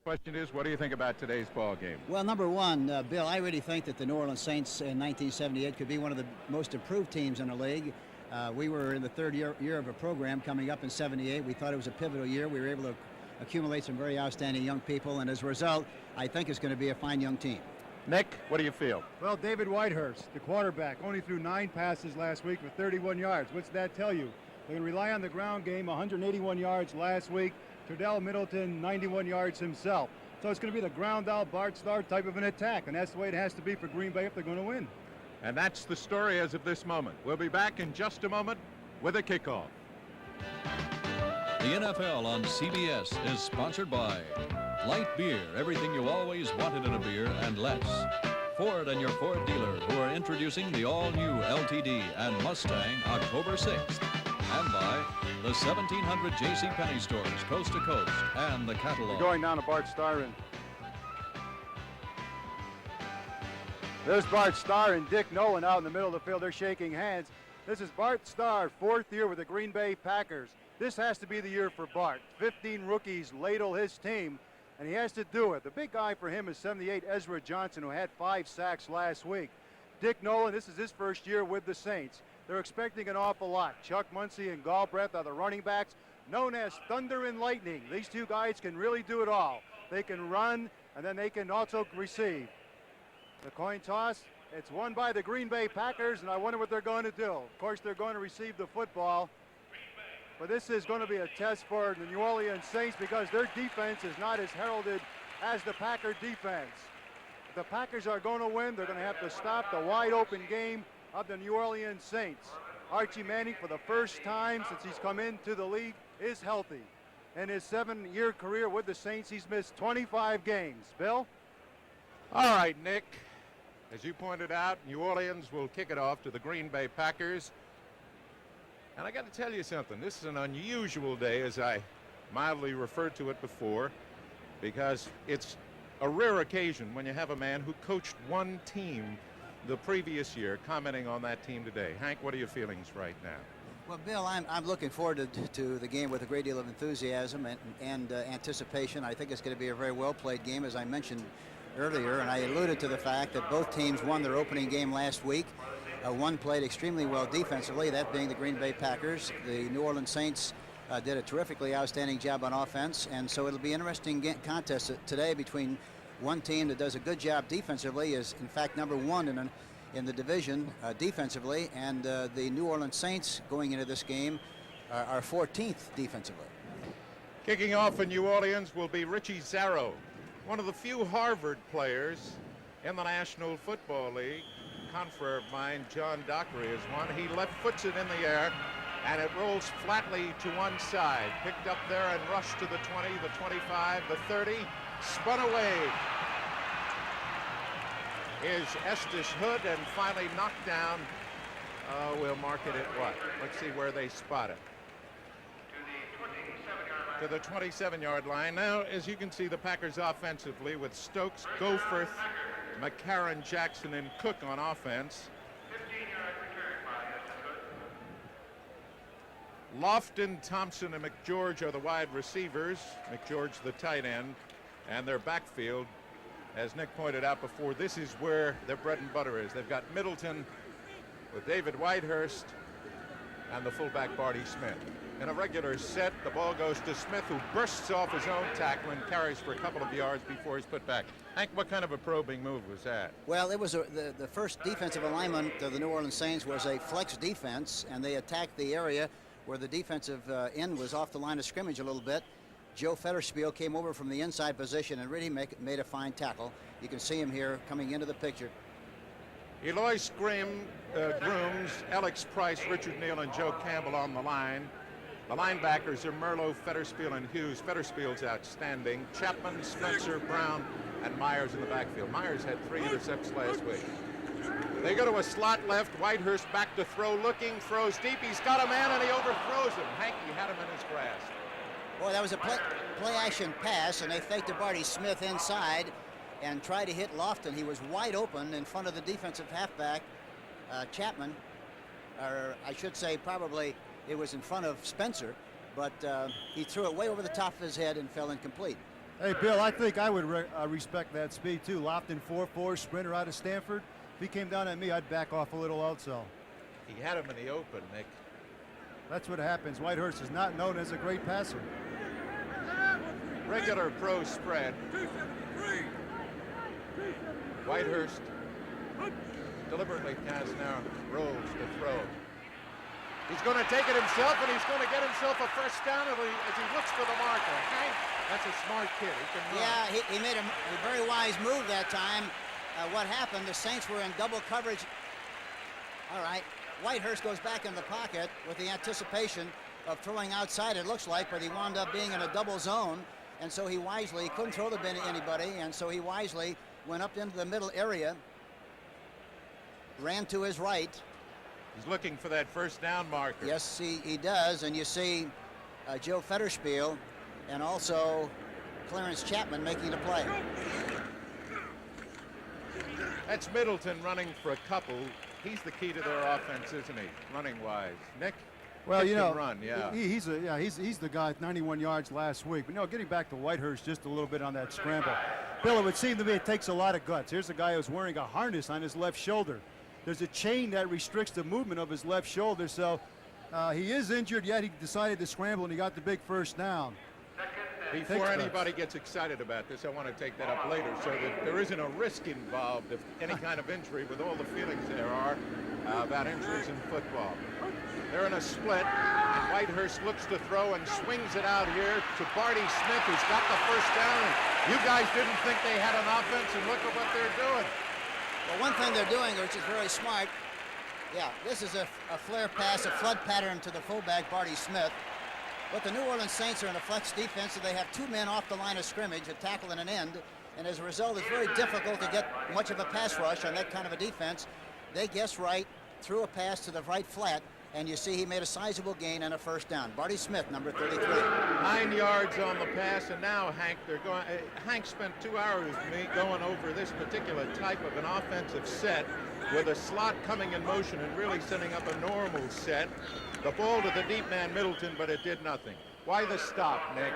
Question is, what do you think about today's ball game? Well, number one, Bill, I really think that the New Orleans Saints in 1978 could be one of the most improved teams in the league. We were in the third year of a program coming up in 78. We thought it was a pivotal year. We were able to accumulate some very outstanding young people, and as a result, I think it's going to be a fine young team. Nick, what do you feel? Well, David Whitehurst, the quarterback, only threw 9 passes last week for 31 yards. What's that tell you? They're going to rely on the ground game, 181 yards last week. Terdell Middleton, 91 yards himself. So it's going to be the ground out, Bart Starr type of an attack, and that's the way it has to be for Green Bay if they're going to win. And that's the story as of this moment. We'll be back in just a moment with a kickoff. The NFL on CBS is sponsored by Light Beer, everything you always wanted in a beer and less. Ford and your Ford dealer, who are introducing the all-new LTD and Mustang October 6th. And by the 1,700 J.C. Penney stores, coast to coast, and the catalog. We're going down to Bart Starr. There's Bart Starr and Dick Nolan out in the middle of the field. They're shaking hands. This is Bart Starr, 4th year with the Green Bay Packers. This has to be the year for Bart. 15 rookies ladle his team, and he has to do it. The big guy for him is 78 Ezra Johnson, who had 5 sacks last week. Dick Nolan, this is his first year with the Saints. They're expecting an awful lot. Chuck Muncie and Galbraith are the running backs, known as Thunder and Lightning. These two guys can really do it all. They can run, and then they can also receive. The coin toss, it's won by the Green Bay Packers, and I wonder what they're going to do. Of course, they're going to receive the football, but this is going to be a test for the New Orleans Saints because their defense is not as heralded as the Packer defense. If the Packers are going to win, they're going to have to stop the wide-open game of the New Orleans Saints. Archie Manning, for the first time since he's come into the league, is healthy. In his 7-year career with the Saints, he's missed 25 games. Bill? All right, Nick. As you pointed out, New Orleans will kick it off to the Green Bay Packers. And I got to tell you something. This is an unusual day, as I mildly referred to it before, because it's a rare occasion when you have a man who coached one team the previous year commenting on that team today. Hank, what are your feelings right now? Well, Bill, I'm looking forward to the game with a great deal of enthusiasm and anticipation. I think it's going to be a very well-played game, as I mentioned earlier, and I alluded to the fact that both teams won their opening game last week. One played extremely well defensively, that being the Green Bay Packers. The New Orleans Saints did a terrifically outstanding job on offense, and so it'll be an interesting contest today between one team that does a good job defensively, is in fact number one in the division defensively, and the New Orleans Saints going into this game are 14th defensively. Kicking off in New Orleans will be Richie Zarrow, one of the few Harvard players in the National Football League. Confrere of mine, John Dockery, is one. He left foots it in the air, and it rolls flatly to one side. Picked up there and rushed to the 20, the 25, the 30, spun away is Estes Hood, and finally knocked down. We'll mark it at what? Let's see where they spot it. To the 27-yard line. Now, as you can see, the Packers offensively with Stokes, Goforth, McCarron, Jackson, and Cook on offense. Lofton, Thompson, and McGeorge are the wide receivers. McGeorge the tight end. And their backfield, as Nick pointed out before, this is where their bread and butter is. They've got Middleton with David Whitehurst and the fullback Barty Smith. In a regular set, the ball goes to Smith, who bursts off his own tackle and carries for a couple of yards before he's put back. Hank, what kind of a probing move was that? Well, it was the first defensive alignment of the New Orleans Saints was a flex defense, and they attacked the area where the defensive end was off the line of scrimmage a little bit. Joe Fetterspiel came over from the inside position and really made a fine tackle. You can see him here coming into the picture. Eloy Grooms, Alex Price, Richard Neal, and Joe Campbell on the line. The linebackers are Merlot, Fetterspiel, and Hughes. Fetterspiel's outstanding. Chapman, Spencer, Brown, and Myers in the backfield. Myers had 3 intercepts last week. They go to a slot left. Whitehurst back to throw, looking, throws deep. He's got a man, and he overthrows him. Hanky had him in his grasp. Boy, that was a play-action pass, and they faked to Barty Smith inside and tried to hit Lofton. He was wide open in front of the defensive halfback, Chapman, or I should say probably it was in front of Spencer, but he threw it way over the top of his head and fell incomplete. Hey, Bill, I think I would respect that speed, too. Lofton, 4'4", sprinter out of Stanford. If he came down at me, I'd back off a little also. He had him in the open, Nick. That's what happens. Whitehurst is not known as a great passer. Regular pro spread. Whitehurst deliberately casts now, rolls to throw. He's going to take it himself, and he's going to get himself a first down as he looks for the marker. Hank, that's a smart kid. He can run. Yeah, he made a very wise move that time. What happened, the Saints were in double coverage. All right, Whitehurst goes back in the pocket with the anticipation of throwing outside, it looks like, but he wound up being in a double zone, and so he couldn't throw the bin to anybody, and so he wisely went up into the middle area, ran to his right. He's looking for that first down marker. Yes, he does, and you see Joe Fetterspiel and also Clarence Chapman making the play. That's Middleton running for a couple. He's the key to their offense, isn't he? Running wise. Nick? Well, you know, run, yeah. he's the guy at 91 yards last week. But no, getting back to Whitehurst just a little bit on that scramble. Bill, it would seem to me it takes a lot of guts. Here's a guy who's wearing a harness on his left shoulder. There's a chain that restricts the movement of his left shoulder, so he is injured, yet he decided to scramble, and he got the big first down. Before anybody gets excited about this, I want to take that up later so that there isn't a risk involved of any kind of injury with all the feelings there are about injuries in football. They're in a split, and Whitehurst looks to throw and swings it out here to Barty Smith, who's got the first down. And you guys didn't think they had an offense, and look at what they're doing. Well, one thing they're doing, which is very smart, yeah, this is a flare pass, a flood pattern to the fullback, Barty Smith. But the New Orleans Saints are in a flex defense, so they have two men off the line of scrimmage, a tackle and an end. And as a result, it's very difficult to get much of a pass rush on that kind of a defense. They guessed right, threw a pass to the right flat, and you see he made a sizable gain and a first down. Barty Smith, number 33. 9 yards on the pass, and now Hank, Hank spent 2 hours with me going over this particular type of an offensive set with a slot coming in motion and really setting up a normal set. The ball to the deep man Middleton, but it did nothing. Why the stop, Nick?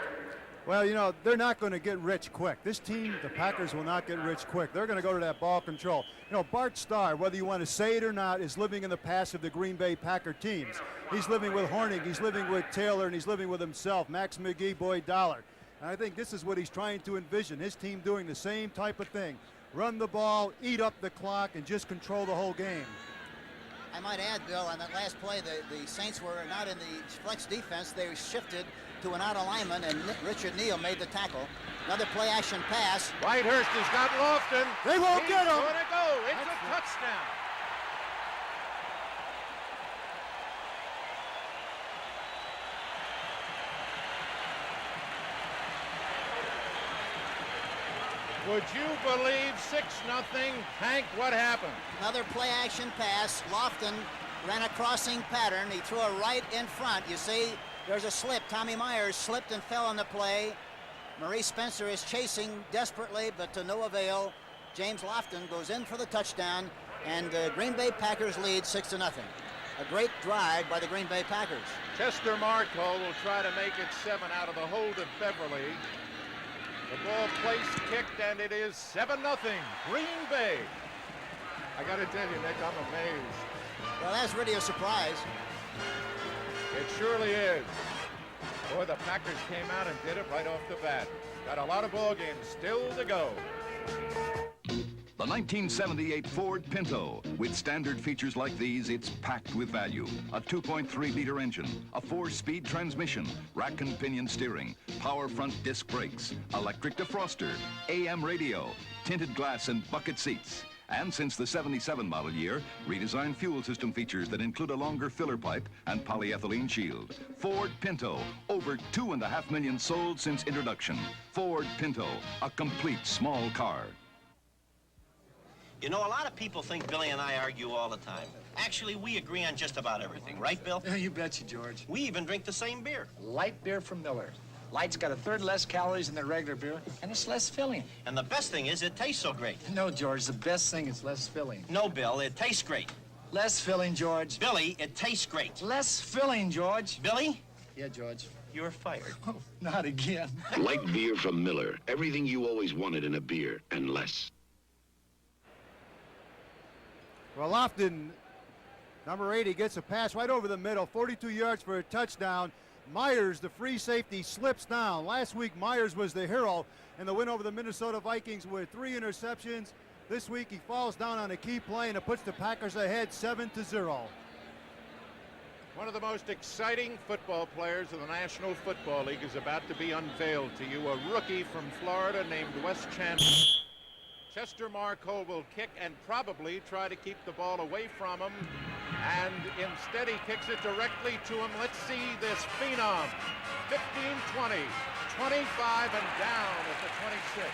Well, you know, they're not going to get rich quick. This team, the Packers, will not get rich quick. They're going to go to that ball control. You know, Bart Starr, whether you want to say it or not, is living in the past of the Green Bay Packer teams. He's living with Hornig, he's living with Taylor, and he's living with himself, Max McGee, Boyd Dollar. And I think this is what he's trying to envision, his team doing the same type of thing. Run the ball, eat up the clock, and just control the whole game. I might add, Bill, on that last play, the Saints were not in the flex defense. They shifted to an out alignment, and Richard Neal made the tackle. Another play-action pass. Whitehurst has got Lofton. They won't get him. He's going to go. It's a touchdown. Would you believe 6-0? Hank, what happened? Another play-action pass. Lofton ran a crossing pattern. He threw a right in front. You see, there's a slip. Tommy Myers slipped and fell on the play. Maurice Spencer is chasing desperately, but to no avail. James Lofton goes in for the touchdown, and the Green Bay Packers lead 6-0. A great drive by the Green Bay Packers. Chester Marco will try to make it 7 out of the hold of Beverly. The ball placed, kicked, and it is 7-0, Green Bay. I got to tell you, Nick, I'm amazed. Well, that's really a surprise. It surely is. Boy, the Packers came out and did it right off the bat. Got a lot of ball games still to go. The 1978 Ford Pinto. With standard features like these, it's packed with value. A 2.3-liter engine, a 4-speed transmission, rack and pinion steering, power front disc brakes, electric defroster, AM radio, tinted glass and bucket seats. And since the 77 model year, redesigned fuel system features that include a longer filler pipe and polyethylene shield. Ford Pinto, over 2.5 million sold since introduction. Ford Pinto, a complete small car. You know, a lot of people think Billy and I argue all the time. Actually, we agree on just about everything, right, Bill? Yeah, you betcha, George. We even drink the same beer. Light beer from Miller. Light's got 1/3 less calories than the regular beer, and it's less filling. And the best thing is it tastes so great. No, George, the best thing is less filling. No, Bill, it tastes great. Less filling, George. Billy, it tastes great. Less filling, George. Billy? Yeah, George. You're fired. Oh, not again. Light beer from Miller. Everything you always wanted in a beer, and less. Well, Lofton, number 80, gets a pass right over the middle, 42 yards for a touchdown. Myers, the free safety, slips down. Last week, Myers was the hero in the win over the Minnesota Vikings with 3 interceptions. This week, he falls down on a key play, and it puts the Packers ahead 7-0. One of the most exciting football players of the National Football League is about to be unveiled to you. A rookie from Florida named Wes Chandler. Chester Marcole will kick and probably try to keep the ball away from him. And instead he kicks it directly to him. Let's see this phenom. 15-20, 25 and down at the 26.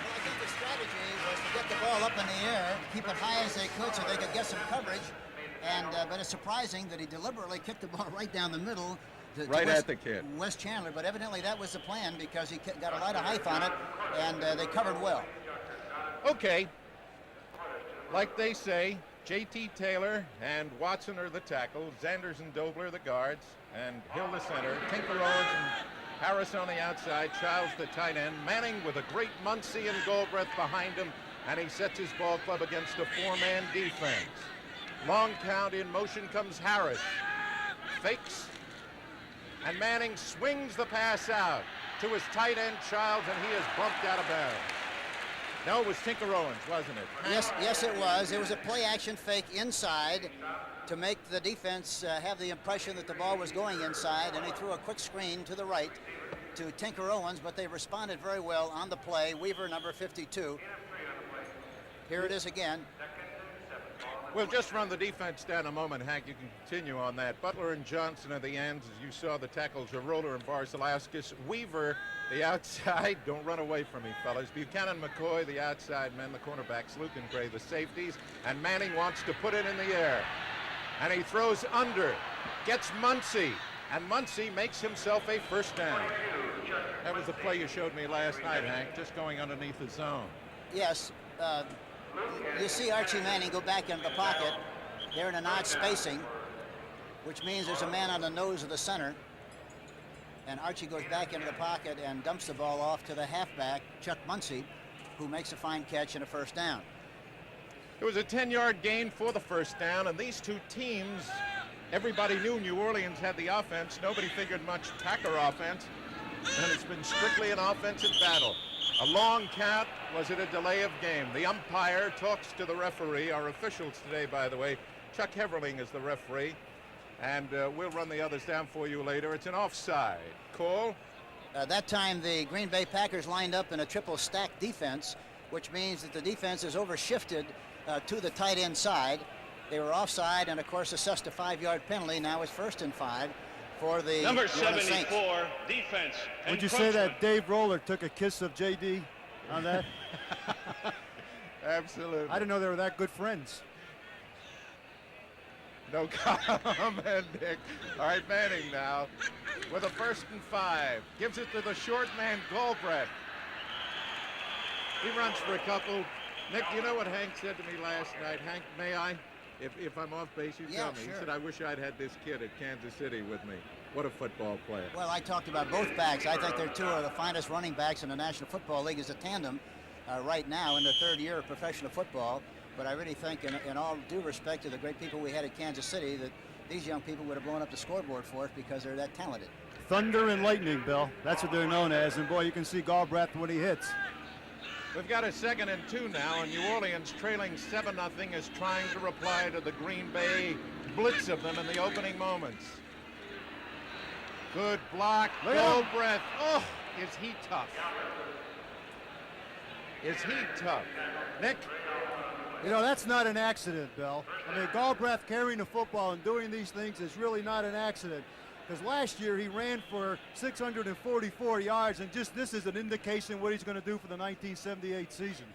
Well, I think the strategy was to get the ball up in the air, keep it high as they could so they could get some coverage. And but it's surprising that he deliberately kicked the ball right down the middle. Right at the kid. Wes Chandler, but evidently that was the plan because he got a lot of height on it, and they covered well. Okay. Like they say, J.T. Taylor and Watson are the tackles, Zanders and Dobler the guards, and Hill the center, Tinker Owens and Harris on the outside, Childs the tight end, Manning with a great Muncie and Goldbreath behind him, and he sets his ball club against a 4-man defense. Long count, in motion comes Harris. Fakes, and Manning swings the pass out to his tight end Childs, and he is bumped out of bounds. No, it was Tinker Owens, wasn't it? Yes, it was. It was a play-action fake inside to make the defense have the impression that the ball was going inside, and he threw a quick screen to the right to Tinker Owens, but they responded very well on the play. Weaver, number 52. Here it is again. We'll just run the defense down a moment, Hank. You can continue on that. Butler and Johnson are the ends. As you saw, the tackles are Roller and Barzalauskas. Weaver, the outside. Don't run away from me, fellas. Buchanan, McCoy, the outside men, the cornerbacks. Luke and Gray, the safeties. And Manning wants to put it in the air. And he throws under. Gets Muncie. And Muncie makes himself a first down. That was the play you showed me last night, Hank, just going underneath the zone. Yes. You see Archie Manning go back into the pocket. They're in an odd spacing, which means there's a man on the nose of the center. And Archie goes back into the pocket and dumps the ball off to the halfback, Chuck Muncie, who makes a fine catch and a first down. It was a 10-yard gain for the first down, and these two teams, everybody knew New Orleans had the offense. Nobody figured much Packer offense, and it's been strictly an offensive battle. A long count. Was it a delay of game? The umpire talks to the referee. Our officials today, by the way, Chuck Heverling is the referee, and we'll run the others down for you later. It's an offside call. That time the Green Bay Packers lined up in a triple stack defense, which means that the defense is overshifted to the tight end side. They were offside and, of course, assessed a 5-yard penalty. Now it's 1st and 5 for the number New Orleans 74 Saints. defense. Would you say that Dave Roller took a kiss of JD on that? Absolutely. I didn't know they were that good friends. No comment, Dick. All right, Manning now with a 1st and 5. Gives it to the short man, Goldbreath. He runs for a couple. Nick, you know what Hank said to me last night? Hank, may I? If I'm off base, you tell me. Sure. He said, I wish I'd had this kid at Kansas City with me. What a football player. Well, I talked about both backs. I think they're two of the finest running backs in the National Football League as a tandem right now in their 3rd year of professional football. But I really think, in all due respect to the great people we had at Kansas City, that these young people would have blown up the scoreboard for us because they're that talented. Thunder and lightning, Bill. That's what they're known as. And boy, you can see Galbraith when he hits. We've got a 2nd and 2 now, and New Orleans trailing 7-0 is trying to reply to the Green Bay blitz of them in the opening moments. Good block, Goldbreath. Oh, is he tough? Is he tough? Nick? You know, that's not an accident, Bill. I mean, Galbraith carrying the football and doing these things is really not an accident. Because last year he ran for 644 yards, and just this is an indication what he's going to do for the 1978 season.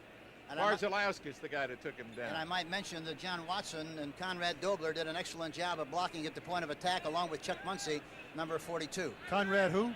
Barzalauskas, the guy that took him down. And I might mention that John Watson and Conrad Dobler did an excellent job of blocking at the point of attack, along with Chuck Muncie, number 42. Conrad who?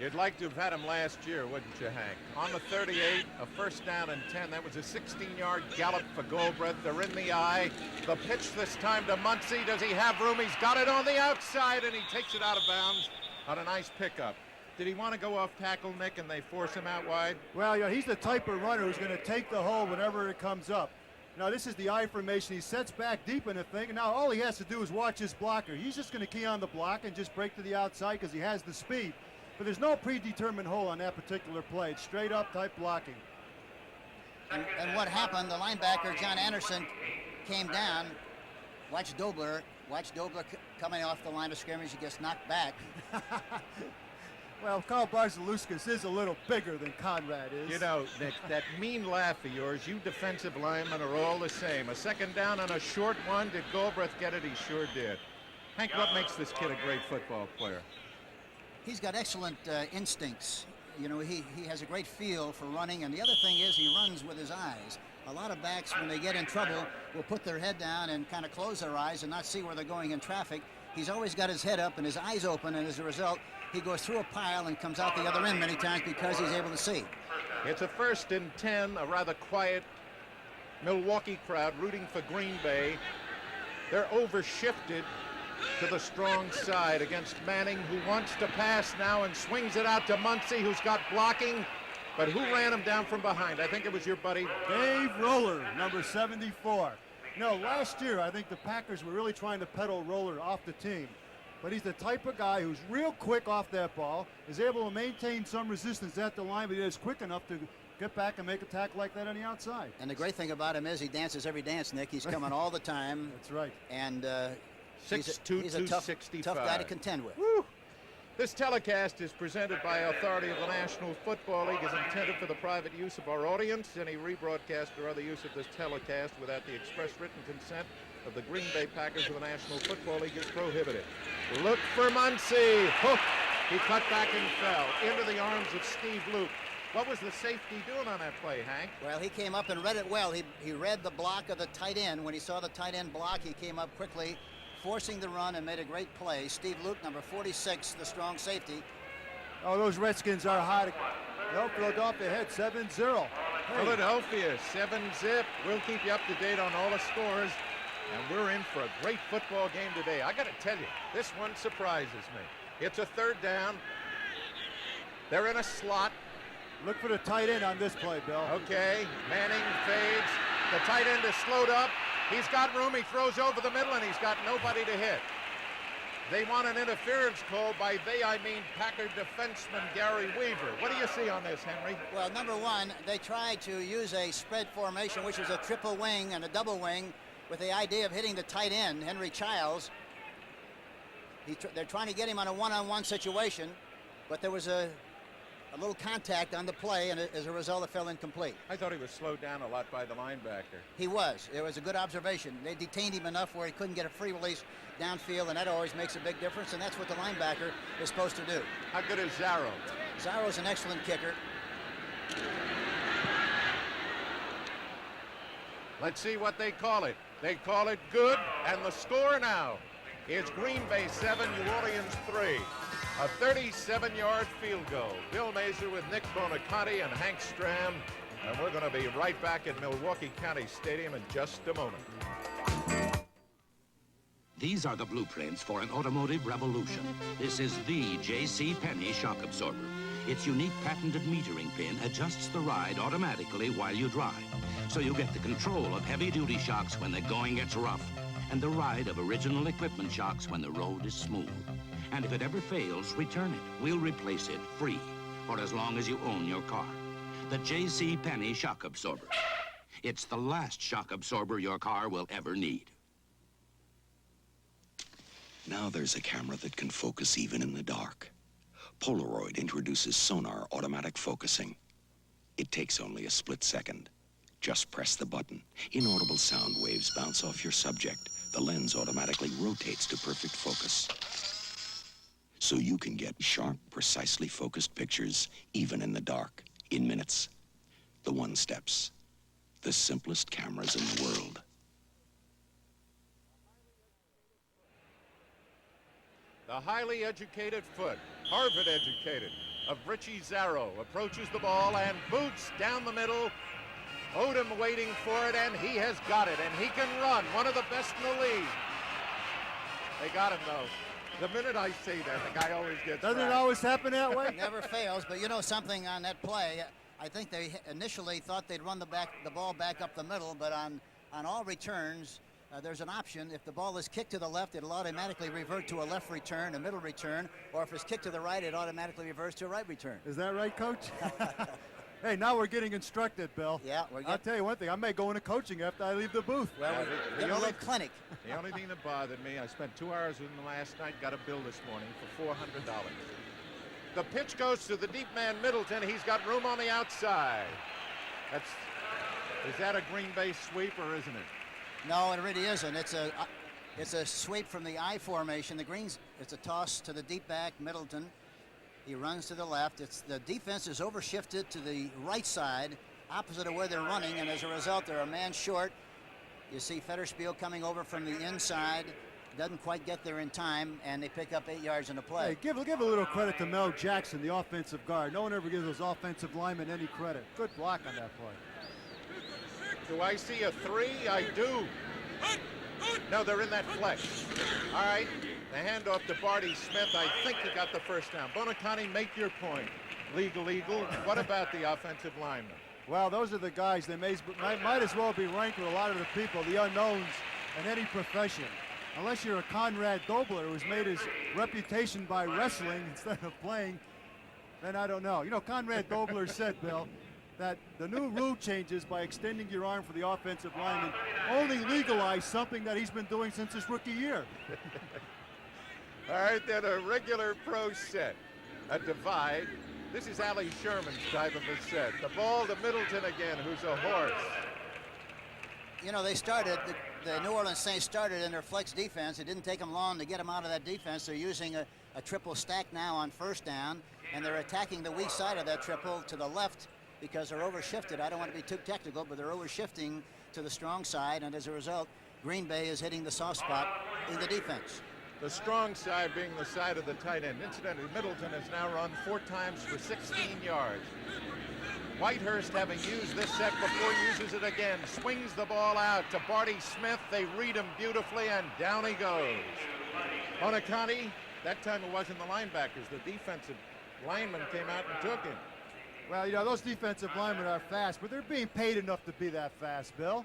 You'd like to have had him last year, wouldn't you, Hank? On the 38, a first down and 10. That was a 16-yard gallop for Goldbreath. They're in the eye. The pitch this time to Muncy. Does he have room? He's got it on the outside, and he takes it out of bounds on a nice pickup. Did he want to go off tackle, Nick, and they force him out wide? Well, you know, he's the type of runner who's going to take the hole whenever it comes up. Now, this is the I formation. He sets back deep in the thing, and now all he has to do is watch his blocker. He's just going to key on the block and just break to the outside because he has the speed. But there's no predetermined hole on that particular play. It's straight up type blocking. And what happened, the linebacker, John Anderson, came down. Watch Dobler coming off the line of scrimmage. He gets knocked back. Well, Carl Barzaluskas is a little bigger than Conrad is. You know, Nick, that mean laugh of yours, you defensive linemen are all the same. A second down on a short one. Did Goldbreath get it? He sure did. Hank, what makes this kid a great football player? He's got excellent instincts. You know, he has a great feel for running, and the other thing is he runs with his eyes. A lot of backs, when they get in trouble, will put their head down and kind of close their eyes and not see where they're going in traffic. He's always got his head up and his eyes open, and as a result, he goes through a pile and comes out the other end many times because he's able to see. It's a 1st and 10, a rather quiet Milwaukee crowd rooting for Green Bay. They're overshifted to the strong side against Manning, who wants to pass now and swings it out to Muncy, who's got blocking. But who ran him down from behind? I think it was your buddy Dave Roller, number 74. No, last year I think the Packers were really trying to pedal Roller off the team. But he's the type of guy who's real quick off that ball, is able to maintain some resistance at the line, but he is quick enough to get back and make a tackle like that on the outside. And the great thing about him is he dances every dance, Nick. He's coming all the time. That's right. And 6'2", he's a tough 265. guy to contend with. Woo. This telecast is presented by authority of the National Football League, is intended for the private use of our audience. Any rebroadcast or other use of this telecast without the express written consent of the Green Bay Packers of the National Football League is prohibited. Look for Muncy. Hook. He cut back and fell into the arms of Steve Luke. What was the safety doing on that play, Hank? Well, he came up and read it well. He read the block of the tight end. When he saw the tight end block, he came up quickly, forcing the run and made a great play. Steve Luke, number 46, the strong safety. Oh, those Redskins are hot. No, Philadelphia ahead 7-0. Hey. Philadelphia 7-zip. We'll keep you up to date on all the scores. And we're in for a great football game today. I got to tell you, this one surprises me. It's a 3rd down. They're in a slot. Look for the tight end on this play, Bill. Okay, Manning fades. The tight end is slowed up. He's got room. He throws over the middle, and he's got nobody to hit. They want an interference call. By they, I mean Packer defenseman Gary Weaver. What do you see on this, Henry? Well, number one, they tried to use a spread formation, which was a triple wing and a double wing, with the idea of hitting the tight end, Henry Childs. They're trying to get him on a one-on-one situation, but there was a little contact on the play, and as a result, it fell incomplete. I thought he was slowed down a lot by the linebacker. He was. It was a good observation. They detained him enough where he couldn't get a free release downfield, and that always makes a big difference, and that's what the linebacker is supposed to do. How good is Zarro? Zarro's an excellent kicker. Let's see what they call it. They call it good, and the score now is Green Bay 7, New Orleans 3. A 37-yard field goal. Bill Mazur with Nick Bonaconti and Hank Stram. And we're going to be right back at Milwaukee County Stadium in just a moment. These are the blueprints for an automotive revolution. This is the J.C. Penney shock absorber. Its unique patented metering pin adjusts the ride automatically while you drive. So you get the control of heavy-duty shocks when the going gets rough, and the ride of original equipment shocks when the road is smooth. And if it ever fails, return it. We'll replace it free for as long as you own your car. The J.C. Penney shock absorber. It's the last shock absorber your car will ever need. Now there's a camera that can focus even in the dark. Polaroid introduces sonar automatic focusing. It takes only a split second. Just press the button. Inaudible sound waves bounce off your subject. The lens automatically rotates to perfect focus. So you can get sharp, precisely focused pictures, even in the dark, in minutes. The One Steps. The simplest cameras in the world. The highly educated foot. Harvard educated, of Richie Zarro, approaches the ball and boots down the middle. Odom waiting for it, and he has got it, and he can run, one of the best in the league. They got him, though. The minute I say that, the guy always gets Doesn't it fracked. always happen that way? Never fails, but you know something on that play, I think they initially thought they'd run the ball back up the middle, but on all returns, there's an option. If the ball is kicked to the left, it'll automatically revert to a left return, a middle return, or if it's kicked to the right, it automatically reverts to a right return. Is that right, Coach? Hey, now we're getting instructed, Bill. Yeah, I'll tell you one thing. I may go into coaching after I leave the booth. Well, we're getting a little clinic. The only thing that bothered me, I spent 2 hours with him last night, got a bill this morning for $400. The pitch goes to the deep man Middleton. He's got room on the outside. Is that a Green Bay sweep or isn't it? No, it really isn't. It's a sweep from the I formation. The Greens, it's a toss to the deep back, Middleton. He runs to the left. The defense is overshifted to the right side, opposite of where they're running, and as a result, they're a man short. You see Fetterspiel coming over from the inside. Doesn't quite get there in time, and they pick up 8 yards in the play. Hey, give a little credit to Mel Jackson, the offensive guard. No one ever gives those offensive linemen any credit. Good block on that play. Do I see a 3? I do. No, they're in that flex. All right, the handoff to Barty Smith. I think he got the first down. Bonacani, make your point. Legal Eagle. What about the offensive linemen? Well, those are the guys that might as well be ranked with a lot of the people, the unknowns in any profession. Unless you're a Conrad Dobler who's made his reputation by wrestling instead of playing, then I don't know. You know, Conrad Dobler said, Bill, that the new rule changes by extending your arm for the offensive lineman only legalize something that he's been doing since his rookie year. All right, then a regular pro set, a divide. This is Ali Sherman's type of a set. The ball to Middleton again, who's a horse. You know, they started, the New Orleans Saints started in their flex defense. It didn't take them long to get them out of that defense. They're using a triple stack now on first down, and they're attacking the weak side of that triple to the left because they're overshifted. I don't want to be too technical, but they're overshifting to the strong side, and as a result, Green Bay is hitting the soft spot in the defense. The strong side being the side of the tight end. Incidentally, Middleton has now run 4 times for 16 yards. Whitehurst, having used this set before, uses it again. Swings the ball out to Barty Smith. They read him beautifully, and down he goes. Bonacani, that time it wasn't the linebackers. The defensive lineman came out and took him. Well, you know, those defensive linemen are fast, but they're being paid enough to be that fast, Bill.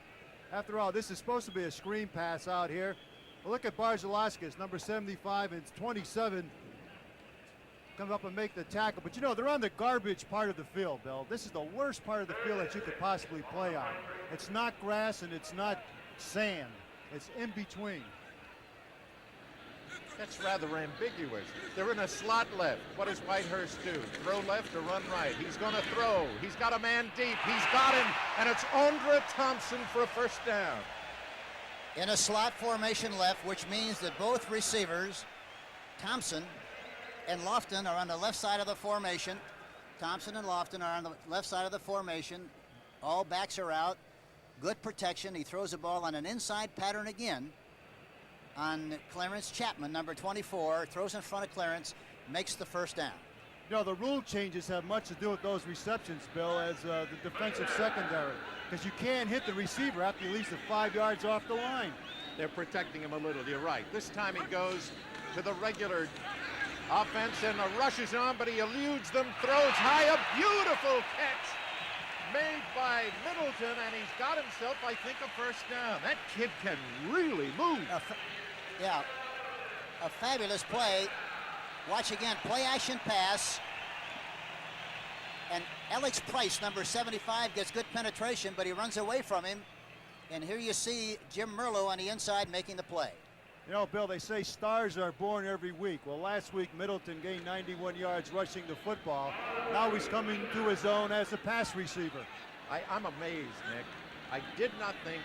After all, this is supposed to be a screen pass out here. Well, look at Barzalaskis, number 75 and 27. Come up and make the tackle. But, you know, they're on the garbage part of the field, Bill. This is the worst part of the field that you could possibly play on. It's not grass and it's not sand. It's in between. That's rather ambiguous. They're in a slot left. What does Whitehurst do? Throw left or run right? He's going to throw. He's got a man deep. He's got him. And it's Ondra Thompson for a first down. In a slot formation left, which means that both receivers, Thompson and Lofton, are on the left side of the formation. Thompson and Lofton are on the left side of the formation. All backs are out. Good protection. He throws the ball on an inside pattern again on Clarence Chapman, number 24. Throws in front of Clarence, makes the first down. You know, the rule changes have much to do with those receptions, Bill, as the defensive secondary, because you can't hit the receiver after he leaves the 5 yards off the line. They're protecting him a little. You're right. This time he goes to the regular offense and rushes on, but he eludes them, throws high, a beautiful catch made by Middleton, and he's got himself, I think, a first down. That kid can really move. Yeah, a fabulous play. Watch again, play action pass. And Alex Price, number 75, gets good penetration, but he runs away from him. And here you see Jim Merlo on the inside making the play. You know, Bill, they say stars are born every week. Well, last week Middleton gained 91 yards rushing the football. Now he's coming to his own as a pass receiver. I'm amazed, Nick. I did not think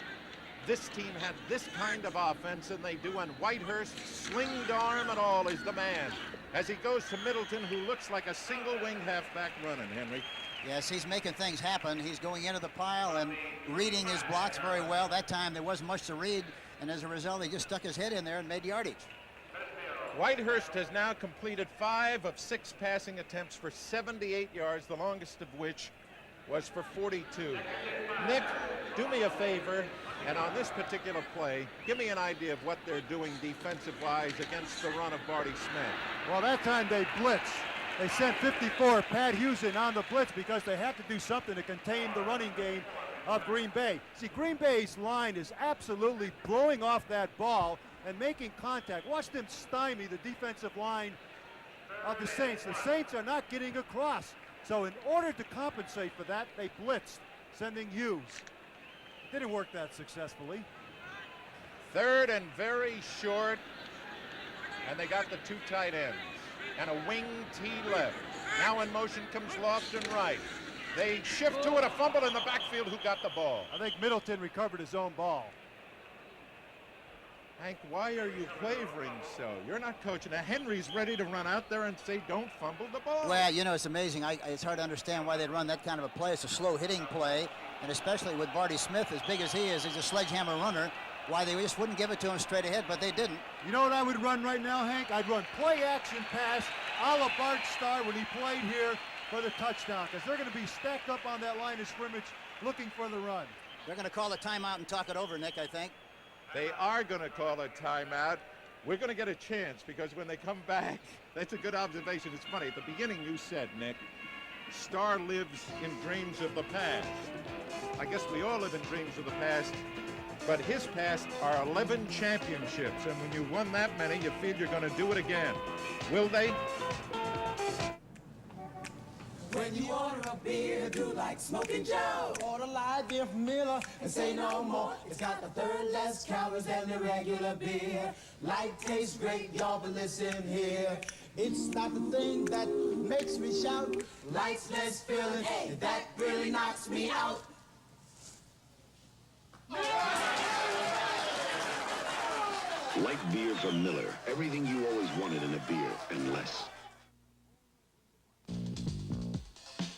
this team had this kind of offense, and they do. And Whitehurst, slinged arm and all, is the man as he goes to Middleton, who looks like a single-wing halfback running, Henry. Yes, he's making things happen. He's going into the pile and reading his blocks very well. That time there wasn't much to read, and as a result, he just stuck his head in there and made yardage. Whitehurst has now completed 5 of 6 passing attempts for 78 yards, the longest of which was for 42. Nick, do me a favor, and on this particular play, give me an idea of what they're doing defensive-wise against the run of Barty Smith. Well, that time they blitzed. They sent 54, Pat Hewson, on the blitz because they had to do something to contain the running game of Green Bay. See, Green Bay's line is absolutely blowing off that ball and making contact. Watch them stymie the defensive line of the Saints. The Saints are not getting across. So in order to compensate for that, they blitzed, sending Hughes. It didn't work that successfully. 3rd and very short, and they got the 2 tight ends and a wing T left. Now in motion comes Lofton right. They shift to it, a fumble in the backfield. Who got the ball? I think Middleton recovered his own ball. Hank, why are you quavering so? You're not coaching. Now Henry's ready to run out there and say, don't fumble the ball. Well, you know, it's amazing. It's hard to understand why they'd run that kind of a play. It's a slow hitting play, and especially with Barty Smith, as big as he is, he's a sledgehammer runner, why they just wouldn't give it to him straight ahead, but they didn't. You know what I would run right now, Hank? I'd run play action pass a la Bart Starr when he played here for the touchdown, because they're going to be stacked up on that line of scrimmage looking for the run. They're going to call a timeout and talk it over, Nick, I think. They are going to call a timeout. We're going to get a chance because when they come back, that's a good observation. It's funny. At the beginning, you said, Nick, Starr lives in dreams of the past. I guess we all live in dreams of the past, but his past are 11 championships, and when you won that many, you feel you're going to do it again. Will they? When you order a beer, do like Smoking Joe. Order light beer from Miller and say no more. It's got the 3rd less calories than the regular beer. Light tastes great, y'all, but listen here. It's not the thing that makes me shout. Light's less filling, and that really knocks me out. Light beer from Miller. Everything you always wanted in a beer and less.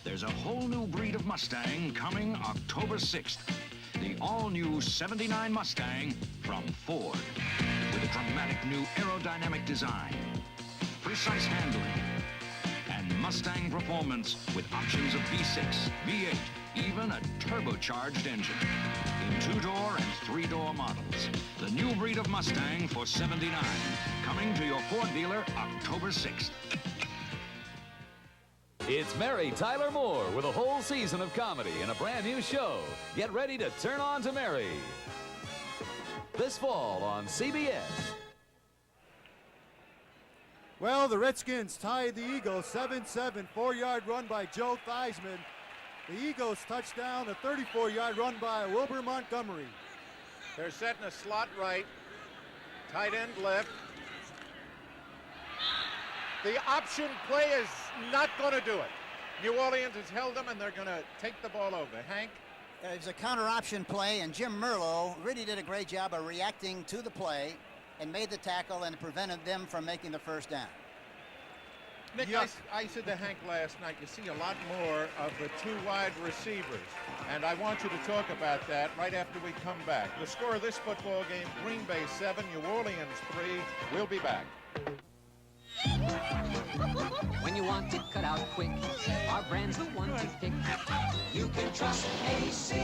There's a whole new breed of Mustang coming October 6th. The all-new 79 Mustang from Ford. With a dramatic new aerodynamic design, precise handling, and Mustang performance with options of V6, V8, even a turbocharged engine. In 2-door and 3-door models. The new breed of Mustang for 79. Coming to your Ford dealer October 6th. It's Mary Tyler Moore with a whole season of comedy and a brand new show. Get ready to turn on to Mary. This fall on CBS. Well, the Redskins tied the Eagles 7-7, 4-yard run by Joe Theismann. The Eagles touchdown, a 34-yard run by Wilbur Montgomery. They're setting a slot right, tight end left. The option play is not going to do it. New Orleans has held them, and they're going to take the ball over. Hank? It was a counter option play, and Jim Merlo really did a great job of reacting to the play and made the tackle and prevented them from making the first down. Nick, I said to Hank last night, you see a lot more of the 2 wide receivers, and I want you to talk about that right after we come back. The score of this football game, Green Bay 7, New Orleans 3. We'll be back. When you want it cut out quick, our brand's the one to pick. You can trust AC.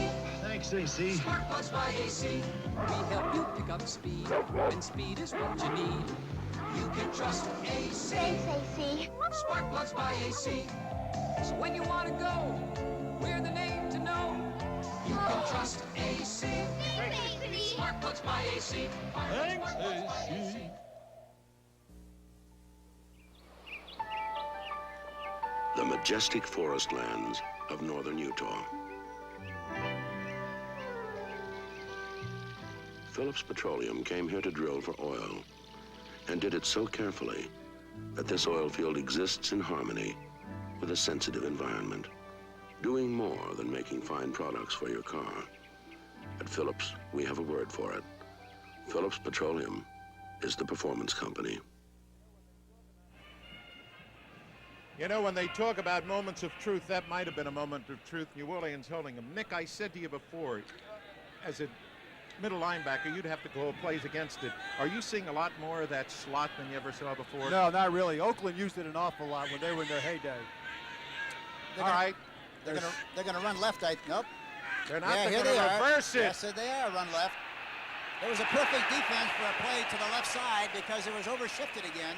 Thanks, AC. Spark plugs by AC. We help you pick up speed, and speed is what you need. You can trust AC. Thanks, AC. Spark plugs by AC. So when you want to go, we're the name to know. You can trust AC. Spark plugs by AC. Thanks, AC. The majestic forest lands of northern Utah. Phillips Petroleum came here to drill for oil, and did it so carefully that this oil field exists in harmony with a sensitive environment, doing more than making fine products for your car. At Phillips, we have a word for it. Phillips Petroleum is the performance company. You know, when they talk about moments of truth, that might have been a moment of truth. New Orleans holding them. Nick, I said to you before, as it middle linebacker, you'd have to go plays against it. Are you seeing a lot more of that slot than you ever saw before? No, not really. Oakland used it an awful lot when they were in their heyday. They're gonna run left. Nope. They're not. Yeah, They're going to reverse it. Yes, they are. Run left. It was a perfect defense for a play to the left side because it was overshifted again,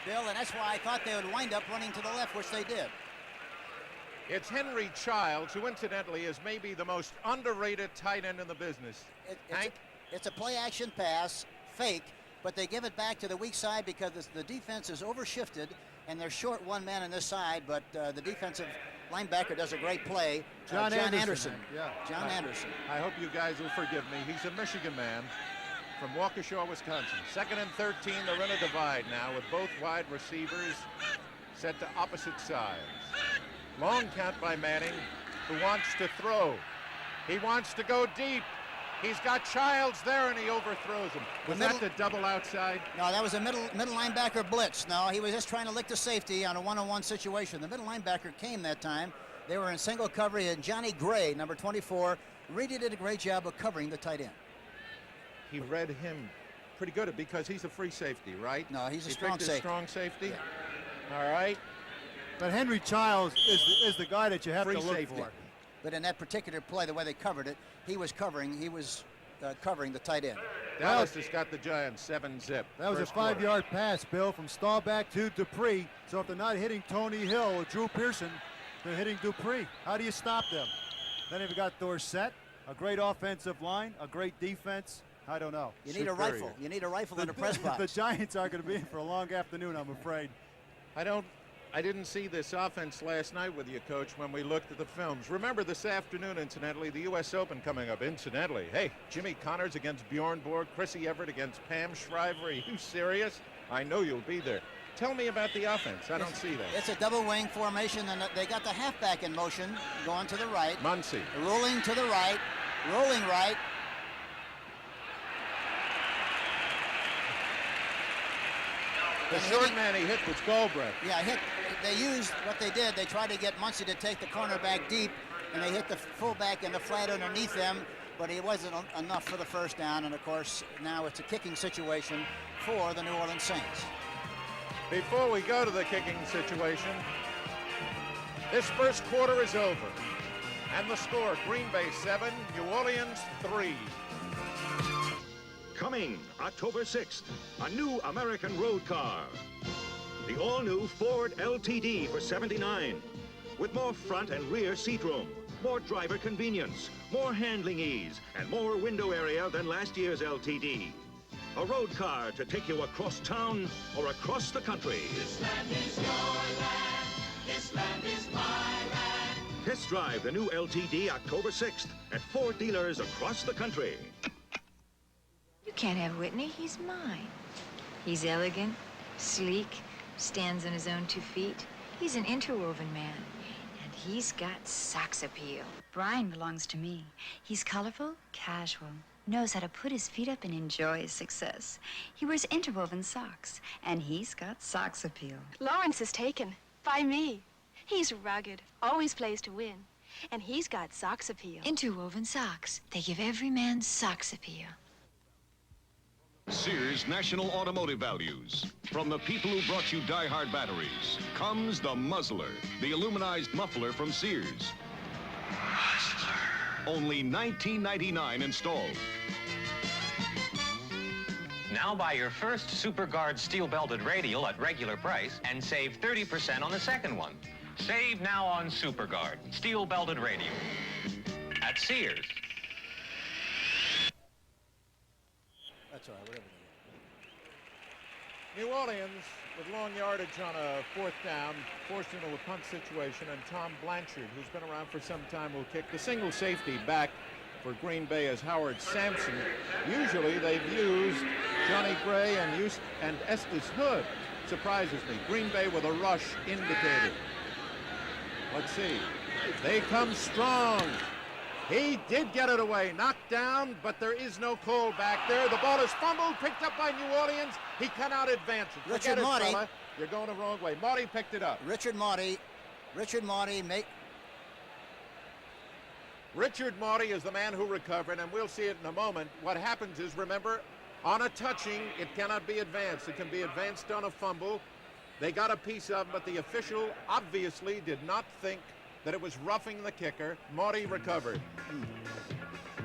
Bill, and that's why I thought they would wind up running to the left, which they did. It's Henry Childs, who incidentally is maybe the most underrated tight end in the business. It's a play-action pass, fake, but they give it back to the weak side because the defense is overshifted, and they're short one man on this side, but the defensive linebacker does a great play. John Anderson. Yeah. John Anderson. I hope you guys will forgive me. He's a Michigan man from Waukesha, Wisconsin. 2nd and 13, they're in a divide now with both wide receivers set to opposite sides. Long count by Manning, who wants to throw. He wants to go deep. He's got Childs there, and he overthrows him. Was that the double outside? No, that was a middle linebacker blitz. No, he was just trying to lick the safety on a one-on-one situation. The middle linebacker came that time. They were in single coverage, and Johnny Gray, number 24, really did a great job of covering the tight end. He read him pretty good because he's a free safety, right? No, he's a strong safety. Strong safety? Yeah. All right. But Henry Childs is the guy that you have to look for. But in that particular play, the way they covered it, he was covering the tight end. Dallas has got the Giants 7-zip. That was a 5-yard pass, Bill, from Staubach to Dupree. So if they're not hitting Tony Hill or Drew Pearson, they're hitting Dupree. How do you stop them? Then they've got Dorsett, a great offensive line, a great defense. I don't know. You need a rifle. You need a rifle in the press box. The Giants are going to be in for a long afternoon, I'm afraid. I didn't see this offense last night with you, Coach, when we looked at the films. Remember this afternoon, incidentally, the U.S. Open coming up. Incidentally, hey, Jimmy Connors against Bjorn Borg, Chrissy Everett against Pam Shriver. Are you serious? I know you'll be there. Tell me about the offense. I don't see that. It's a double wing formation, and they got the halfback in motion, going to the right. Muncie. Rolling to the right, rolling right. The short man he hit was Goldbrecht. Yeah, they used what they did. They tried to get Muncie to take the cornerback deep, and they hit the fullback in the flat underneath them, but it wasn't enough for the first down. And of course, now it's a kicking situation for the New Orleans Saints. Before we go to the kicking situation, this first quarter is over. And the score, Green Bay 7, New Orleans 3. Coming October 6th, a new American road car. The all-new Ford LTD for $79. With more front and rear seat room, more driver convenience, more handling ease, and more window area than last year's LTD. A road car to take you across town or across the country. This land is your land. This land is my land. Test drive the new LTD October 6th at Ford dealers across the country. You can't have Whitney. He's mine. He's elegant, sleek, stands on his own 2 feet. He's an interwoven man, and he's got sex appeal. Brian belongs to me. He's colorful, casual, knows how to put his feet up and enjoy his success. He wears interwoven socks, and he's got socks appeal. Lawrence is taken by me. He's rugged, always plays to win, and he's got socks appeal. Interwoven socks. They give every man socks appeal. Sears National Automotive Values. From the people who brought you Die-Hard batteries comes the Muzzler, the aluminized muffler from Sears. Muzzler. Only $19.99 installed. Now buy your first SuperGuard steel-belted radial at regular price and save 30% on the second one. Save now on SuperGuard steel-belted radial at Sears. That's all right, whatever. New Orleans with long yardage on a 4th down, forced into a punt situation, and Tom Blanchard, who's been around for some time, will kick. The single safety back for Green Bay as Howard Sampson. Usually they've used Johnny Gray and Estes Hood. Surprises me. Green Bay with a rush indicated. Let's see. They come strong. He did get it away, knocked down, but there is no call back there. The ball is fumbled, picked up by New Orleans. He cannot advance it. Richard Marty. Fella. You're going the wrong way. Marty picked it up. Richard Marty Richard Maudie is the man who recovered, and we'll see it in a moment. What happens is, remember, on a touching, it cannot be advanced. It can be advanced on a fumble. They got a piece of, but the official obviously did not think that it was roughing the kicker. Maudie recovered.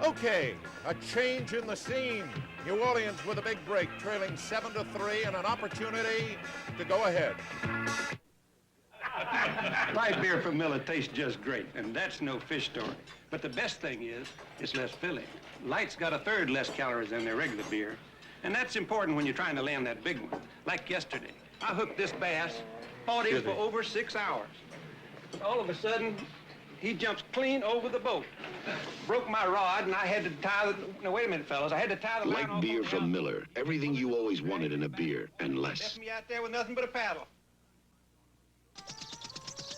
Okay, a change in the scene. New Orleans with a big break, trailing 7-3, and an opportunity to go ahead. Light beer from Miller tastes just great, and that's no fish story. But the best thing is, it's less filling. Light's got a third less calories than their regular beer, and that's important when you're trying to land that big one. Like yesterday, I hooked this bass, fought him for over 6 hours. All of a sudden, he jumps clean over the boat. Broke my rod, and I had to tie the... No, wait a minute, fellas. I had to tie the line Light beer from Miller. Everything you always wanted in a beer, and less. Left me out there with nothing but a paddle.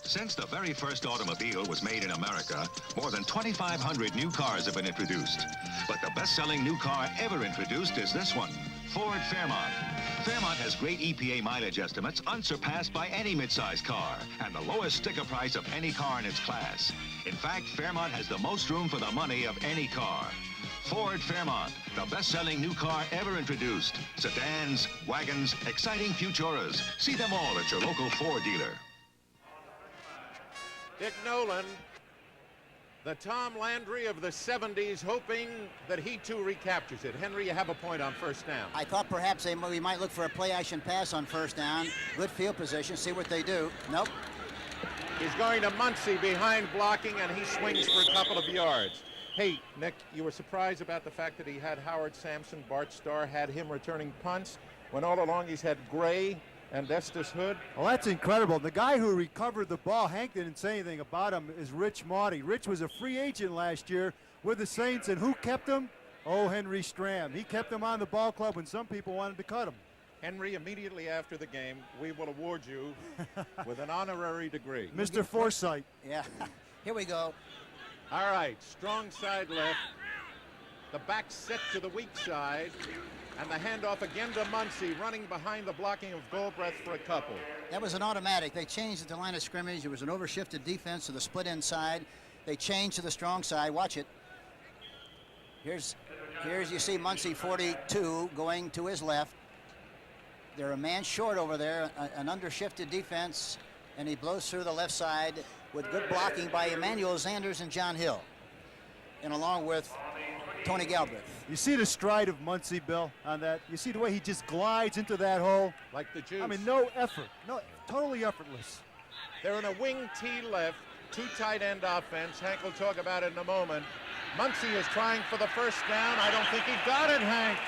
Since the very first automobile was made in America, more than 2,500 new cars have been introduced. But the best-selling new car ever introduced is this one, Ford Fairmont. Fairmont has great EPA mileage estimates unsurpassed by any midsize car and the lowest sticker price of any car in its class. In fact, Fairmont has the most room for the money of any car. Ford Fairmont, the best-selling new car ever introduced. Sedans, wagons, exciting Futuras. See them all at your local Ford dealer. Dick Nolan, the Tom Landry of the 70s, hoping that he too recaptures it. Henry, you have a point on first down. I thought perhaps we might look for a play-action pass on first down. Good field position, see what they do. Nope. He's going to Muncie behind blocking, and he swings for a couple of yards. Hey, Nick, you were surprised about the fact that he had Howard Sampson, Bart Starr, had him returning punts, when all along he's had Gray and Estes Hood? Well, that's incredible. The guy who recovered the ball, Hank didn't say anything about him, is Rich Maudie. Rich was a free agent last year with the Saints, and who kept him? Oh, Henry Stram. He kept him on the ball club when some people wanted to cut him. Henry, immediately after the game, we will award you with an honorary degree. Mr. Forsythe. Yeah, here we go. All right, strong side left. The back set to the weak side. And the handoff again to Muncie, running behind the blocking of Goldbreath for a couple. That was an automatic. They changed at the line of scrimmage. It was an overshifted defense to the split inside. They changed to the strong side. Watch it. Here's you see Muncie 42 going to his left. They're a man short over there, an undershifted defense, and he blows through the left side with good blocking by Emmanuel Sanders and John Hill, and along with Tony Galbraith. You see the stride of Muncie, Bill, on that? You see the way he just glides into that hole? Like the juice. I mean, no effort. No, totally effortless. They're in a wing T left, two tight end offense. Hank will talk about it in a moment. Muncie is trying for the first down. I don't think he got it, Hank.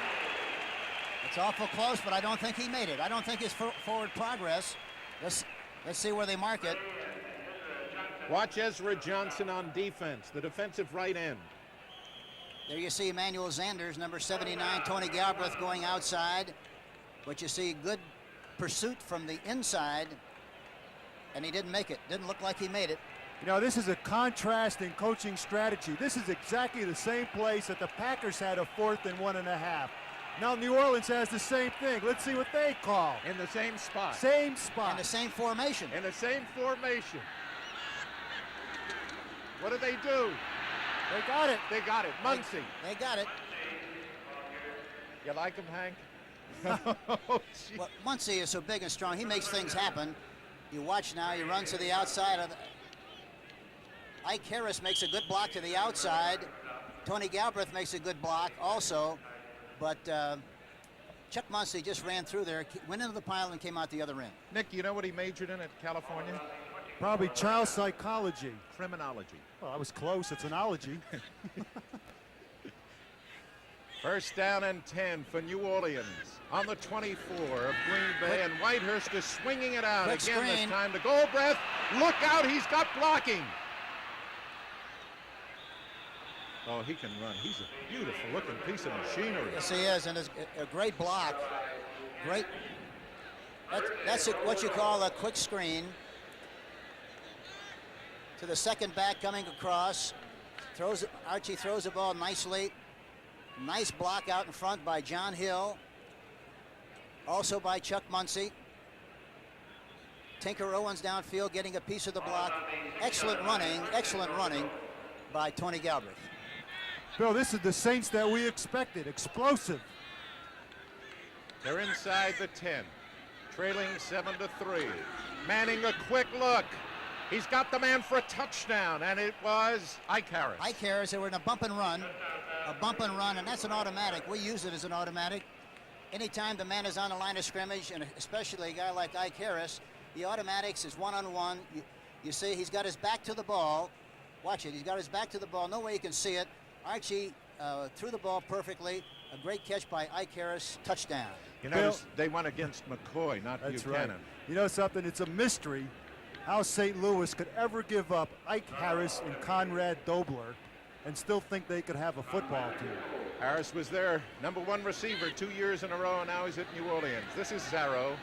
It's awful close, but I don't think he made it. I don't think his forward progress. Let's see where they mark it. Watch Ezra Johnson on defense, the defensive right end. There you see Emmanuel Sanders, number 79, Tony Galbraith going outside. But you see good pursuit from the inside, and he didn't make it. Didn't look like he made it. You know, this is a contrast in coaching strategy. This is exactly the same place that the Packers had a 4th and 1.5. Now New Orleans has the same thing. Let's see what they call. In the same spot. Same spot. In the same formation. In the same formation. What did they do? They got it. They got it. Muncie. They got it. You like him, Hank? Well, Muncie is so big and strong. He makes things happen. You watch now. He runs to the outside. Ike Harris makes a good block to the outside. Tony Galbraith makes a good block also. But Chuck Muncie just ran through there, went into the pile, and came out the other end. Nick, you know what he majored in at California? Probably child psychology. Criminology. Well, I was close. It's an ology. First down and 10 for New Orleans on the 24 of Green Bay, and Whitehurst is swinging it out again screen. This time to Goldbreath. Look out, he's got blocking. Oh, he can run. He's a beautiful looking piece of machinery. Yes, he is, and it's a great block. Great. That's what you call a quick screen. To the second back coming across. Archie throws the ball nicely. Nice block out in front by John Hill. Also by Chuck Muncie. Tinker Owens downfield getting a piece of the block. Excellent running, excellent running. by Tony Galbraith. Bill, this is the Saints that we expected. Explosive. They're inside the 10, trailing 7-3. Manning, a quick look. He's got the man for a touchdown, and it was Ike Harris. Ike Harris, they were in a bump and run, and that's an automatic. We use it as an automatic. Anytime the man is on the line of scrimmage, and especially a guy like Ike Harris, the automatics is one-on-one. You see, he's got his back to the ball. Watch it, he's got his back to the ball. No way you can see it. Archie threw the ball perfectly. A great catch by Ike Harris, touchdown. You notice they went against McCoy, not That's Buchanan. right. You know something? It's a mystery how St. Louis could ever give up Ike Harris and Conrad Dobler and still think they could have a football team. Harris was their #1 receiver 2 years in a row, and now he's at New Orleans. This is Zarrow.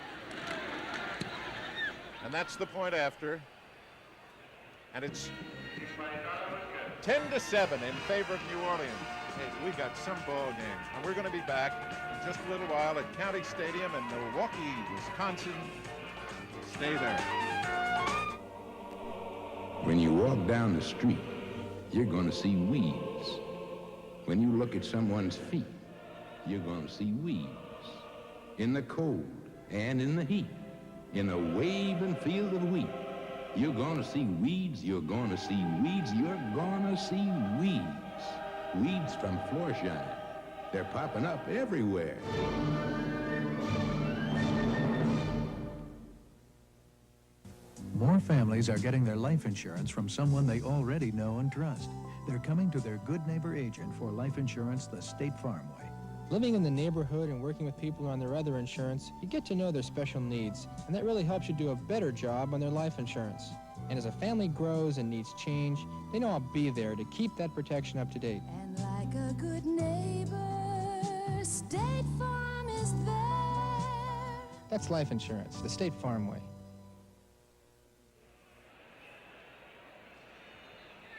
And that's the point after. And it's 10-7 in favor of New Orleans. Hey, we got some ball game. And we're going to be back in just a little while at County Stadium in Milwaukee, Wisconsin. Stay there. When you walk down the street, you're going to see weeds. When you look at someone's feet, you're going to see weeds. In the cold and in the heat, in a waving field of wheat, you're going to see weeds, you're going to see weeds, you're going to see weeds. Weeds from Florsheim. They're popping up everywhere. More families are getting their life insurance from someone they already know and trust. They're coming to their good neighbor agent for life insurance the State Farm way. Living in the neighborhood and working with people on their other insurance, you get to know their special needs, and that really helps you do a better job on their life insurance. And as a family grows and needs change, they know I'll be there to keep that protection up to date. And like a good neighbor, State Farm is there. That's life insurance, the State Farm way.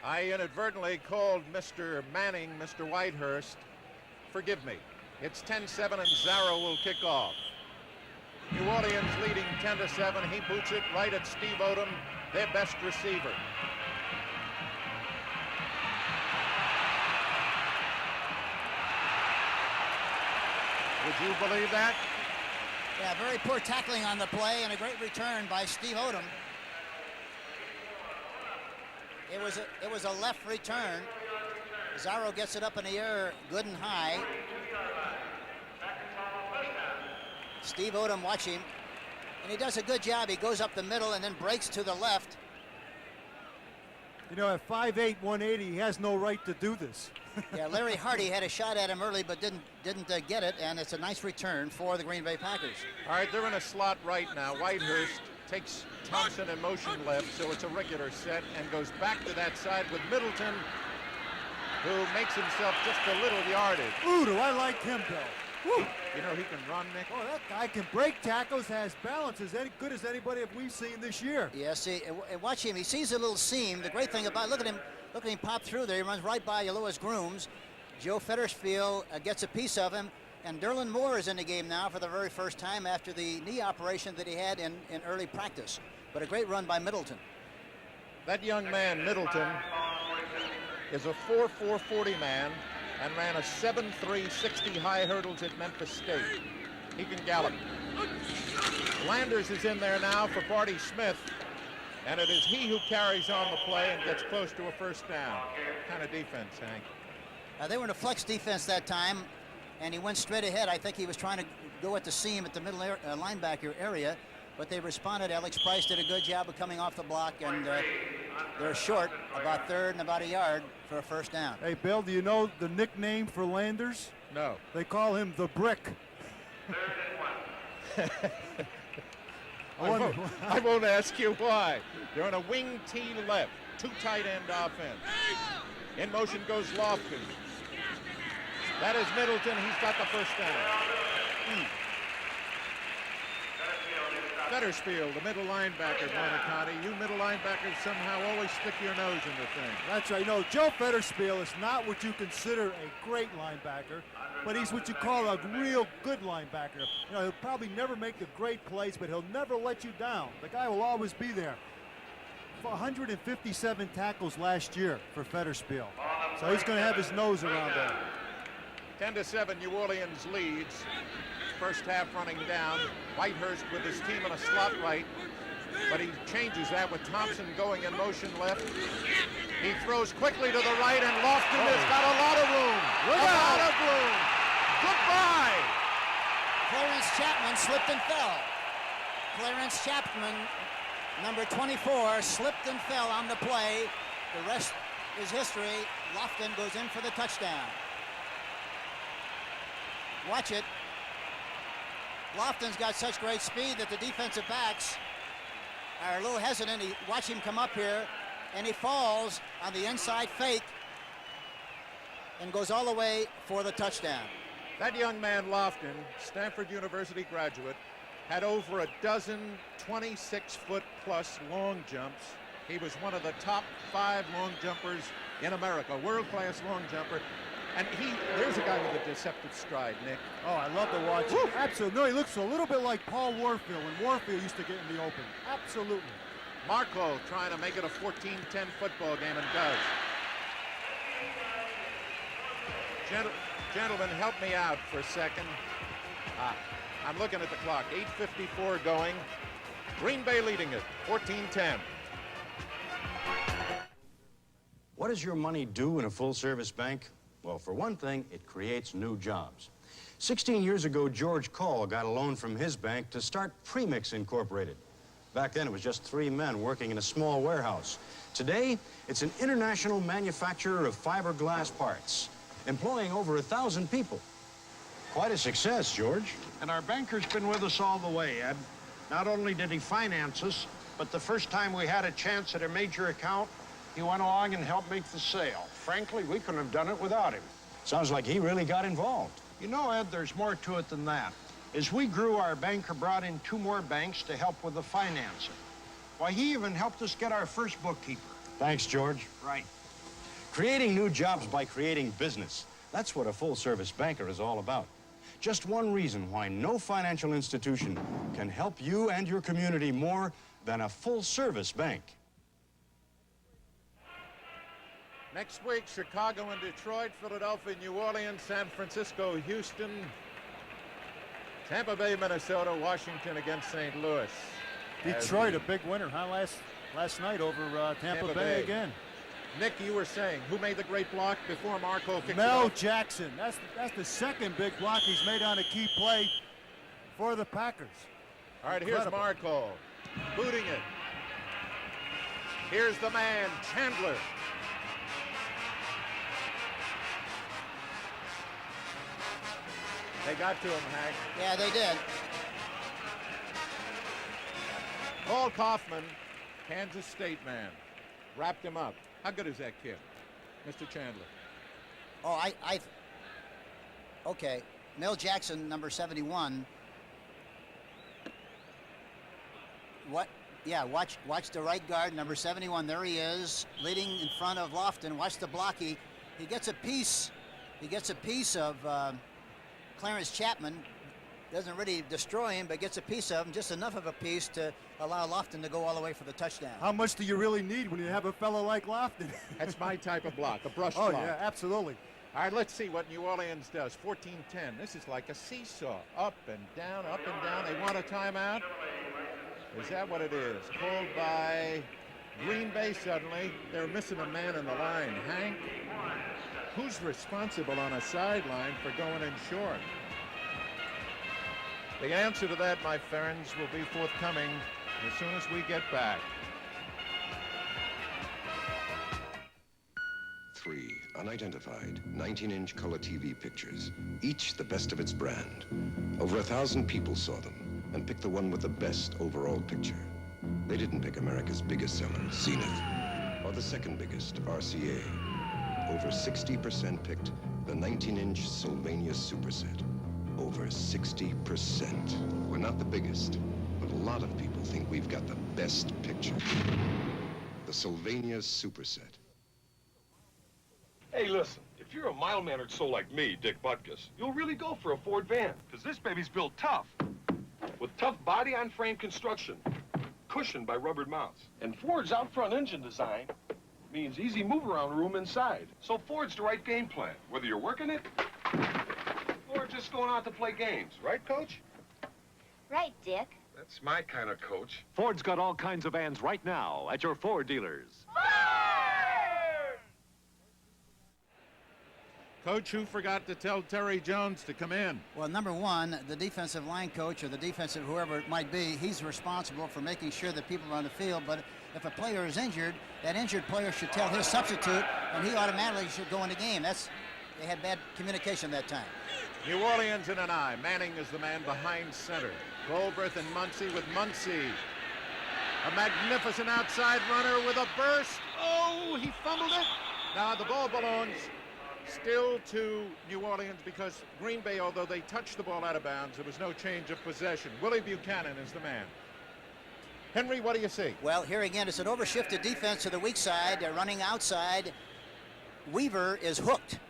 I inadvertently called Mr. Manning Mr. Whitehurst. Forgive me. It's 10-7 and Zarrow will kick off. New Orleans leading 10-7. He boots it right at Steve Odom, their best receiver. Would you believe that? Yeah, very poor tackling on the play and a great return by Steve Odom. It was a left return. Zarrow gets it up in the air, good and high. Steve Odom, watch him. And he does a good job. He goes up the middle and then breaks to the left. You know, at 5'8", 180, he has no right to do this. Yeah, Larry Hardy had a shot at him early, but didn't get it, and it's a nice return for the Green Bay Packers. All right, they're in a slot right now. Whitehurst takes Thompson in motion left, so it's a regular set, and goes back to that side with Middleton, who makes himself just a little yardage. Ooh, do I like him, Bill. Woo. You know, he can run, Nick. Oh, that guy can break tackles, has balance, as good as anybody that we've seen this year. Yeah, see, and watch him. He sees a little seam. The great thing about, look at him pop through there. He runs right by Lewis Grooms. Joe Fettersfield gets a piece of him, and Derlin Moore is in the game now for the very first time after the knee operation that he had in early practice. But a great run by Middleton. That young man, Middleton, is a 4.4 40 man and ran a 7.3 60 high hurdles at Memphis State. He can gallop. Landers is in there now for Barty Smith, and it is he who carries on the play and gets close to a first down. What kind of defense, Hank? They were in a flex defense that time, and he went straight ahead. I think he was trying to go at the seam at the middle linebacker area, but they responded. Alex Price did a good job of coming off the block, and they're short, about third and about a yard for a first down. Hey, Bill, do you know the nickname for Landers? No. They call him the Brick. I won't ask you why. They're on a wing T left, two tight end offense. In motion goes Lofton. That is Middleton. He's got the first down. Fettersfield, the middle linebacker, Monicati. You middle linebackers somehow always stick your nose in the thing. That's right. No, Joe Fettersfield is not what you consider a great linebacker, but he's what you call a real good linebacker. You know, he'll probably never make the great plays, but he'll never let you down. The guy will always be there. 157 tackles last year for Federspiel. So he's going to have his nose around that. 10-7, New Orleans leads. First half running down. Whitehurst with his team in a slot right, but he changes that with Thompson going in motion left. He throws quickly to the right, and Lofton has got a lot of room. A lot of room. Goodbye. Clarence Chapman slipped and fell. Clarence Chapman, number 24, slipped and fell on the play. The rest is history. Lofton goes in for the touchdown. Watch it. Lofton's got such great speed that the defensive backs are a little hesitant. Watch him come up here, and he falls on the inside fake and goes all the way for the touchdown. That young man, Lofton, Stanford University graduate, had over a dozen 26-foot-plus long jumps. He was one of the top 5 long jumpers in America, world-class long jumper. And there's a guy with a deceptive stride, Nick. Oh, I love to watch him. Absolutely. No, he looks a little bit like Paul Warfield when Warfield used to get in the open. Absolutely. Marco trying to make it a 14-10 football game, and does. Gentlemen, help me out for a second. I'm looking at the clock. 8:54 going. Green Bay leading it, 14-10. What does your money do in a full-service bank? Well, for one thing, it creates new jobs. 16 years ago, George Call got a loan from his bank to start Premix Incorporated. Back then, it was just 3 men working in a small warehouse. Today, it's an international manufacturer of fiberglass parts, employing over 1,000 people. Quite a success, George. And our banker's been with us all the way, Ed. Not only did he finance us, but the first time we had a chance at a major account, he went along and helped make the sale. Frankly, we couldn't have done it without him. Sounds like he really got involved. You know, Ed, there's more to it than that. As we grew, our banker brought in 2 more banks to help with the financing. Why, he even helped us get our first bookkeeper. Thanks, George. Right. Creating new jobs by creating business. That's what a full-service banker is all about. Just one reason why no financial institution can help you and your community more than a full-service bank. Next week, Chicago and Detroit, Philadelphia, New Orleans, San Francisco, Houston, Tampa Bay, Minnesota, Washington against St. Louis. Detroit, a big winner, huh? Last night over Tampa Bay again. Nick, you were saying, who made the great block before Marco kicked it Mel off? Jackson. That's the second big block he's made on a key play for the Packers. All right, Incredible. here's Marco, booting it. Here's the man, Chandler. They got to him, Hank. Yeah, they did. Paul Kaufman, Kansas State man, wrapped him up. How good is that kid, Mr. Chandler? Oh, okay. Mel Jackson, number 71. What? Yeah, watch the right guard, number 71. There he is, leading in front of Lofton. Watch the block. He gets a piece. He gets a piece of Clarence Chapman. Doesn't really destroy him, but gets a piece of him, just enough of a piece to allow Lofton to go all the way for the touchdown. How much do you really need when you have a fellow like Lofton? That's my type of block, a brush Oh, block. yeah, absolutely. All right, let's see what New Orleans does. 14-10. This is like a seesaw. Up and down, up and down. They want a timeout. Is that what it is? Called by Green Bay suddenly. They're missing a man in the line. Hank, who's responsible on a sideline for going in short? The answer to that, my friends, will be forthcoming as soon as we get back. 3 unidentified 19-inch color TV pictures, each the best of its brand. Over 1,000 people saw them and picked the one with the best overall picture. They didn't pick America's biggest seller, Zenith, or the second biggest, RCA. Over 60% picked the 19-inch Sylvania Superset. Over 60%. We're not the biggest, but a lot of people think we've got the best picture. The Sylvania Superset. Hey, listen, if you're a mild-mannered soul like me, Dick Butkus, you'll really go for a Ford van, because this baby's built tough, with tough body-on-frame construction, cushioned by rubbered mounts. And Ford's out front engine design means easy move-around room inside. So Ford's the right game plan, whether you're working it or just going out to play games. Right, Coach? Right, Dick. That's my kind of coach. Ford's got all kinds of vans right now at your Ford dealers. Coach, who forgot to tell Terry Jones to come in? Well, number one, the defensive line coach or the defensive whoever it might be, he's responsible for making sure that people are on the field. But if a player is injured, that injured player should tell his substitute, and he automatically should go in the game. They had bad communication that time. New Orleans in an eye. Manning is the man behind center. Goldberth and Muncy with Muncy. A magnificent outside runner with a burst. Oh, he fumbled it. Now the ball belongs still to New Orleans because Green Bay, although they touched the ball out of bounds, there was no change of possession. Willie Buchanan is the man. Henry, what do you see? Well, here again, it's an overshifted defense to the weak side. They're running outside. Weaver is hooked.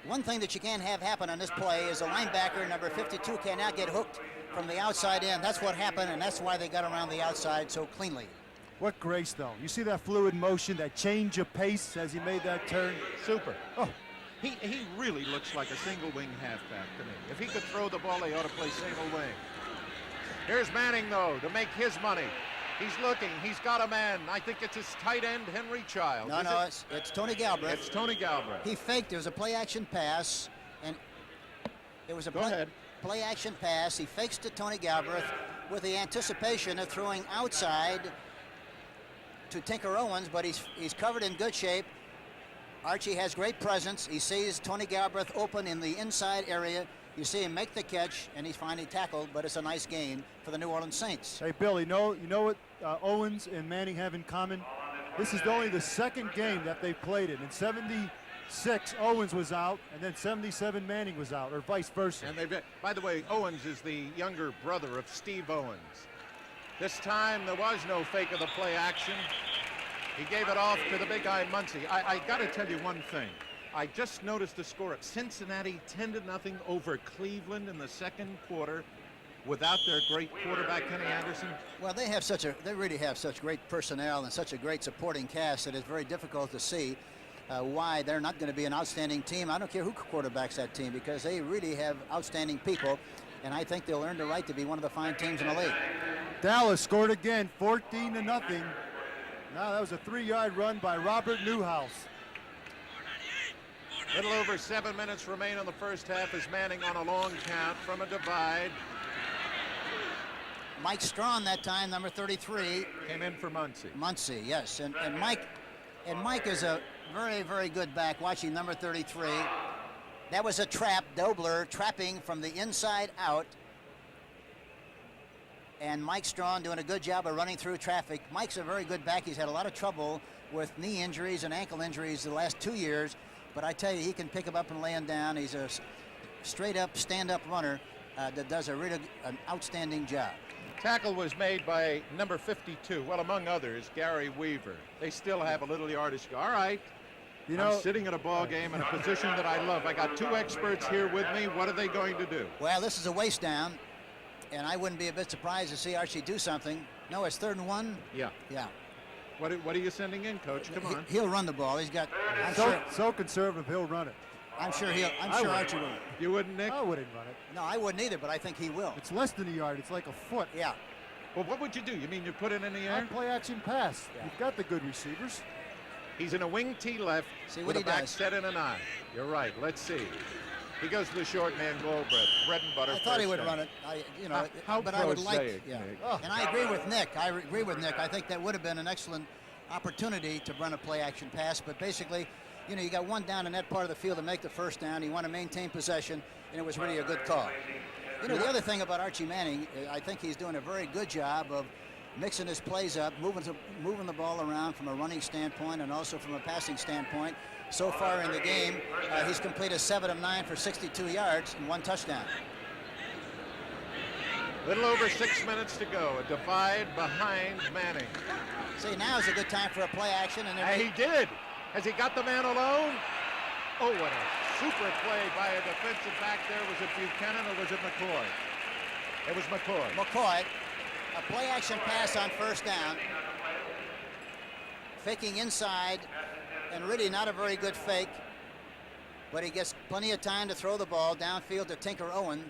One thing that you can't have happen on this play is a linebacker, number 52, cannot get hooked from the outside in. That's what happened, and that's why they got around the outside so cleanly. What grace, though. You see that fluid motion, that change of pace as he made that turn? Super. Oh. He really looks like a single wing halfback to me. If he could throw the ball, he ought to play single wing. Here's Manning, though, to make his money. He's looking. He's got a man. I think it's his tight end, Henry Child. No, it's Tony Galbraith. It's Tony Galbraith. He faked. There was a play-action pass, and it was a play-action pass. He fakes to Tony Galbraith with the anticipation of throwing outside to Tinker Owens, but he's covered in good shape. Archie has great presence. He sees Tony Galbraith open in the inside area. You see him make the catch, and he's finally tackled, but it's a nice gain for the New Orleans Saints. Hey, Bill, you know what Owens and Manning have in common? This is only the second game that they played it. In 76, Owens was out, and then 77, Manning was out, or vice versa. And by the way, Owens is the younger brother of Steve Owens. This time, there was no fake of the play action. He gave it off to the big guy, Muncy. I got to tell you one thing. I just noticed the score at Cincinnati 10-0 over Cleveland in the second quarter without their great quarterback, Kenny Anderson. Well, they really have such great personnel and such a great supporting cast that it's very difficult to see why they're not going to be an outstanding team. I don't care who quarterbacks that team because they really have outstanding people, and I think they'll earn the right to be one of the fine teams in the league. Dallas scored again, 14-0. Now that was a 3-yard run by Robert Newhouse. Little over 7 minutes remain in the first half as Manning on a long count from a divide. Mike Strawn that time, number 33. Came in for Muncy. Muncy, yes. And Mike is a very, very good back, watching number 33. That was a trap, Dobler trapping from the inside out. And Mike Strawn doing a good job of running through traffic. Mike's a very good back. He's had a lot of trouble with knee injuries and ankle injuries the last 2 years. But I tell you, he can pick him up and lay him down. He's a straight-up, stand-up runner that does an outstanding job. Tackle was made by number 52, well, among others, Gary Weaver. They still have a little yardage to go. All right. You know, I'm sitting at a ball game in a position that I love. I got two experts here with me. What are they going to do? Well, this is a waste down, and I wouldn't be a bit surprised to see Archie do something. No, it's 3rd and 1. Yeah. Yeah. What are you sending in, Coach? Come on. He'll run the ball. He's got. So conservative, he'll run it. I'm sure Archie will. You wouldn't, Nick? I wouldn't run it. No, I wouldn't either, but I think he will. It's less than a yard. It's like a foot. Yeah. Well, what would you do? You mean you put it in the air? Play action pass. Yeah. You've got the good receivers. He's in a wing T left with a back set in an eye. You're right. Let's see. He goes to the short man, Goldberth. Bread and butter. I thought he would run it. But I would like. Yeah. And I agree with Nick. I think that would have been an excellent opportunity to run a play-action pass. But basically, you got one down in that part of the field to make the first down. You want to maintain possession, and it was really a good call. The other thing about Archie Manning, I think he's doing a very good job of mixing his plays up, moving the ball around from a running standpoint and also from a passing standpoint. So far in the game, he's completed 7 of 9 for 62 yards and 1 touchdown. Little over 6 minutes to go. A divide behind Manning. See, now is a good time for a play action. And he did. Has he got the man alone? Oh, what a super play by a defensive back there. Was it Buchanan or was it McCoy? It was McCoy. McCoy. A play-action pass on first down. Faking inside, and really not a very good fake. But he gets plenty of time to throw the ball downfield to Tinker Owen.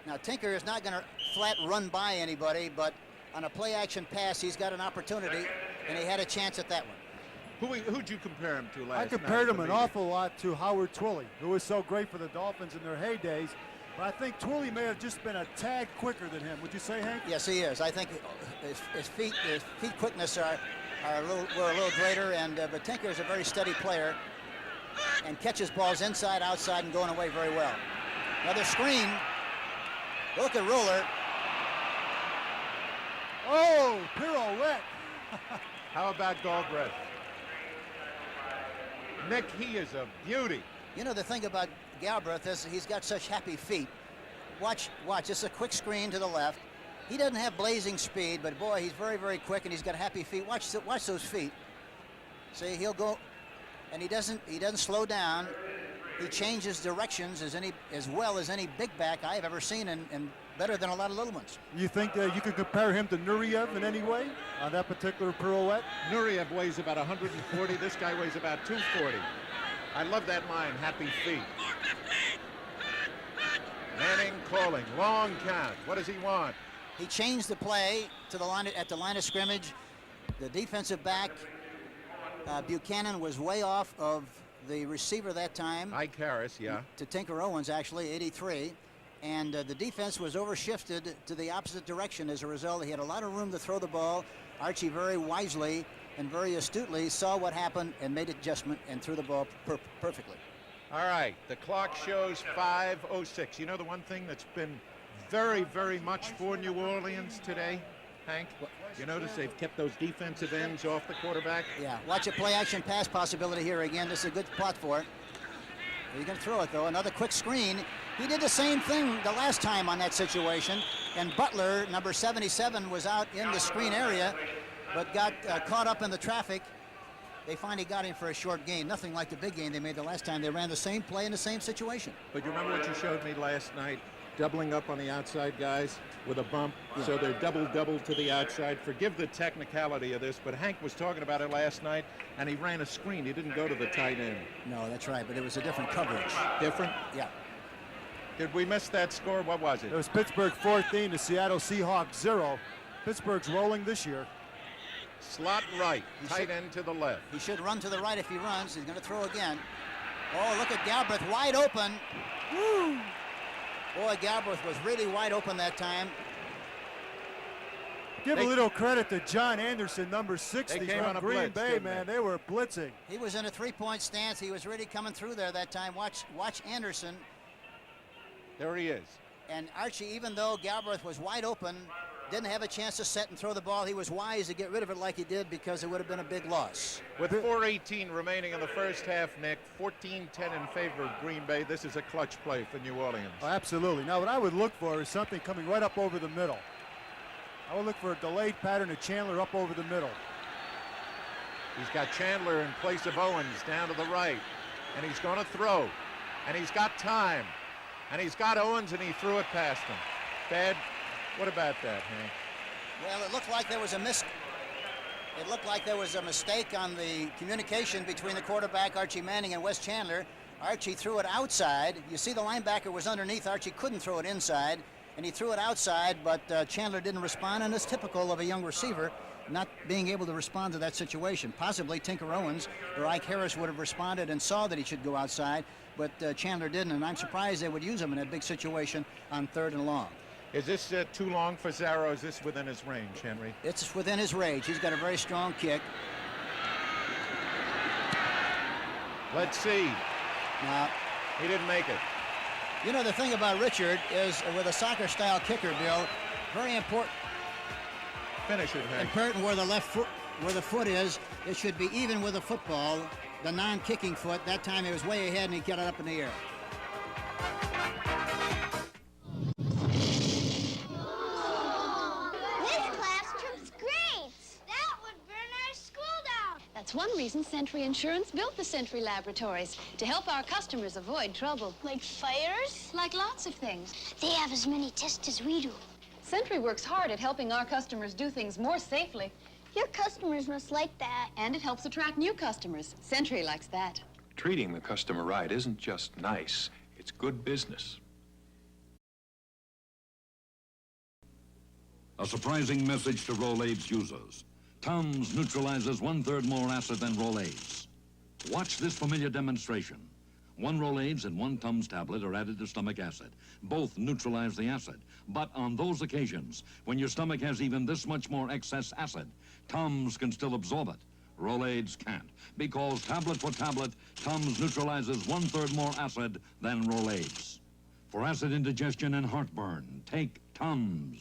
Now, Tinker is not going to flat run by anybody, but on a play-action pass, he's got an opportunity, and he had a chance at that one. Who'd you compare him to last night? I compared him an awful lot to Howard Twilley, who was so great for the Dolphins in their heydays. But I think Twilley may have just been a tad quicker than him. Would you say, Hank? Yes, he is. I think his feet quickness were a little greater, and but Tinker is a very steady player and catches balls inside, outside, and going away very well. Another screen. Look at Ruler. Oh, pirouette. How about Galbraith? Nick, he is a beauty. You know, the thing about Galbraith is he's got such happy feet. Watch. It's a quick screen to the left. He doesn't have blazing speed, but boy, he's very, very quick, and he's got happy feet. Watch those feet. See, he'll go, and he doesn't slow down. He changes directions as well as any big back I've ever seen, and better than a lot of little ones. You think that you could compare him to Nureyev in any way on that particular pirouette? Nureyev weighs about 140. This guy weighs about 240. I love that line, happy feet. Manning calling, long count. What does he want? He changed the play to the line at the line of scrimmage. The defensive back, Buchanan, was way off of the receiver that time. Ike Harris, yeah. To Tinker Owens, actually, 83. And the defense was overshifted to the opposite direction as a result. He had a lot of room to throw the ball. Archie very wisely and very astutely saw what happened and made adjustment and threw the ball perfectly. All right, the clock shows 5:06. You know the one thing that's been very, very much for New Orleans today, Hank? You notice they've kept those defensive ends off the quarterback? Yeah, watch a play-action pass possibility here again. This is a good spot for it. He's going to throw it, though. Another quick screen. He did the same thing the last time on that situation, and Butler, number 77, was out in the screen area, but got caught up in the traffic. They finally got him for a short gain. Nothing like the big gain they made the last time. They ran the same play in the same situation. But you remember what you showed me last night? Doubling up on the outside guys with a bump, so they're double to the outside. Forgive the technicality of this, but Hank was talking about it last night, and he ran a screen. He didn't go to the tight end. No, that's right, but it was a different coverage. Different? Yeah. Did we miss that score? What was it? It was Pittsburgh 14 to Seattle Seahawks 0. Pittsburgh's rolling this year. Slot right, tight end to the left. He should run to the right if he runs. He's going to throw again. Oh, look at Galbraith, wide open. Woo! Boy, Galbraith was really wide open that time. Give a little credit to John Anderson, number 60 from Green Bay, man. They were blitzing. He was in a three-point stance. He was really coming through there that time. Watch Anderson. There he is. And Archie, even though Galbraith was wide open, didn't have a chance to set and throw the ball. He was wise to get rid of it like he did because it would have been a big loss. With 4:18 remaining in the first half, Nick, 14-10 in favor of Green Bay. This is a clutch play for New Orleans. Oh, absolutely. Now, what I would look for is something coming right up over the middle. I would look for a delayed pattern of Chandler up over the middle. He's got Chandler in place of Owens down to the right, and he's going to throw, and he's got time, and he's got Owens, and he threw it past him. Bad. What about that, Hank? Well, it looked like there was a mistake on the communication between the quarterback, Archie Manning, and Wes Chandler. Archie threw it outside. You see the linebacker was underneath. Archie couldn't throw it inside, and he threw it outside, but Chandler didn't respond, and it's typical of a young receiver not being able to respond to that situation. Possibly Tinker Owens or Ike Harris would have responded and saw that he should go outside, but Chandler didn't, and I'm surprised they would use him in that big situation on 3rd and long. Is this too long for Zarro? Is this within his range, Henry? It's within his range. He's got a very strong kick. Let's see. Now, he didn't make it. You know, the thing about Richard is with a soccer-style kicker, Bill, very important. Finish it, Hank. Important where the foot is, it should be even with the football, the non-kicking foot. That time he was way ahead and he got it up in the air. That's one reason Century Insurance built the Century Laboratories, to help our customers avoid trouble. Like fires? Like lots of things. They have as many tests as we do. Sentry works hard at helping our customers do things more safely. Your customers must like that. And it helps attract new customers. Sentry likes that. Treating the customer right isn't just nice, it's good business. A surprising message to Rolaids users. Tums neutralizes 1/3 more acid than Rolaids. Watch this familiar demonstration. 1 Rolaids and 1 Tums tablet are added to stomach acid. Both neutralize the acid. But on those occasions, when your stomach has even this much more excess acid, Tums can still absorb it. Rolaids can't, because tablet for tablet, Tums neutralizes 1/3 more acid than Rolaids. For acid indigestion and heartburn, take Tums.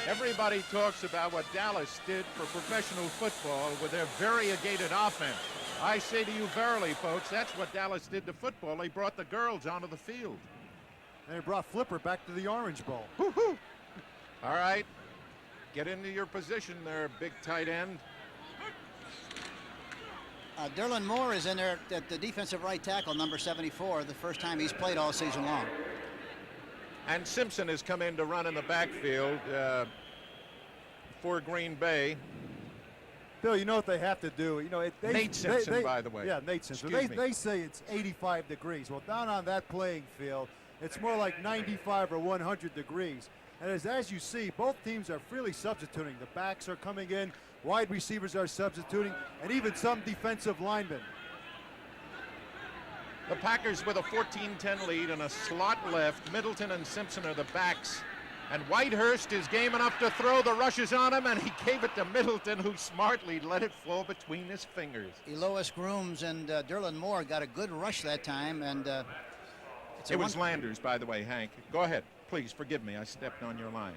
Everybody talks about what Dallas did for professional football with their variegated offense. I say to you verily, folks, that's what Dallas did to football. They brought the girls onto the field. And they brought Flipper back to the Orange Bowl. Woo-hoo. All right, get into your position there, big tight end. Derlin Moore is in there at the defensive right tackle, number 74, the first time he's played all season long. And Simpson has come in to run in the backfield for Green Bay. Bill, you know what they have to do? You know, Nate Simpson, by the way. Yeah, Nate Simpson. Excuse me. They say it's 85 degrees. Well, down on that playing field, it's more like 95 or 100 degrees. And as you see, both teams are freely substituting. The backs are coming in, wide receivers are substituting, and even some defensive linemen. The Packers with a 14-10 lead and a slot left. Middleton and Simpson are the backs. And Whitehurst is game enough to throw. The rush is on him, and he gave it to Middleton, who smartly let it fall between his fingers. Elois Grooms and Derlin Moore got a good rush that time, and it was Landers, by the way, Hank. Go ahead. Please forgive me. I stepped on your line.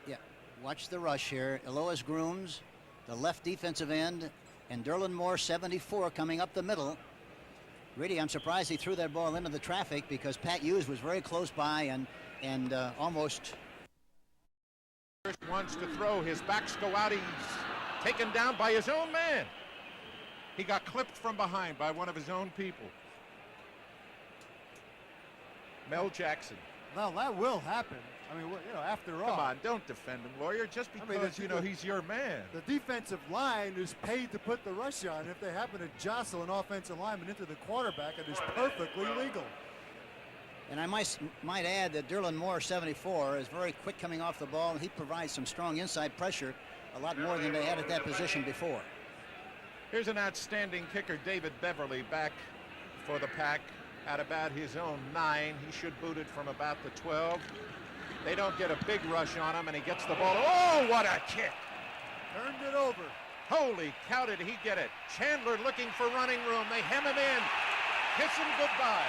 Yeah, watch the rush here. Elois Grooms, the left defensive end, and Derlin Moore, 74, coming up the middle. Really, I'm surprised he threw that ball into the traffic because Pat Hughes was very close by and almost. Wants to throw. His backs go out. He's taken down by his own man. He got clipped from behind by one of his own people. Mel Jackson. Well, that will happen. I mean, you know, after all. Come on, don't defend him, lawyer, just because, you know, he's your man. The defensive line is paid to put the rush on. If they happen to jostle an offensive lineman into the quarterback, it is perfectly legal. And I might add that Derlin Moore, 74, is very quick coming off the ball, and he provides some strong inside pressure, a lot more than they had at that position before. Here's an outstanding kicker, David Beverly, back for the Pack at about his own 9. He should boot it from about the 12. They don't get a big rush on him, and he gets the ball. Oh, what a kick! Turned it over. Holy cow, did he get it. Chandler looking for running room. They hem him in. Kiss him goodbye.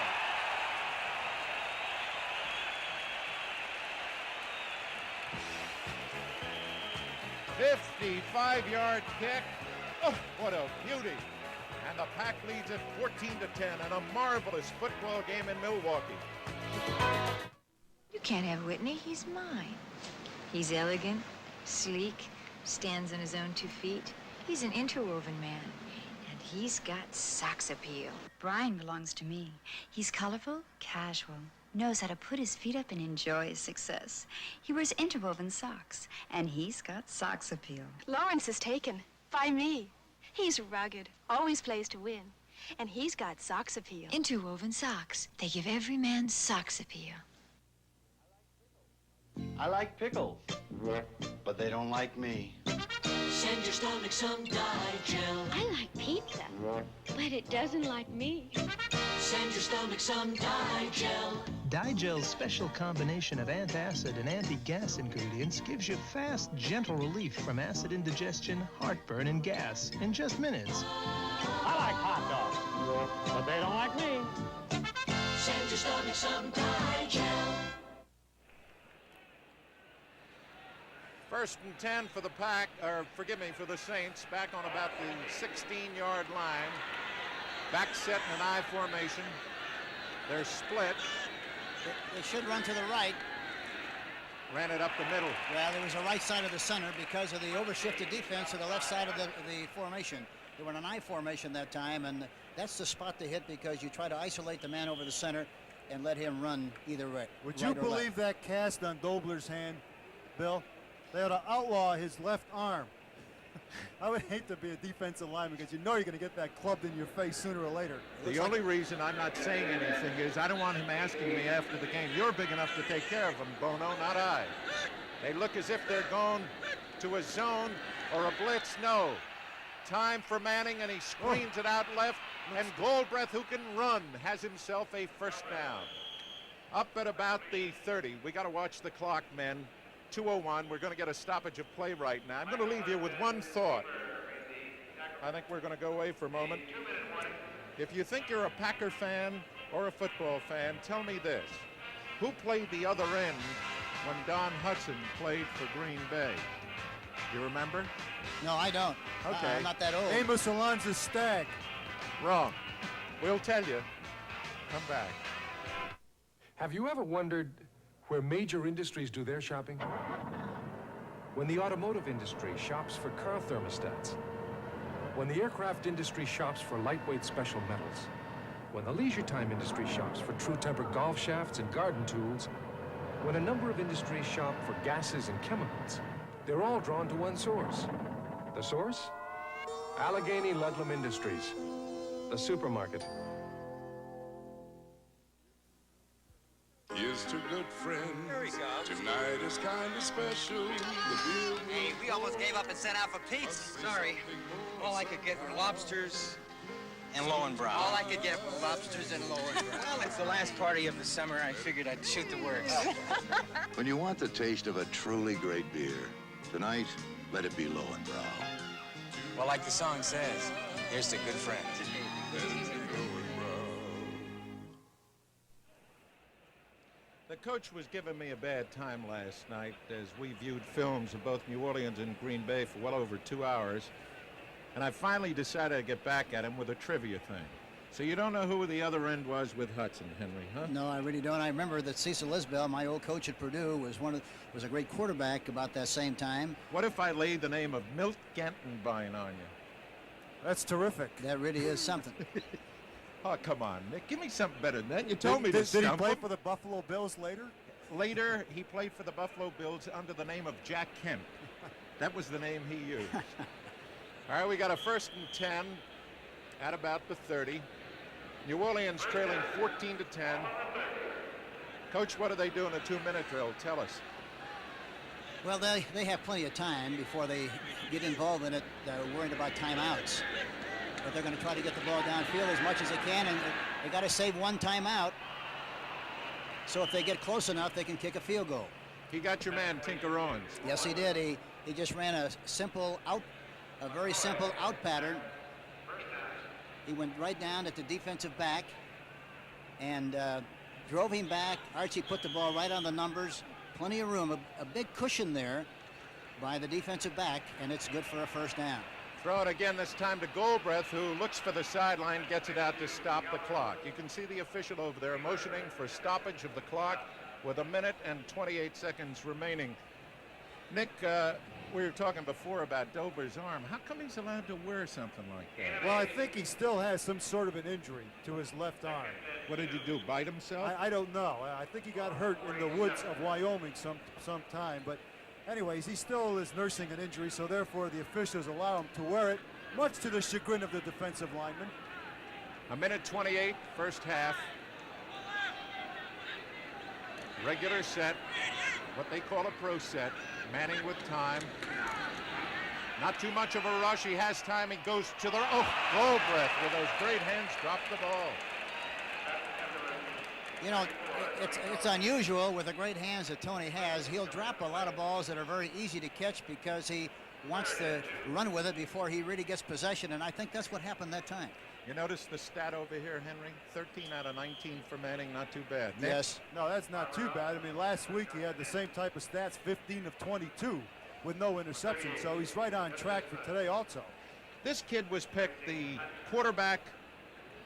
"55-yard kick. Oh, what a beauty. And the Pack leads at 14-10 in a marvelous football game in Milwaukee. You can't have Whitney. He's mine. He's elegant, sleek, stands on his own 2 feet. He's an interwoven man, and he's got sex appeal. Brian belongs to me. He's colorful, casual, knows how to put his feet up and enjoy his success. He wears interwoven socks, and he's got socks appeal. Lawrence is taken by me. He's rugged, always plays to win, and he's got socks appeal. Interwoven socks. They give every man socks appeal. I like pickles, but they don't like me. Send your stomach some Digel. I like pizza, but it doesn't like me. Send your stomach some Digel. Digel's special combination of antacid and anti-gas ingredients gives you fast, gentle relief from acid indigestion, heartburn, and gas in just minutes. I like hot dogs, but they don't like me. Send your stomach some Digel. 1st and 10 for the Pack, or forgive me, for the Saints, back on about the 16-yard line. Back set in an I formation. They're split. They should run to the right. Ran it up the middle. Well, there was a right side of the center because of the overshifted defense to the left side of the formation. They were in an I formation that time, and that's the spot to hit because you try to isolate the man over the center. and let him run either way. Would you believe that cast on Dobler's hand, Bill? They ought to outlaw his left arm. I would hate to be a defensive lineman because you know you're going to get that clubbed in your face sooner or later. The only reason I'm not saying anything is I don't want him asking me after the game, you're big enough to take care of him, Bono, not I. They look as if they're going to a zone or a blitz. No. Time for Manning, and he screens it out left, and Goldbreath, who can run, has himself a first down. Up at about the 30. We got to watch the clock, men. 2:01. We're going to get a stoppage of play right now. I'm going to leave you with one thought. I think we're going to go away for a moment. If you think you're a Packer fan or a football fan, tell me this. Who played the other end when Don Hudson played for Green Bay? You remember? No, I don't. Okay. I'm not that old. Amos Alonzo Stagg. Wrong. We'll tell you. Come back. Have you ever wondered where major industries do their shopping? When the automotive industry shops for car thermostats, when the aircraft industry shops for lightweight special metals, when the leisure time industry shops for true temper golf shafts and garden tools, when a number of industries shop for gases and chemicals, they're all drawn to one source. The source? Allegheny Ludlam Industries, the supermarket. Here's to good friends. Here we go. Tonight is kind of special. Hey, we almost gave up and sent out for pizza. Sorry. All I could get were lobsters and Lowenbrow. All I could get were lobsters and Lowenbrow. Well, it's the last party of the summer. I figured I'd shoot the works. When you want the taste of a truly great beer, tonight, let it be Lowenbrow. Well, like the song says, here's to good friends. The coach was giving me a bad time last night as we viewed films of both New Orleans and Green Bay for well over 2 hours. And I finally decided to get back at him with a trivia thing. So you don't know who the other end was with Hudson, Henry, huh? No, I really don't. I remember that Cecil Isbell, my old coach at Purdue, was a great quarterback about that same time. What if I laid the name of Milt Gantenbein on you? That's terrific. That really is something. Oh, come on, Nick. Give me something better than that. You told me to Did he stump play him. for the Buffalo Bills later? Later, he played for the Buffalo Bills under the name of Jack Kemp. That was the name he used. All right, we got a 1st and 10 at about the 30. New Orleans trailing 14-10. Coach, what do they do in a 2-minute drill? Tell us. Well, they have plenty of time before they get involved in it, worrying about timeouts. But they're going to try to get the ball downfield as much as they can, and they got to save one timeout. So if they get close enough, they can kick a field goal. He got your man, Tinker Owens. Yes, he did. He just ran a very simple out pattern. He went right down at the defensive back and drove him back. Archie put the ball right on the numbers. Plenty of room, a big cushion there by the defensive back, and it's good for a first down. Throw it again, this time to Goldbreath, who looks for the sideline, gets it out to stop the clock. You can see the official over there motioning for stoppage of the clock with 1 minute and 28 seconds remaining. Nick, we were talking before about Dober's arm. How come he's allowed to wear something like that? Well, I think he still has some sort of an injury to his left arm. What did he do, bite himself? I don't know. I think he got hurt in the woods of Wyoming sometime, but anyways, he still is nursing an injury, so therefore the officials allow him to wear it, much to the chagrin of the defensive lineman. 1 minute 28, first half. Regular set, what they call a pro set. Manning with time. Not too much of a rush. He has time. He goes to the... Oh, Goldbreath with those great hands dropped the ball. You know, it's unusual with the great hands that Tony has. He'll drop a lot of balls that are very easy to catch because he wants to run with it before he really gets possession, and I think that's what happened that time. You notice the stat over here, Henry? 13 out of 19 for Manning, not too bad. Nick? Yes. No, that's not too bad. I mean, last week he had the same type of stats, 15 of 22 with no interception, so he's right on track for today also. This kid was picked the quarterback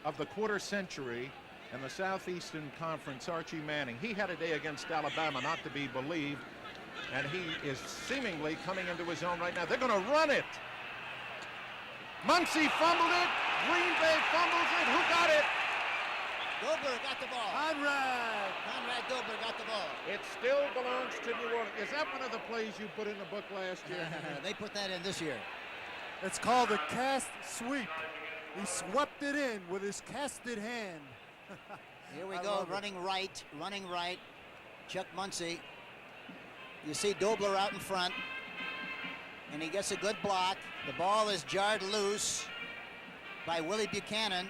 of the quarter century in the Southeastern Conference, Archie Manning. He had a day against Alabama, not to be believed, and he is seemingly coming into his own right now. They're going to run it. Muncie fumbled it. Green Bay fumbles it. Who got it? Dobler got the ball. Conrad Dobler got the ball. It still belongs to New Orleans. Is that one of the plays you put in the book last year? They put that in this year. It's called a cast sweep. He swept it in with his casted hand. Here we go, running right. Chuck Muncie. You see Dobler out in front, and he gets a good block. The ball is jarred loose by Willie Buchanan.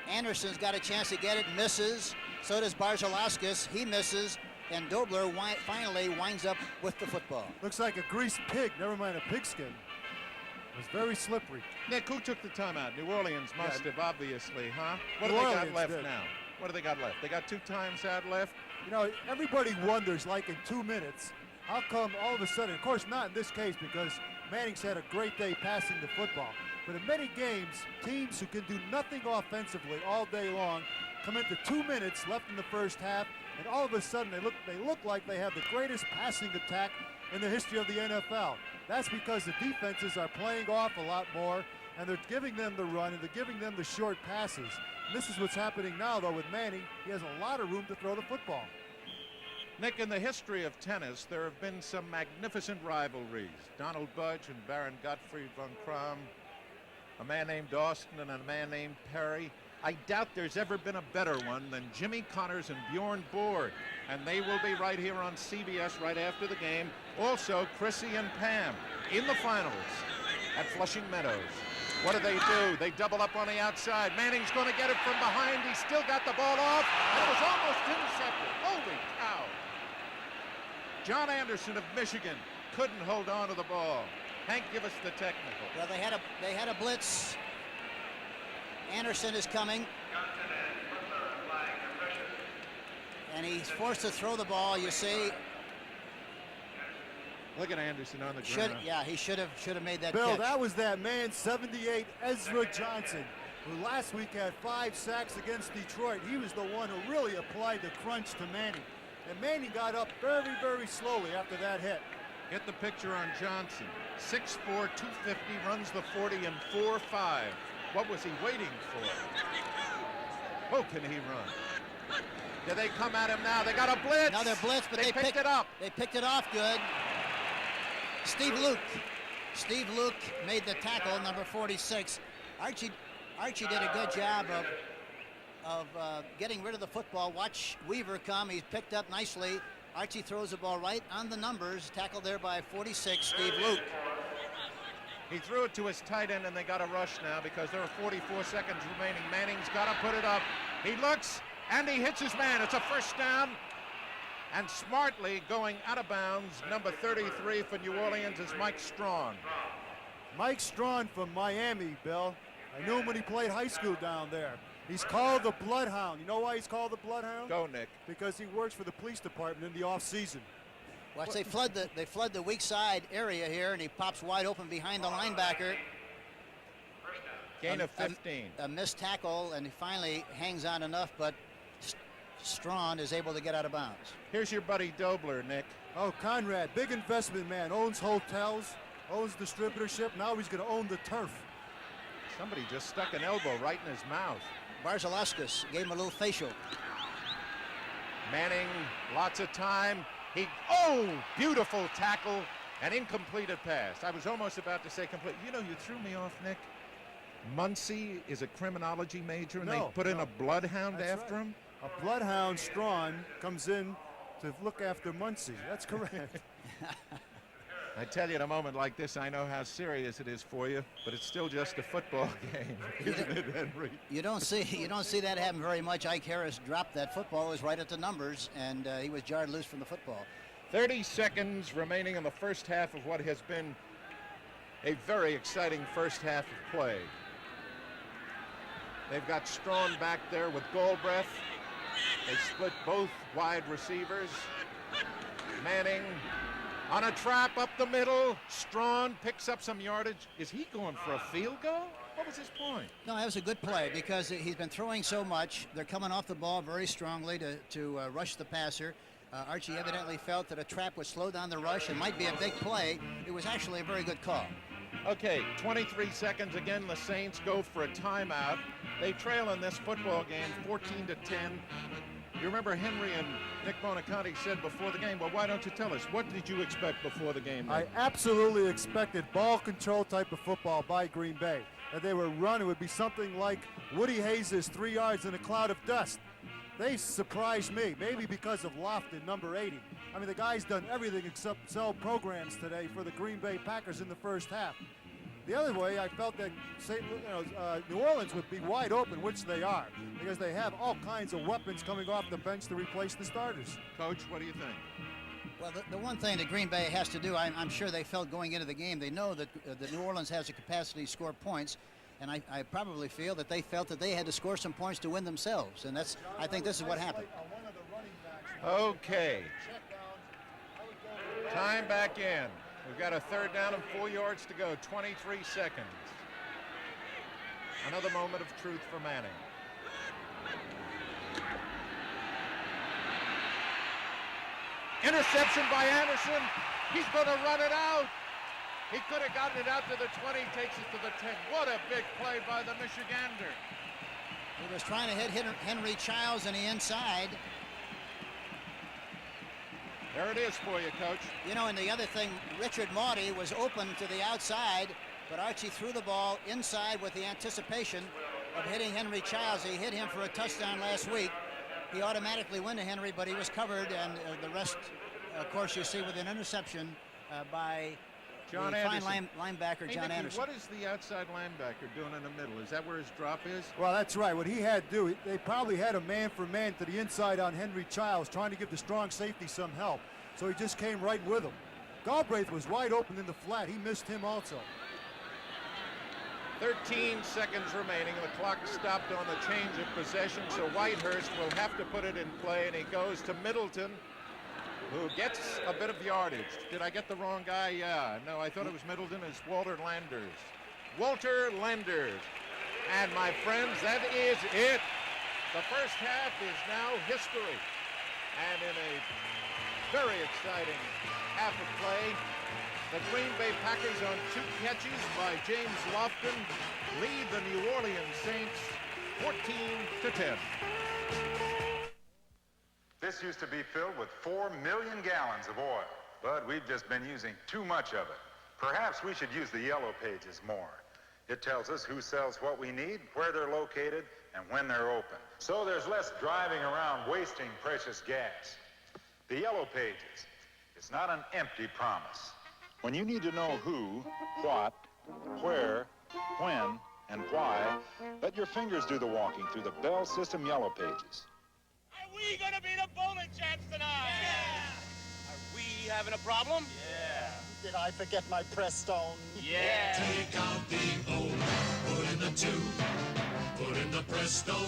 Anderson's got a chance to get it, misses. So does Barzalauskas. He misses, and Dobler finally winds up with the football. Looks like a greased pig, never mind a pigskin. It was very slippery. Nick, who took the timeout? New Orleans must have, obviously, huh? What New do they Orleans got left did. now? What do they got left? They got 2 times out left? You know, everybody wonders, like in 2 minutes, how come all of a sudden, of course not in this case because Manning's had a great day passing the football, but in many games, teams who can do nothing offensively all day long come into 2 minutes left in the first half, and all of a sudden they look like they have the greatest passing attack in the history of the NFL. That's because the defenses are playing off a lot more, and they're giving them the run, and they're giving them the short passes. And this is what's happening now, though, with Manning. He has a lot of room to throw the football. Nick, in the history of tennis, there have been some magnificent rivalries. Donald Budge and Baron Gottfried von Kram, a man named Austin and a man named Perry. I doubt there's ever been a better one than Jimmy Connors and Bjorn Borg, and they will be right here on CBS right after the game. Also, Chrissy and Pam in the finals at Flushing Meadows. What do? They double up on the outside. Manning's going to get it from behind. He's still got the ball off, and it was almost intercepted. Holy cow. John Anderson of Michigan couldn't hold on to the ball. Hank, give us the technical. Well, they had a blitz. Anderson is coming. And he's forced to throw the ball, you see. Look at Anderson on the ground. Yeah, he should have made that Bill, catch. that was that man, 78, Ezra Johnson, who last week had 5 sacks against Detroit. He was the one who really applied the crunch to Manning. And Manning got up very, very slowly after that hit. Get the picture on Johnson. 6'4", 250, runs the 40 in 4.5. What was he waiting for? Oh, can he run? Do they come at him now? They got a blitz. Another blitz, but they picked it up. They picked it off good. Steve Luke made the tackle, number 46. Archie did a good job of getting rid of the football. Watch Weaver come. He's picked up nicely. Archie throws the ball right on the numbers. Tackled there by 46, Steve Luke. He threw it to his tight end, and they got a rush now because there are 44 seconds remaining. Manning's got to put it up. He looks, and he hits his man. It's a first down. And smartly going out of bounds, number 33 for New Orleans is Mike Strawn. Mike Strawn from Miami, Bill. I knew him when he played high school down there. He's called the Bloodhound. You know why he's called the Bloodhound? Go, Nick. Because he works for the police department in the off-season. Watch, they flood the weak side area here, and he pops wide open behind the linebacker. Gain of 15. A missed tackle, and he finally hangs on enough, but Strawn is able to get out of bounds. Here's your buddy Dobler, Nick. Oh, Conrad, big investment man, owns hotels, owns distributorship. Now he's going to own the turf. Somebody just stuck an elbow right in his mouth. Barzalauskas gave him a little facial. Manning, lots of time. Beautiful tackle, an incompleted pass. I was almost about to say complete. You know, you threw me off, Nick. Muncie is a criminology major, and they put in a bloodhound after him? A bloodhound, Strawn, comes in to look after Muncie. That's correct. I tell you, in a moment like this, I know how serious it is for you, but it's still just a football game, isn't it, Henry? You don't see that happen very much. Ike Harris dropped that football. It was right at the numbers, and he was jarred loose from the football. 30 seconds remaining in the first half of what has been a very exciting first half of play. They've got Strawn back there with Goldbreath. They split both wide receivers. Manning on a trap up the middle. Strawn picks up some yardage. Is he going for a field goal? What was his point? No, that was a good play because he's been throwing so much. They're coming off the ball very strongly to rush the passer. Archie evidently felt that a trap would slow down the rush and might be a big play. It was actually a very good call. Okay, 23 seconds again. The Saints go for a timeout. They trail in this football game 14-10. You remember Henry and Nick Bonaconte said before the game, well, why don't you tell us? What did you expect before the game? I absolutely expected ball control type of football by Green Bay. That they were run, it would be something like Woody Hayes' 3 yards in a cloud of dust. They surprised me, maybe because of Lofton, number 80. I mean, the guy's done everything except sell programs today for the Green Bay Packers in the first half. The other way, I felt that New Orleans would be wide open, which they are, because they have all kinds of weapons coming off the bench to replace the starters. Coach, what do you think? Well, the one thing that Green Bay has to do, I'm sure they felt going into the game, they know that New Orleans has a capacity to score points, and I probably feel that they felt that they had to score some points to win themselves, and I think this is what happened. Okay. Time back in. We've got a 3rd down and 4 yards to go, 23 seconds. Another moment of truth for Manning. Interception by Anderson. He's going to run it out. He could have gotten it out to the 20, takes it to the 10. What a big play by the Michigander. He was trying to hit Henry Childs on the inside. There it is for you, Coach. You know, and the other thing, Richard Maudie was open to the outside, but Archie threw the ball inside with the anticipation of hitting Henry Childs. He hit him for a touchdown last week. He automatically went to Henry, but he was covered, and the rest, of course, you see with an interception by John the Anderson. fine linebacker, John Nicky, Anderson. what is the outside linebacker doing in the middle? Is that where his drop is? Well, that's right. What he had to do, they probably had a man-for-man to the inside on Henry Childs, trying to give the strong safety some help. So he just came right with him. Galbraith was wide open in the flat. He missed him also. 13 seconds remaining. The clock stopped on the change of possession, so Whitehurst will have to put it in play, and he goes to Middleton, who gets a bit of yardage. Did I get the wrong guy? Yeah. No, I thought it was Middleton. It's Walter Landers. Walter Landers. And my friends, that is it. The first half is now history. And in a very exciting half of play, the Green Bay Packers on 2 catches by James Lofton lead the New Orleans Saints 14-10. This used to be filled with 4 million gallons of oil, but we've just been using too much of it. Perhaps we should use the yellow pages more. It tells us who sells what we need, where they're located, and when they're open. So there's less driving around wasting precious gas. The yellow pages, it's not an empty promise. When you need to know who, what, where, when, and why, let your fingers do the walking through the Bell System yellow pages. Are we gonna be the bowling champs tonight? Yeah! Are we having a problem? Yeah. Did I forget my Prestone? Yeah. Take out the O, put in the 2. Put in the Prestone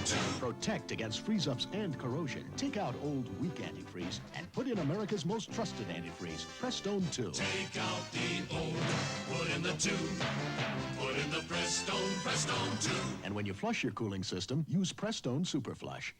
2. Protect against freeze-ups and corrosion. Take out old, weak antifreeze and put in America's most trusted antifreeze, Prestone 2. Take out the O, put in the 2. Put in the Prestone 2. And when you flush your cooling system, use Prestone Super Flush.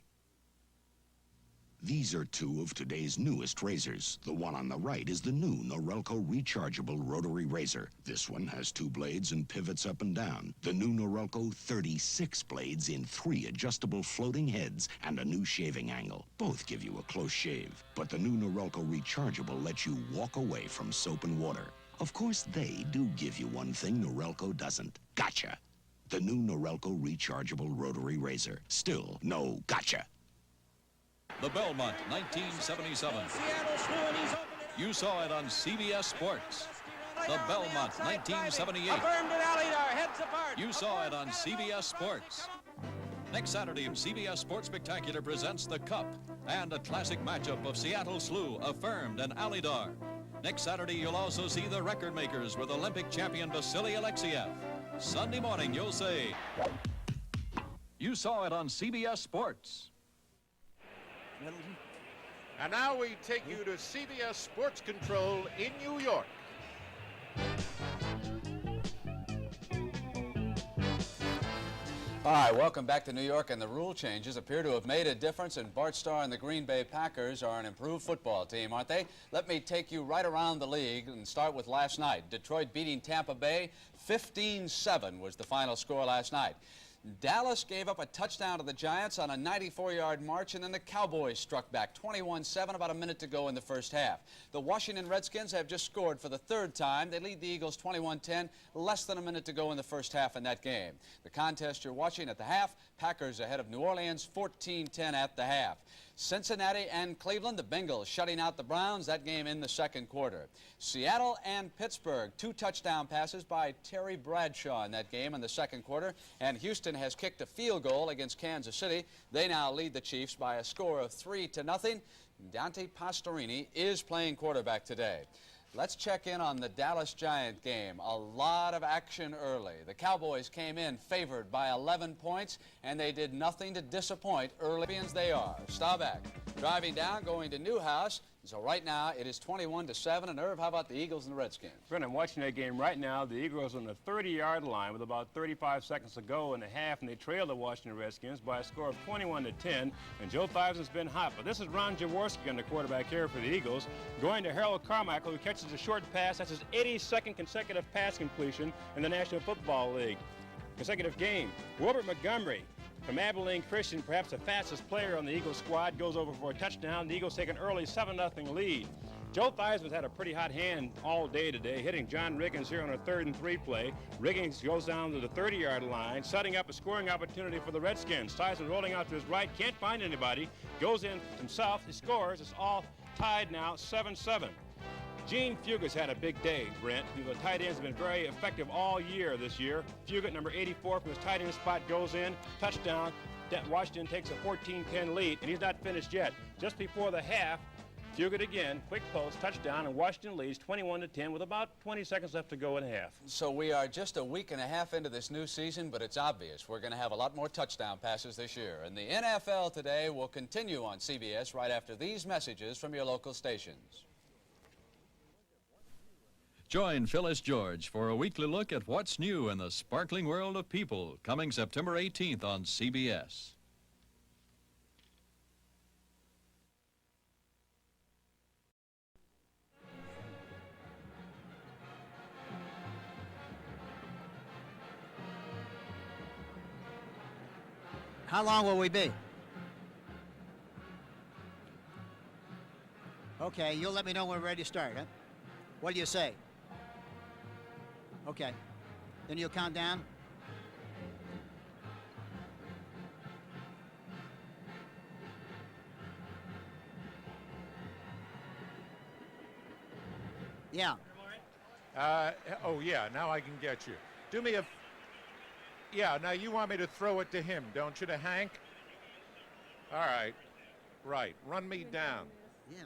These are 2 of today's newest razors. The one on the right is the new Norelco rechargeable rotary razor. This one has 2 blades and pivots up and down. The new Norelco 36 blades in 3 adjustable floating heads and a new shaving angle. Both give you a close shave. But the new Norelco rechargeable lets you walk away from soap and water. Of course, they do give you one thing Norelco doesn't. Gotcha! The new Norelco rechargeable rotary razor. Still no gotcha. The Belmont, 1977. You saw it on CBS Sports. The Belmont, 1978. You saw it on CBS Sports. Next Saturday, CBS Sports Spectacular presents The Cup and a classic matchup of Seattle Slew, Affirmed, and Alydar. Next Saturday, you'll also see the record makers with Olympic champion Vasily Alexiev. Sunday morning, you'll say, you saw it on CBS Sports. And now we take you to CBS Sports Control in New York. All right, welcome back to New York, and the rule changes appear to have made a difference, and Bart Starr and the Green Bay Packers are an improved football team, aren't they? Let me take you right around the league and start with last night. Detroit beating Tampa Bay, 15-7 was the final score last night. Dallas gave up a touchdown to the Giants on a 94-yard march, and then the Cowboys struck back 21-7, about a minute to go in the first half. The Washington Redskins have just scored for the third time. They lead the Eagles 21-10, less than a minute to go in the first half in that game. The contest you're watching at the half, Packers ahead of New Orleans 14-10 at the half. Cincinnati and Cleveland, the Bengals shutting out the Browns, that game in the second quarter. Seattle and Pittsburgh, 2 touchdown passes by Terry Bradshaw in that game in the second quarter, and Houston has kicked a field goal against Kansas City. They now lead the Chiefs by a score of 3-0. Dante Pastorini is playing quarterback today. Let's check in on the Dallas Giant game. A lot of action early. The Cowboys came in favored by 11 points, and they did nothing to disappoint early as they are. Staubach driving down, going to Newhouse. So right now it is 21-7. And Irv, how about the Eagles and the Redskins? Brent, I'm watching that game right now. The Eagles on the 30-yard line with about 35 seconds to go in the half, and they trail the Washington Redskins by a score of 21-10. And Joe Theismann's been hot. But this is Ron Jaworski on the quarterback here for the Eagles, going to Harold Carmichael, who catches a short pass. That's his 82nd consecutive pass completion in the National Football League. Consecutive game. Wilbert Montgomery from Abilene Christian, perhaps the fastest player on the Eagles squad, goes over for a touchdown. The Eagles take an early 7-0 lead. Joe Theismann's had a pretty hot hand all day today, hitting John Riggins here on a 3rd and 3 play. Riggins goes down to the 30-yard line, setting up a scoring opportunity for the Redskins. Theismann rolling out to his right, can't find anybody, goes in himself, he scores. It's all tied now, 7-7. Gene Fugit's had a big day, Brent. The tight end's been very effective all year this year. Fugit, number 84, from his tight end spot, goes in, touchdown. Washington takes a 14-10 lead, and he's not finished yet. Just before the half, Fugit again, quick post, touchdown, and Washington leads 21-10 with about 20 seconds left to go in half. So we are just a week and a half into this new season, but it's obvious we're going to have a lot more touchdown passes this year. And the NFL Today will continue on CBS right after these messages from your local stations. Join Phyllis George for a weekly look at what's new in the sparkling world of people, coming September 18th on CBS. How long will we be? Okay, you'll let me know when we're ready to start, huh? What do you say? Okay. Then you'll count down? Yeah. Oh, yeah, now I can get you. Do me a... Yeah, now you want me to throw it to him, don't you, to Hank? All right. Right. Run me down. Yeah.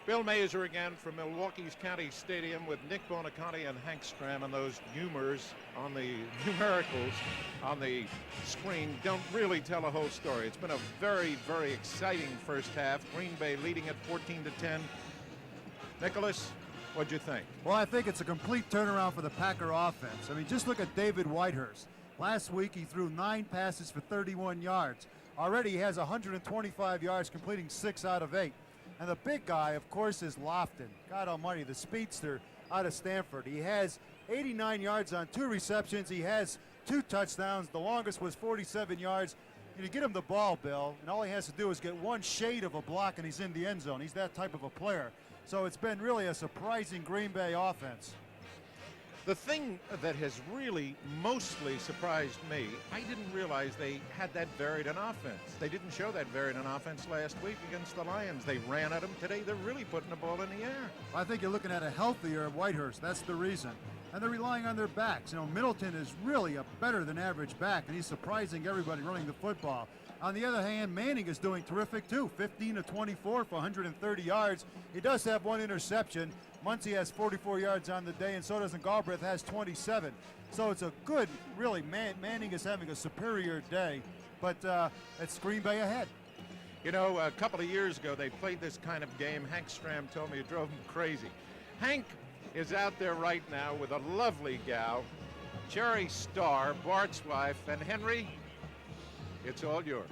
Bill Mazer again from Milwaukee's County Stadium with Nick Bonaconte and Hank Stram, and those numerals on the numericals on the screen don't really tell a whole story. It's been a very, very exciting first half. Green Bay leading at 14-10. Nicholas, what'd you think? Well, I think it's a complete turnaround for the Packer offense. I mean, just look at David Whitehurst. Last week he threw 9 passes for 31 yards. Already he has 125 yards, completing 6 out of 8. And the big guy, of course, is Lofton. God almighty, the speedster out of Stanford. He has 89 yards on 2 receptions. He has 2 touchdowns. The longest was 47 yards. You get him the ball, Bill, and all he has to do is get one shade of a block, and he's in the end zone. He's that type of a player. So it's been really a surprising Green Bay offense. The thing that has really mostly surprised me, I didn't realize they had that varied an offense. They didn't show that varied an offense last week against the Lions. They ran at them. Today they're really putting the ball in the air. I think you're looking at a healthier Whitehurst. That's the reason. And they're relying on their backs. You know, Middleton is really a better than average back, and he's surprising everybody running the football. On the other hand, Manning is doing terrific too. 15 of 24 for 130 yards. He does have 1 interception, Muncie has 44 yards on the day, and so does Galbraith has 27. So it's a good, really, Manning is having a superior day, but it's Green Bay ahead. You know, a couple of years ago, they played this kind of game. Hank Stram told me it drove him crazy. Hank is out there right now with a lovely gal, Cherry Starr, Bart's wife, and Henry, it's all yours.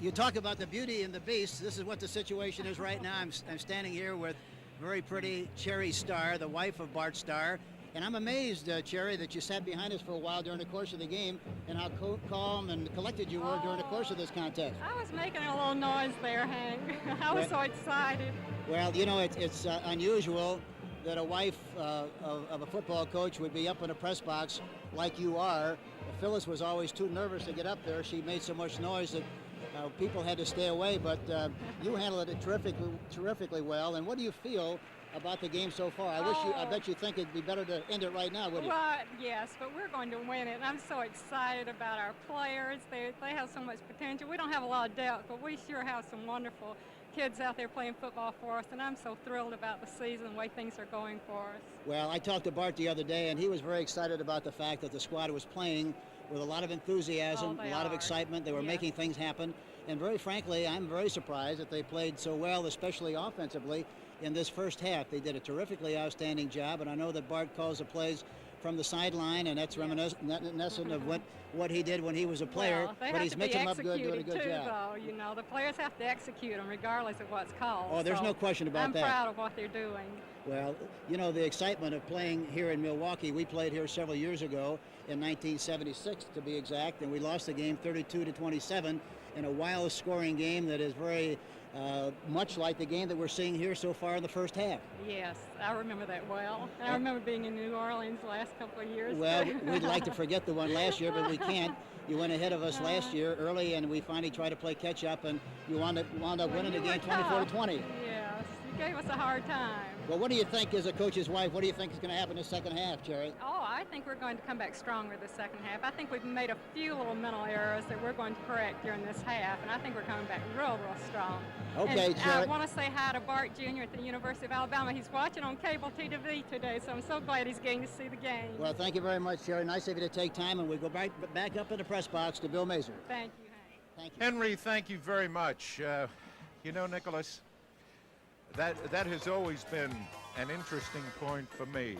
You talk about the beauty and the beast. This is what the situation is right now. I'm standing here with very pretty Cherry Starr, the wife of Bart Starr. And I'm amazed, Cherry, that you sat behind us for a while during the course of the game and how calm and collected you were during the course of this contest. I was making a little noise there, Hank. I was so excited. Well, you know, it's unusual that a wife of a football coach would be up in a press box like you are. Phyllis was always too nervous to get up there. She made so much noise that people had to stay away, but you handled it terrifically well. And what do you feel about the game so far? I bet you think it'd be better to end it right now, wouldn't you? Well, yes, but we're going to win it. I'm so excited about our players. They have so much potential. We don't have a lot of depth, but we sure have some wonderful kids out there playing football for us, and I'm so thrilled about the season, the way things are going for us. Well, I talked to Bart the other day, and he was very excited about the fact that the squad was playing with a lot of enthusiasm, a lot of excitement. They were making things happen. And very frankly, I'm very surprised that they played so well, especially offensively, in this first half. They did a terrifically outstanding job, and I know that Bart calls the plays from the sideline, and that's reminiscent of what he did when he was a player. Well, but he's mixing them up good, doing a good job. Though, you know, the players have to execute them regardless of what's called. Oh, there's no question about that. I'm proud of what they're doing. Well, you know, the excitement of playing here in Milwaukee, we played here several years ago in 1976 to be exact, and we lost the game 32-27 in a wild scoring game that is very much like the game that we're seeing here so far in the first half. Yes, I remember that well. I remember being in New Orleans the last couple of years. Well, we'd like to forget the one last year, but we can't. You went ahead of us last year early, and we finally tried to play catch up, and you wound up winning the game 24-20. Yes, you gave us a hard time. Well, what do you think, as a coach's wife, what do you think is going to happen in the second half, Cherry? Oh, I think we're going to come back stronger the second half. I think we've made a few little mental errors that we're going to correct during this half, and I think we're coming back real strong. Okay, and Cherry. I want to say hi to Bart Jr. at the University of Alabama. He's watching on cable TV today, so I'm so glad he's getting to see the game. Well, thank you very much, Cherry. Nice of you to take time, and we go back up in the press box to Bill Mazur. Thank you, Hank. Thank you. Henry, thank you very much. You know, Nicholas, that has always been an interesting point for me,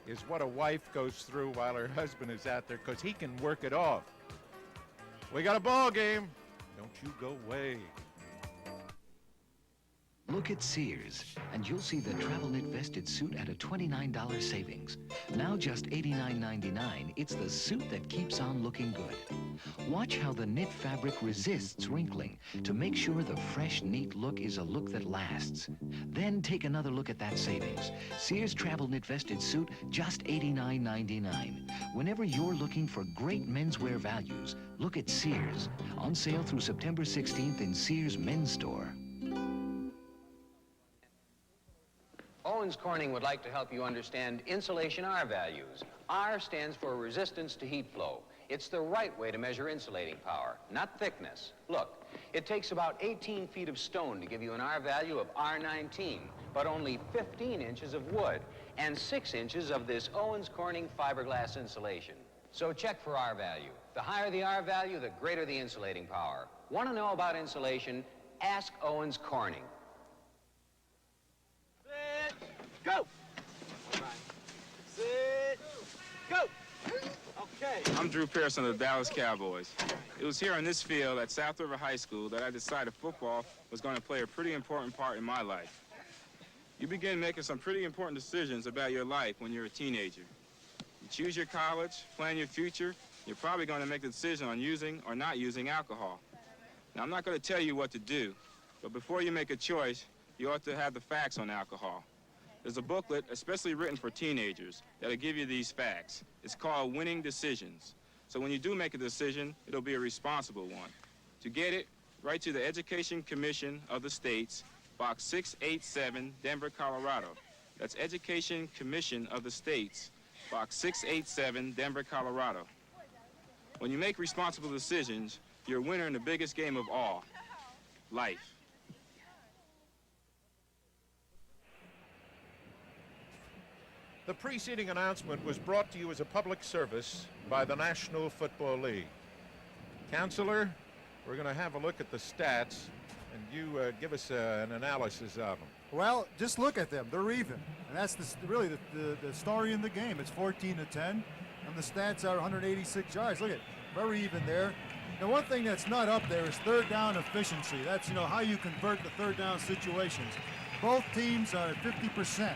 is what a wife goes through while her husband is out there, because he can work it off. We got a ball game. Don't you go away. Look at Sears, and you'll see the Travel Knit Vested Suit at a $29 savings. Now just $89.99, it's the suit that keeps on looking good. Watch how the knit fabric resists wrinkling to make sure the fresh, neat look is a look that lasts. Then take another look at that savings. Sears Travel Knit Vested Suit, just $89.99. Whenever you're looking for great menswear values, look at Sears. On sale through September 16th in Sears Men's Store. Owens Corning would like to help you understand insulation R values. R stands for resistance to heat flow. It's the right way to measure insulating power, not thickness. Look, it takes about 18 feet of stone to give you an R value of R19, but only 15 inches of wood and 6 inches of this Owens Corning fiberglass insulation. So check for R value. The higher the R value, the greater the insulating power. Want to know about insulation? Ask Owens Corning. Go! Sit! Go! Okay. I'm Drew Pearson of the Dallas Cowboys. It was here on this field at South River High School that I decided football was going to play a pretty important part in my life. You begin making some pretty important decisions about your life when you're a teenager. You choose your college, plan your future, you're probably going to make the decision on using or not using alcohol. Now, I'm not going to tell you what to do, but before you make a choice, you ought to have the facts on alcohol. There's a booklet especially written for teenagers that'll give you these facts. It's called Winning Decisions. So when you do make a decision, it'll be a responsible one. To get it, write to the Education Commission of the States, Box 687, Denver, Colorado. That's Education Commission of the States, Box 687, Denver, Colorado. When you make responsible decisions, you're a winner in the biggest game of all, life. The preceding announcement was brought to you as a public service by the National Football League. Counselor, we're going to have a look at the stats, and you give us an analysis of them. Well, just look at them. They're even. And that's really the story in the game. It's 14-10, and the stats are 186 yards. Look at it. Very even there. Now, one thing that's not up there is third down efficiency. That's, how you convert the third down situations. Both teams are at 50%.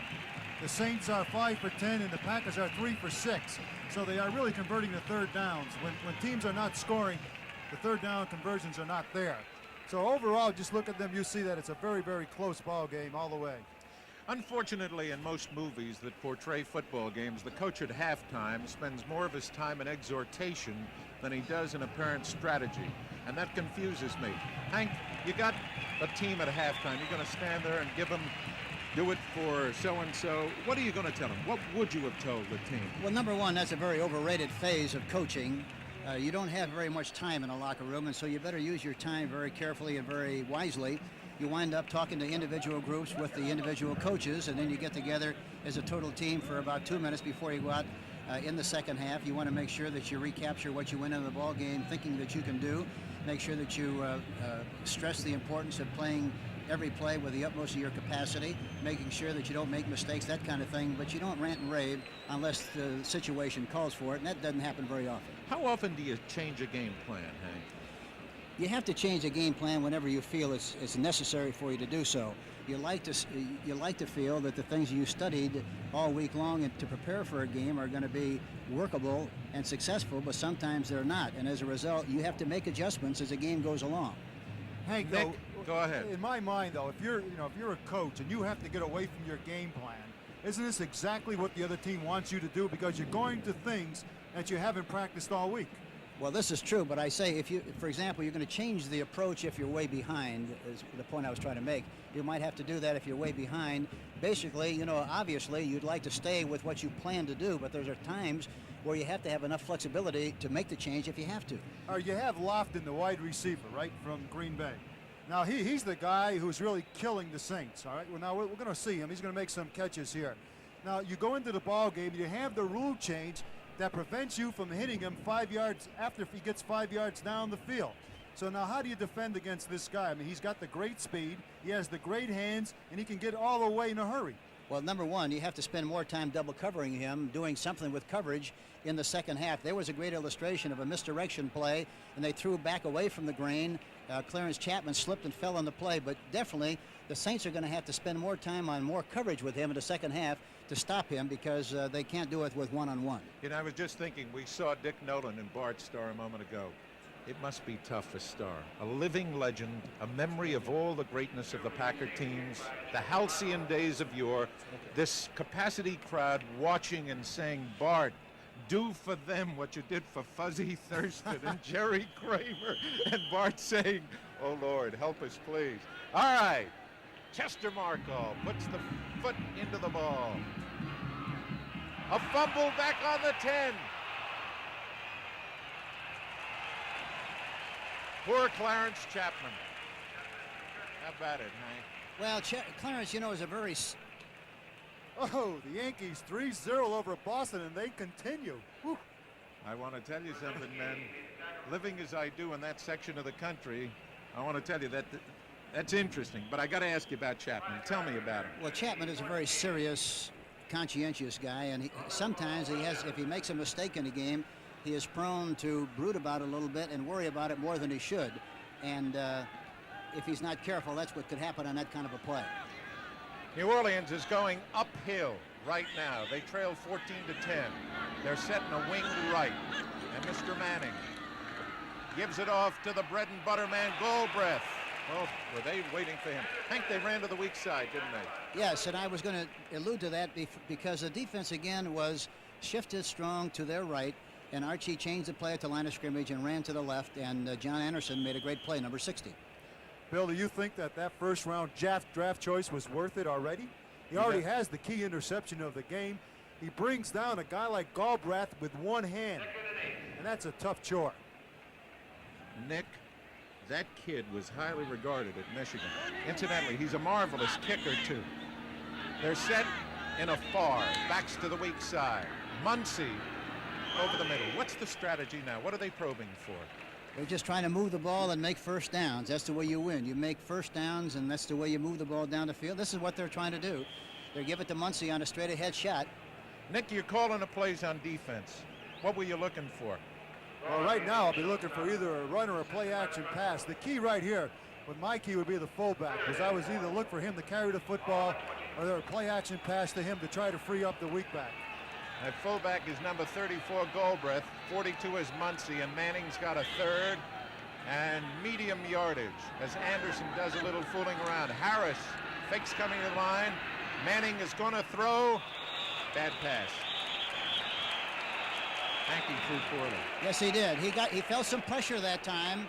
The Saints are 5 for 10, and the Packers are 3 for 6. So they are really converting the third downs. When teams are not scoring, the third down conversions are not there. So overall, just look at them, you see that it's a very, very close ball game all the way. Unfortunately, in most movies that portray football games, the coach at halftime spends more of his time in exhortation than he does in apparent strategy, and that confuses me. Hank, you got a team at halftime. You're going to stand there and give them, do it for so-and-so. What are you going to tell them? What would you have told the team? Well, number one, that's a very overrated phase of coaching. You don't have very much time in a locker room, and so you better use your time very carefully and very wisely. You wind up talking to individual groups with the individual coaches, and then you get together as a total team for about 2 minutes before you go out in the second half. You want to make sure that you recapture what you went into the ball game thinking that you can do. Make sure that you stress the importance of playing every play with the utmost of your capacity, making sure that you don't make mistakes, that kind of thing, but you don't rant and rave unless the situation calls for it, and that doesn't happen very often. How often do you change a game plan, Hank? You have to change a game plan whenever you feel it's necessary for you to do so. You like to feel that the things you studied all week long and to prepare for a game are going to be workable and successful, but sometimes they're not, and as a result, you have to make adjustments as the game goes along. Hank, Nick, though, go ahead. In my mind, though, if you're a coach and you have to get away from your game plan, isn't this exactly what the other team wants you to do? Because you're going to things that you haven't practiced all week. Well, this is true, but I say if you, for example, you're going to change the approach if you're way behind, is the point I was trying to make. You might have to do that if you're way behind. Basically, obviously you'd like to stay with what you plan to do, but there are times where you have to have enough flexibility to make the change if you have to. You have Lofton, the wide receiver, right, from Green Bay. Now, he's the guy who's really killing the Saints, all right? Well, now we're going to see him. He's going to make some catches here. Now, you go into the ball game, you have the rule change that prevents you from hitting him 5 yards after he gets 5 yards down the field. So now how do you defend against this guy? I mean, he's got the great speed, he has the great hands, and he can get all the way in a hurry. Well, number one, you have to spend more time double covering him, doing something with coverage in the second half. There was a great illustration of a misdirection play, and they threw back away from the grain. Clarence Chapman slipped and fell on the play, but definitely the Saints are going to have to spend more time on more coverage with him in the second half to stop him because they can't do it with one-on-one. I was just thinking, we saw Dick Nolan and Bart Starr a moment ago. It must be tough for Starr. A living legend, a memory of all the greatness of the Packer teams, the halcyon days of yore, this capacity crowd watching and saying, Bart, do for them what you did for Fuzzy Thurston and Jerry Kramer, and Bart saying, oh Lord, help us please. All right, Chester Markall puts the foot into the ball. A fumble back on the 10. Poor Clarence Chapman. How about it, Hank? Well, Clarence, is a very... Oh, the Yankees 3-0 over Boston, and they continue. Whew. I want to tell you something, man. Living as I do in that section of the country, I want to tell you that that's interesting. But I got to ask you about Chapman. Tell me about him. Well, Chapman is a very serious, conscientious guy, and sometimes if he makes a mistake in a game, he is prone to brood about it a little bit and worry about it more than he should. And if he's not careful, that's what could happen on that kind of a play. New Orleans is going uphill right now. They trail 14-10. They're setting a wing right. And Mr. Manning gives it off to the bread and butter man, Goldbreath. Oh, were they waiting for him? Hank, they ran to the weak side, didn't they? Yes, and I was going to allude to that because the defense again was shifted strong to their right, and Archie changed the play at the line of scrimmage and ran to the left, and John Anderson made a great play, number 60. Bill, do you think that first round draft choice was worth it already? He already has the key interception of the game. He brings down a guy like Galbraith with one hand, and that's a tough chore. Nick, that kid was highly regarded at Michigan. Incidentally, he's a marvelous kicker, too. They're set. in a far, backs to the weak side. Muncy over the middle. What's the strategy now? What are they probing for? They're just trying to move the ball and make first downs. That's the way you win. You make first downs, and that's the way you move the ball down the field. This is what they're trying to do. They give it to Muncy on a straight-ahead shot. Nick, you're calling the plays on defense. What were you looking for? Well, right now I'll be looking for either a run or a play-action pass. The key right here, with my key, would be the fullback, because I was either look for him to carry the football or a play-action pass to him to try to free up the weak back. At fullback is number 34, Goldbreath. 42 is Muncy, and Manning's got a third and medium yardage as Anderson does a little fooling around. Harris fakes coming to the line. Manning is going to throw. Bad pass. Hankey threw poorly. Yes, he did. He felt some pressure that time.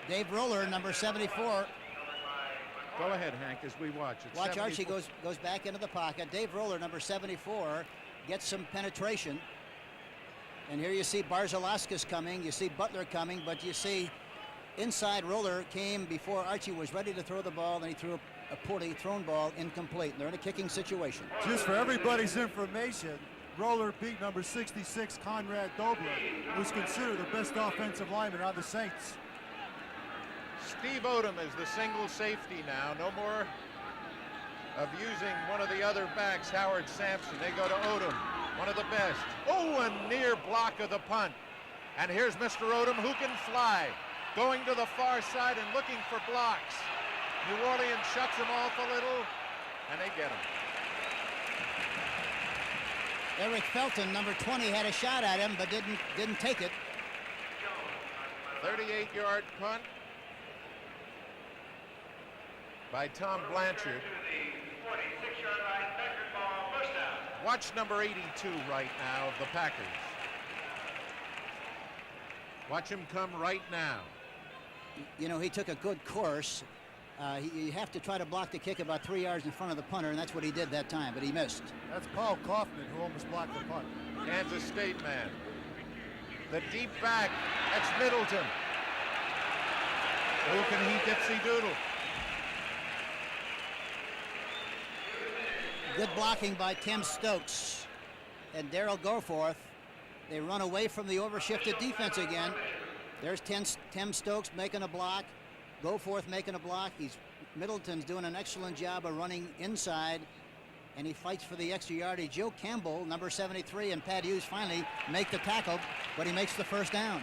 Dave Roller, number 74. Go ahead, Hank, as we watch. It's Watch 74. Archie goes back into the pocket. Dave Roller, number 74, gets some penetration. And here you see Barzalauskas coming. You see Butler coming, but you see inside Roller came before Archie was ready to throw the ball, and he threw a poorly thrown ball incomplete. They're in a kicking situation. Just for everybody's information, Roller beat number 66, Conrad Dobler, who's considered the best offensive lineman on the Saints. Steve Odom is the single safety now. No more of using one of the other backs, Howard Sampson. They go to Odom, one of the best. Oh, a near block of the punt. And here's Mr. Odom, who can fly, going to the far side and looking for blocks. New Orleans shuts him off a little, and they get him. Eric Felton, number 20, had a shot at him, but didn't take it. 38-yard punt by Tom Blanchard. Watch number 82 right now of the Packers. Watch him come right now. You know, he took a good course. You have to try to block the kick about 3 yards in front of the punter, and that's what he did that time, but he missed. That's Paul Kaufman, who almost blocked the punt. Kansas State man. The deep back, that's Middleton. Who can he dipsy doodle? Good blocking by Tim Stokes and Darrell Goforth. They run away from the overshifted defense again. There's Tim Stokes making a block. Goforth making a block. Middleton's doing an excellent job of running inside, and he fights for the extra yardage. Joe Campbell, number 73, and Pat Hughes finally make the tackle, but he makes the first down.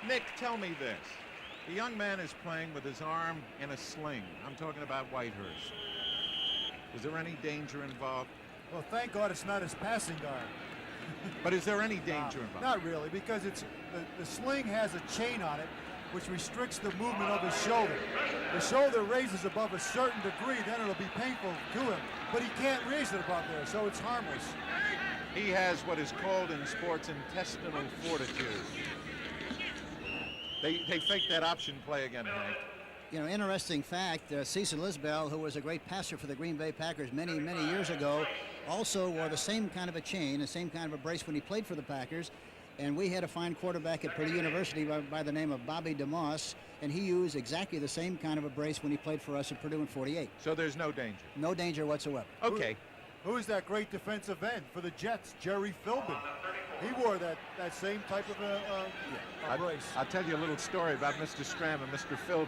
Nick, tell me this. The young man is playing with his arm in a sling. I'm talking about Whitehurst. Is there any danger involved? Well, thank God it's not his passing arm. But is there any danger involved? Not really, because it's the sling has a chain on it, which restricts the movement of his shoulder. The shoulder raises above a certain degree, then it'll be painful to him. But he can't raise it above there, so it's harmless. He has what is called in sports intestinal fortitude. They fake that option play again, Hank. You know, interesting fact, Cecil Isbell, who was a great passer for the Green Bay Packers many, many years ago, also wore the same kind of a chain, the same kind of a brace when he played for the Packers. And we had a fine quarterback at Purdue University by the name of Bobby DeMoss, and he used exactly the same kind of a brace when he played for us at Purdue in '48. So there's no danger? No danger whatsoever. Okay. Who's that great defensive end for the Jets, Jerry Philbin? He wore that same type of a brace. I'll tell you a little story about Mr. Stram and Mr. Philbin.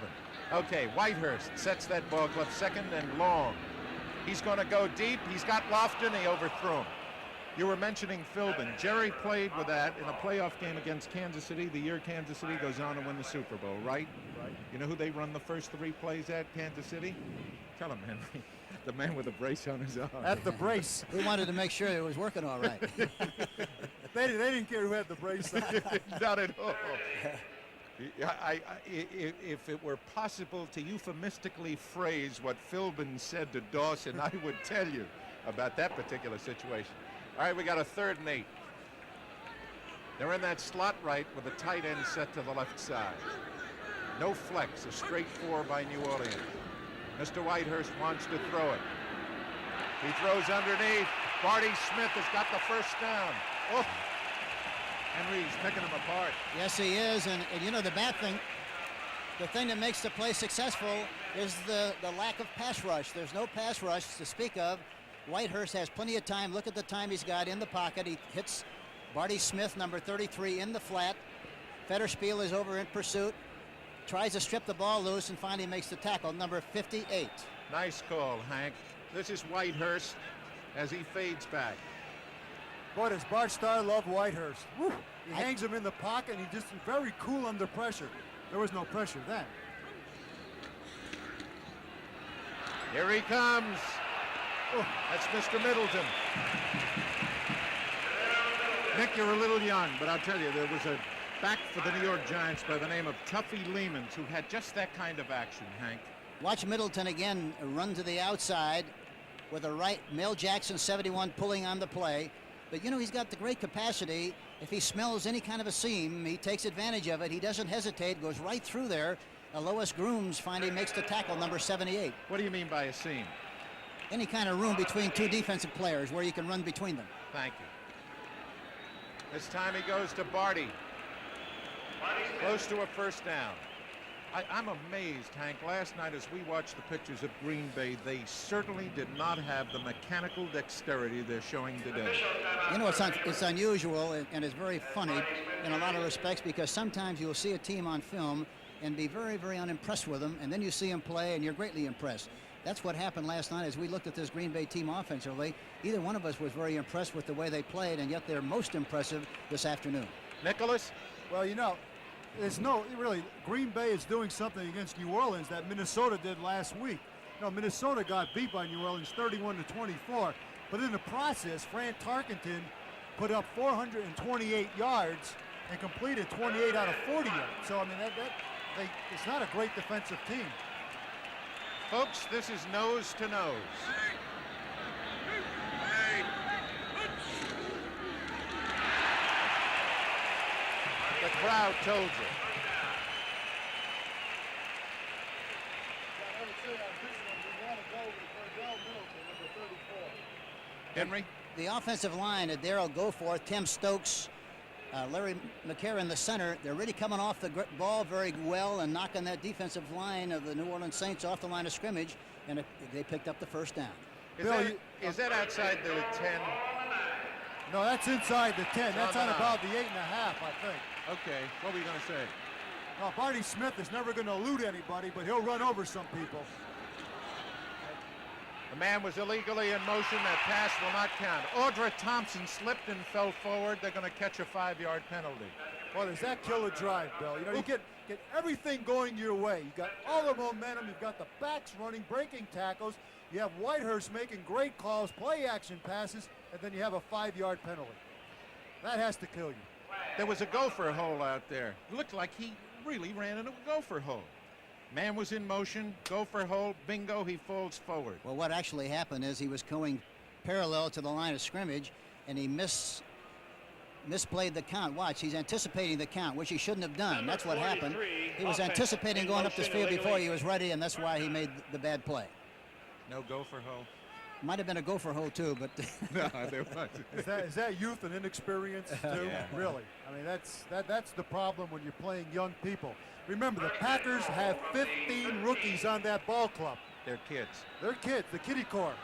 Okay, Whitehurst sets that ball club second and long. He's going to go deep. He's got Lofton. He overthrew him. You were mentioning Philbin. Jerry played with that in a playoff game against Kansas City, the year Kansas City goes on to win the Super Bowl, right? Right. You know who they run the first 3 plays at, Kansas City? Tell him, Henry. The man with a brace on his arm. At the brace. We wanted to make sure it was working all right. They didn't care who had the brace on. Not at all. If it were possible to euphemistically phrase what Philbin said to Dawson, I would tell you about that particular situation. All right, we got a 3rd and 8. They're in that slot right with the tight end set to the left side. No flex, a straight 4 by New Orleans. Mr. Whitehurst wants to throw it. He throws underneath. Barty Smith has got the first down. Oh, Henry's picking him apart. Yes, he is, and you know the bad thing, the thing that makes the play successful is the lack of pass rush. There's no pass rush to speak of, Whitehurst has plenty of time. Look at the time he's got in the pocket. He hits Barty Smith, number 33, in the flat. Federspiel is over in pursuit. Tries to strip the ball loose and finally makes the tackle, number 58. Nice call, Hank. This is Whitehurst as he fades back. Boy, does Bart Starr love Whitehurst. Woo. He hangs him in the pocket, and he just very cool under pressure. There was no pressure then. Here he comes. Oh, that's Mr. Middleton. Nick, you're a little young, but I'll tell you, there was a back for the New York Giants by the name of Tuffy Lehmans who had just that kind of action, Hank. Watch Middleton again run to the outside with a right. Mel Jackson, 71, pulling on the play. But, you know, he's got the great capacity. If he smells any kind of a seam, he takes advantage of it. He doesn't hesitate, goes right through there. Lois Grooms finally makes the tackle, number 78. What do you mean by a seam? Any kind of room between two defensive players where you can run between them. Thank you. This time he goes to Barty. Close to a first down. I'm amazed, Hank. Last night as we watched the pictures of Green Bay, they certainly did not have the mechanical dexterity they're showing today. You know, it's unusual and it's very funny in a lot of respects because sometimes you'll see a team on film and be very, very unimpressed with them, and then you see them play and you're greatly impressed. That's what happened last night as we looked at this Green Bay team offensively. Either one of us was very impressed with the way they played, and yet they're most impressive this afternoon. Nicholas? Well, you know, really, Green Bay is doing something against New Orleans that Minnesota did last week. You know, Minnesota got beat by New Orleans 31-24, but in the process, Fran Tarkenton put up 428 yards and completed 28 out of 40 yards. So, I mean, it's not a great defensive team. Folks, this is nose to nose. The crowd told you. Henry? The offensive line, Darryl Goforth, Tim Stokes, Larry McCarron in the center, they're really coming off the ball very well and knocking that defensive line of the New Orleans Saints off the line of scrimmage, and they picked up the first down. Is that outside the 10? No, that's inside the 10. That's on about the 8.5, I think. Okay, what were you going to say? Well, Barty Smith is never going to elude anybody, but he'll run over some people. The man was illegally in motion. That pass will not count. Audra Thompson slipped and fell forward. They're going to catch a 5-yard penalty. Well, does that kill a drive, Bill? You know, you get everything going your way. You got all the momentum. You've got the backs running, breaking tackles. You have Whitehurst making great calls, play action passes, and then you have a 5-yard penalty. That has to kill you. There was a gopher hole out there. It looked like he really ran into a gopher hole. Man was in motion, gopher hole, bingo, he falls forward. Well, what actually happened is he was going parallel to the line of scrimmage, and he misplayed the count. Watch, he's anticipating the count, which he shouldn't have done. That's what happened. He was anticipating going up this field before he was ready, and that's why he made the bad play. No gopher hole? Might have been a gopher hole, too, but... No, there wasn't. Is that youth and inexperience, too? Yeah. Really? I mean, that's the problem when you're playing young people. Remember, the Packers have 15 rookies on that ball club. They're kids. They're kids, the kiddie corps.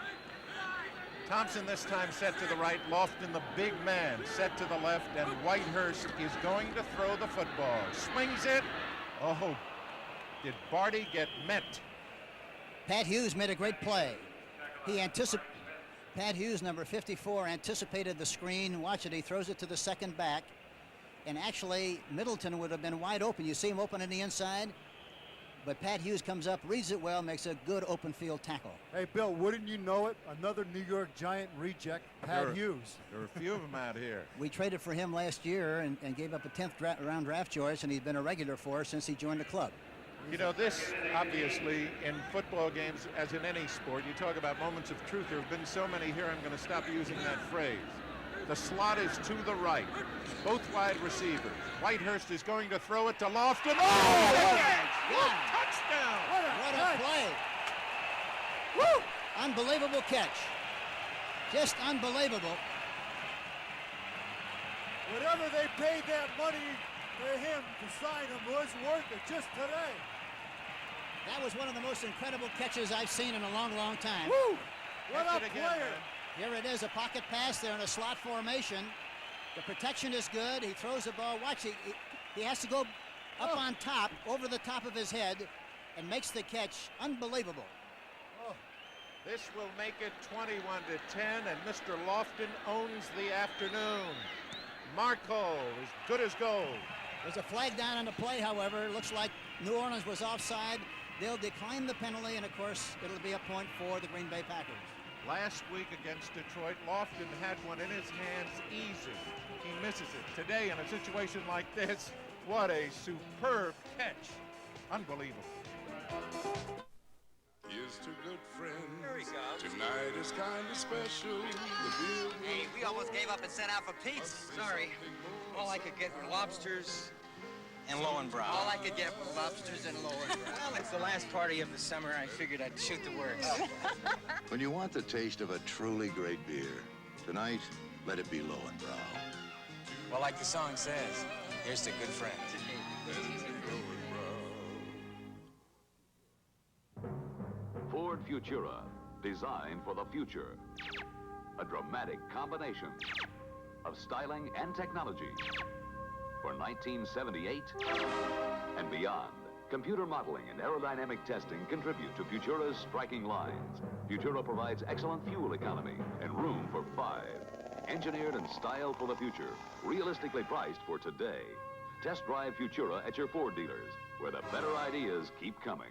Thompson this time set to the right, Lofton the big man set to the left, and Whitehurst is going to throw the football. Swings it. Oh, did Barty get met? Pat Hughes made a great play. Pat Hughes, number 54, anticipated the screen. Watch it, he throws it to the second back. And actually, Middleton would have been wide open. You see him open in the inside. But Pat Hughes comes up, reads it well, makes a good open field tackle. Hey, Bill, wouldn't you know it? Another New York Giant reject, Pat Hughes. There are a few of them out here. We traded for him last year and gave up a 10th round draft choice, and he's been a regular for us since he joined the club. You know, this, obviously, in football games, as in any sport, you talk about moments of truth. There have been so many here, I'm going to stop using that phrase. The slot is to the right. Both wide receivers. Whitehurst is going to throw it to Lofton. Oh! Touchdown! What a play. Woo! Unbelievable catch. Just unbelievable. Whatever they paid that money for him to sign him was worth it just today. That was one of the most incredible catches I've seen in a long, long time. Woo! What Catch a it again, player. man. Here it is, a pocket pass there in a slot formation. The protection is good. He throws the ball. Watch, he has to go up on top, over the top of his head, and makes the catch. Unbelievable. This will make it 21-10, and Mr. Lofton owns the afternoon. Marco is good as gold. There's a flag down on the play, however. It looks like New Orleans was offside. They'll decline the penalty, and of course, it'll be a point for the Green Bay Packers. Last week against Detroit, Lofton had one in his hands easy. He misses it. Today, in a situation like this, what a superb catch. Unbelievable. Here's to good friends. Here he goes. Tonight is kind of special. The beer Hey, we almost gave up and sent out for pizza. Sorry. All I could get were lobsters and Lowenbrow. All I could get were lobsters and Lowenbrow. Well, it's the last party of the summer. I figured I'd shoot the works. When you want the taste of a truly great beer, tonight, let it be Lowenbrow. Well, like the song says, here's to good friends. Ford Futura, designed for the future. A dramatic combination of styling and technology for 1978 and beyond. Computer modeling and aerodynamic testing contribute to Futura's striking lines. Futura provides excellent fuel economy and room for 5. Engineered and styled for the future, realistically priced for today. Test drive Futura at your Ford dealers, where the better ideas keep coming.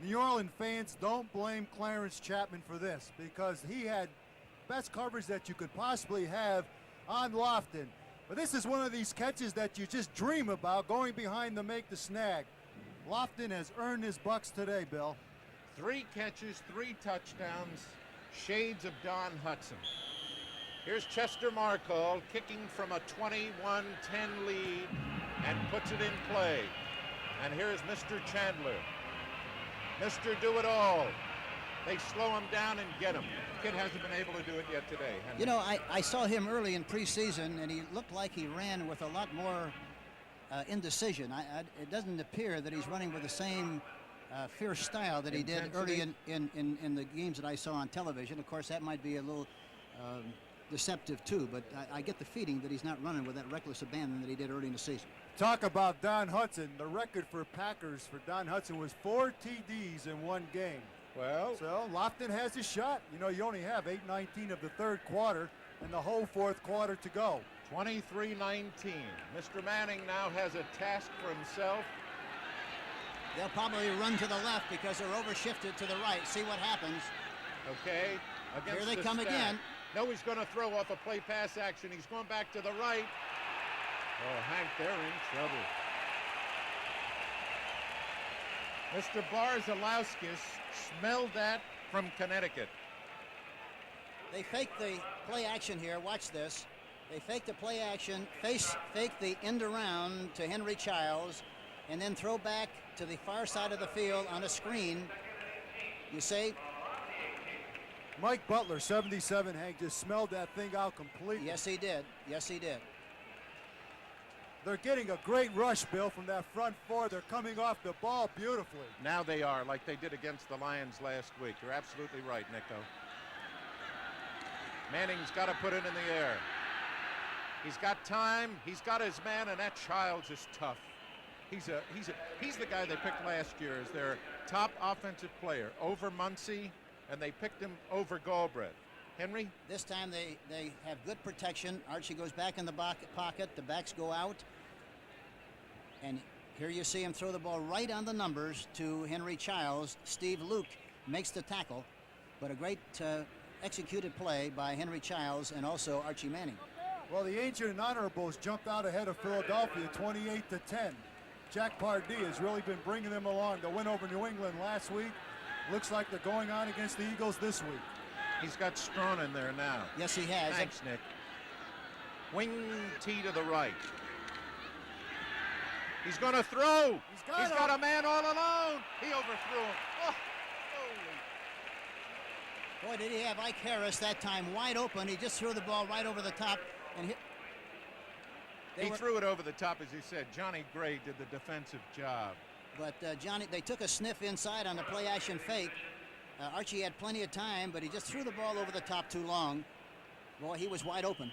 New Orleans fans, don't blame Clarence Chapman for this, because he had best coverage that you could possibly have on Lofton. But this is one of these catches that you just dream about, going behind to make the snag. Lofton has earned his bucks today, Bill. 3 catches, 3 touchdowns, shades of Don Hudson. Here's Chester Markle kicking from a 21-10 lead and puts it in play. And here's Mr. Chandler. Mr. Do-It-All. They slow him down and get him. Kid hasn't been able to do it yet today. You know, I saw him early in preseason, and he looked like he ran with a lot more indecision. It doesn't appear that he's running with the same fierce style that he did early in the games that I saw on television. Of course, that might be a little deceptive too, but I get the feeling that he's not running with that reckless abandon that he did early in the season. Talk about Don Hudson. The record for Packers for Don Hudson was 4 TDs in one game. Well, so Lofton has a shot. You know, you only have 8:19 of the third quarter and the whole fourth quarter to go. 23-19. Mr. Manning now has a task for himself. They'll probably run to the left because they're overshifted to the right. See what happens. Okay. Here they come again. No, he's going to throw off a play pass action. He's going back to the right. Oh, Hank, they're in trouble. Mr. Barzalowskis smelled that from Connecticut. They fake the play action here. Watch this. They fake the play action, fake the end around to Henry Childs, and then throw back to the far side of the field on a screen. You see? Mike Butler, 77, Hank, just smelled that thing out completely. Yes, he did. Yes, he did. They're getting a great rush, Bill, from that front four. They're coming off the ball beautifully. Now they are, like they did against the Lions last week. You're absolutely right, Nico. Manning's got to put it in the air. He's got time. He's got his man, and that Childs is tough. He's the guy they picked last year as their top offensive player over Muncie, and they picked him over Galbraith. Henry? This time they have good protection. Archie goes back in the pocket. The backs go out. And here you see him throw the ball right on the numbers to Henry Childs. Steve Luke makes the tackle, but a great executed play by Henry Childs and also Archie Manning. Well, the Ancient and Honorables jumped out ahead of Philadelphia 28-10. Jack Pardee has really been bringing them along. The win over New England last week. Looks like they're going on against the Eagles this week. He's got Strawn in there now. Yes, he has. Thanks, Nick. Wing tee to the right. He's going to throw. He's got a man all alone. He overthrew him. Oh, holy. Boy, did he have Ike Harris that time wide open. He just threw the ball right over the top and hit. He threw it over the top, as you said. Johnny Gray did the defensive job. But Johnny, they took a sniff inside on the play action fake. Archie had plenty of time, but he just threw the ball over the top too long. Boy, he was wide open.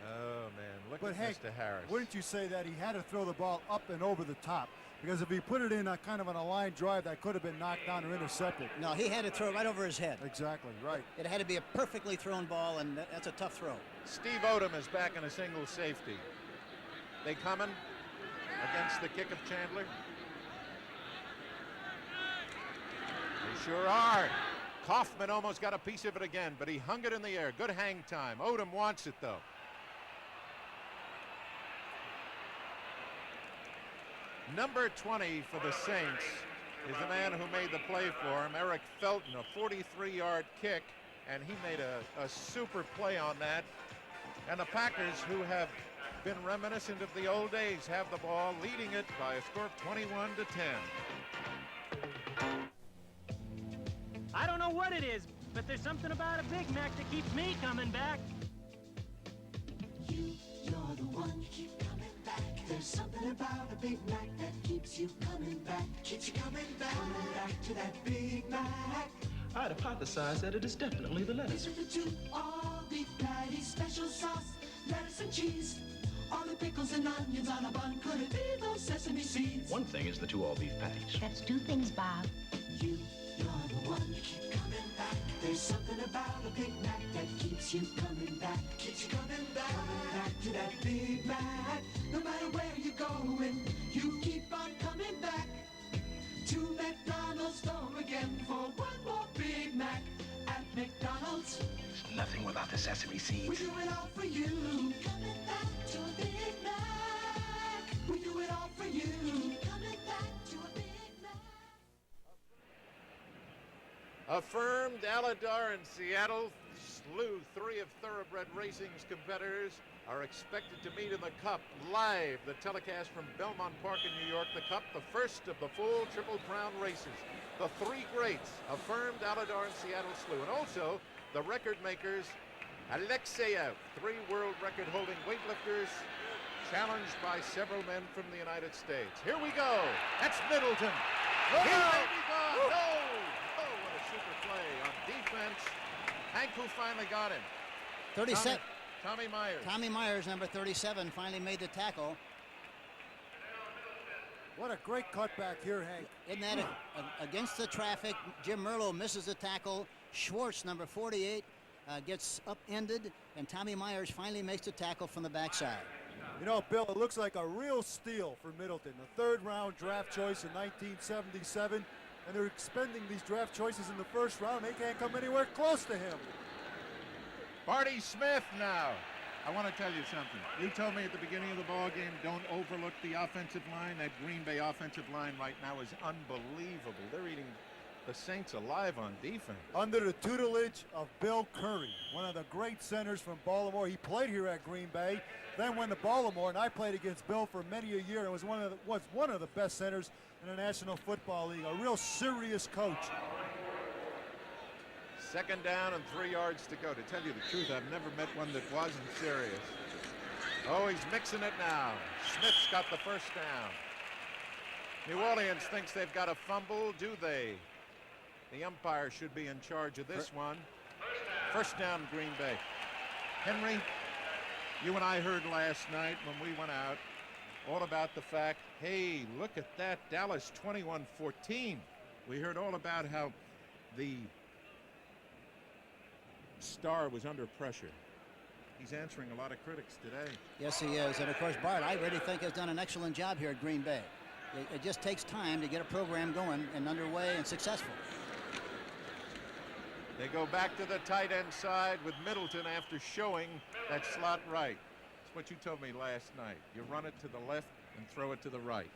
Oh, man, look But at Hank, Mr. Harris. wouldn't you say that he had to throw the ball up and over the top? Because if he put it in a kind of on a line drive, that could have been knocked down or intercepted. No, he had to throw right over his head. Exactly, right. It had to be a perfectly thrown ball, and that's a tough throw. Steve Odom is back in a single safety. They coming against the kick of Chandler? They sure are. Kaufman almost got a piece of it again, but he hung it in the air. Good hang time. Odom wants it, though. Number 20 for the Saints is the man who made the play for him, Eric Felton, a 43-yard kick, and he made a super play on that. And the Packers, who have been reminiscent of the old days, have the ball, leading it by a score of 21-10. I don't know what it is, but there's something about a Big Mac that keeps me coming back. You're the one you keep coming back. There's something about a Big Mac that keeps you coming back. Keeps you coming back. Coming back to that Big Mac. I'd hypothesize that it is definitely the lettuce. It's with the 2 all-beef patties, special sauce, lettuce and cheese. All the pickles and onions on a bun. Could it be those sesame seeds? One thing is the 2 all-beef patties. That's 2 things, Bob. You're the one you keep coming back. There's something about a Big Mac that keeps you coming back. Keeps you coming back. Coming back to that Big Mac. No matter where you're going, you keep on coming back to McDonald's store again for one more Big Mac at McDonald's. Nothing without the sesame seeds. We do it all for you. Coming back to a Big Mac. We do it all for you. Coming back to a Big Mac. Affirmed, Aladar and Seattle slew 3 of Thoroughbred Racing's competitors, are expected to meet in the Cup live. The telecast from Belmont Park in New York, the Cup, the first of the full Triple Crown races. The 3 greats, Affirmed, Aladar and Seattle slew. And also the record makers, Alexeyev, 3 world record holding weightlifters, challenged by several men from the United States. Here we go. That's Middleton. He may be gone. No! Oh, what a super play on defense. Hank, who finally got him? 37. Tommy Myers. Tommy Myers, number 37, finally made the tackle. What a great cutback here, Hank. Isn't that against the traffic? Jim Merlo misses the tackle. Schwartz, number 48, gets upended, and Tommy Myers finally makes the tackle from the backside. You know, Bill, it looks like a real steal for Middleton. The 3rd-round draft choice in 1977, and they're expending these draft choices in the 1st round. They can't come anywhere close to him. Barty Smith now. I want to tell you something. You told me at the beginning of the ball game, don't overlook the offensive line. That Green Bay offensive line right now is unbelievable. They're eating the Saints alive on defense. Under the tutelage of Bill Curry, one of the great centers from Baltimore. He played here at Green Bay, then went to Baltimore, and I played against Bill for many a year and was one of the best centers in the National Football League. A real serious coach. 2nd down and 3 yards to go. To tell you the truth, I've never met one that wasn't serious. Oh, he's mixing it now. Smith's got the 1st down. New Orleans thinks they've got a fumble, do they? The umpire should be in charge of this one. 1st down, Green Bay. Henry, you and I heard last night when we went out all about the fact, hey, look at that, Dallas 21-14. We heard all about how the Star was under pressure. He's answering a lot of critics today. Yes, he is. And, of course, Bart, I really think, has done an excellent job here at Green Bay. It just takes time to get a program going and underway and successful. They go back to the tight end side with Middleton after showing that slot right. That's what you told me last night. You run it to the left and throw it to the right.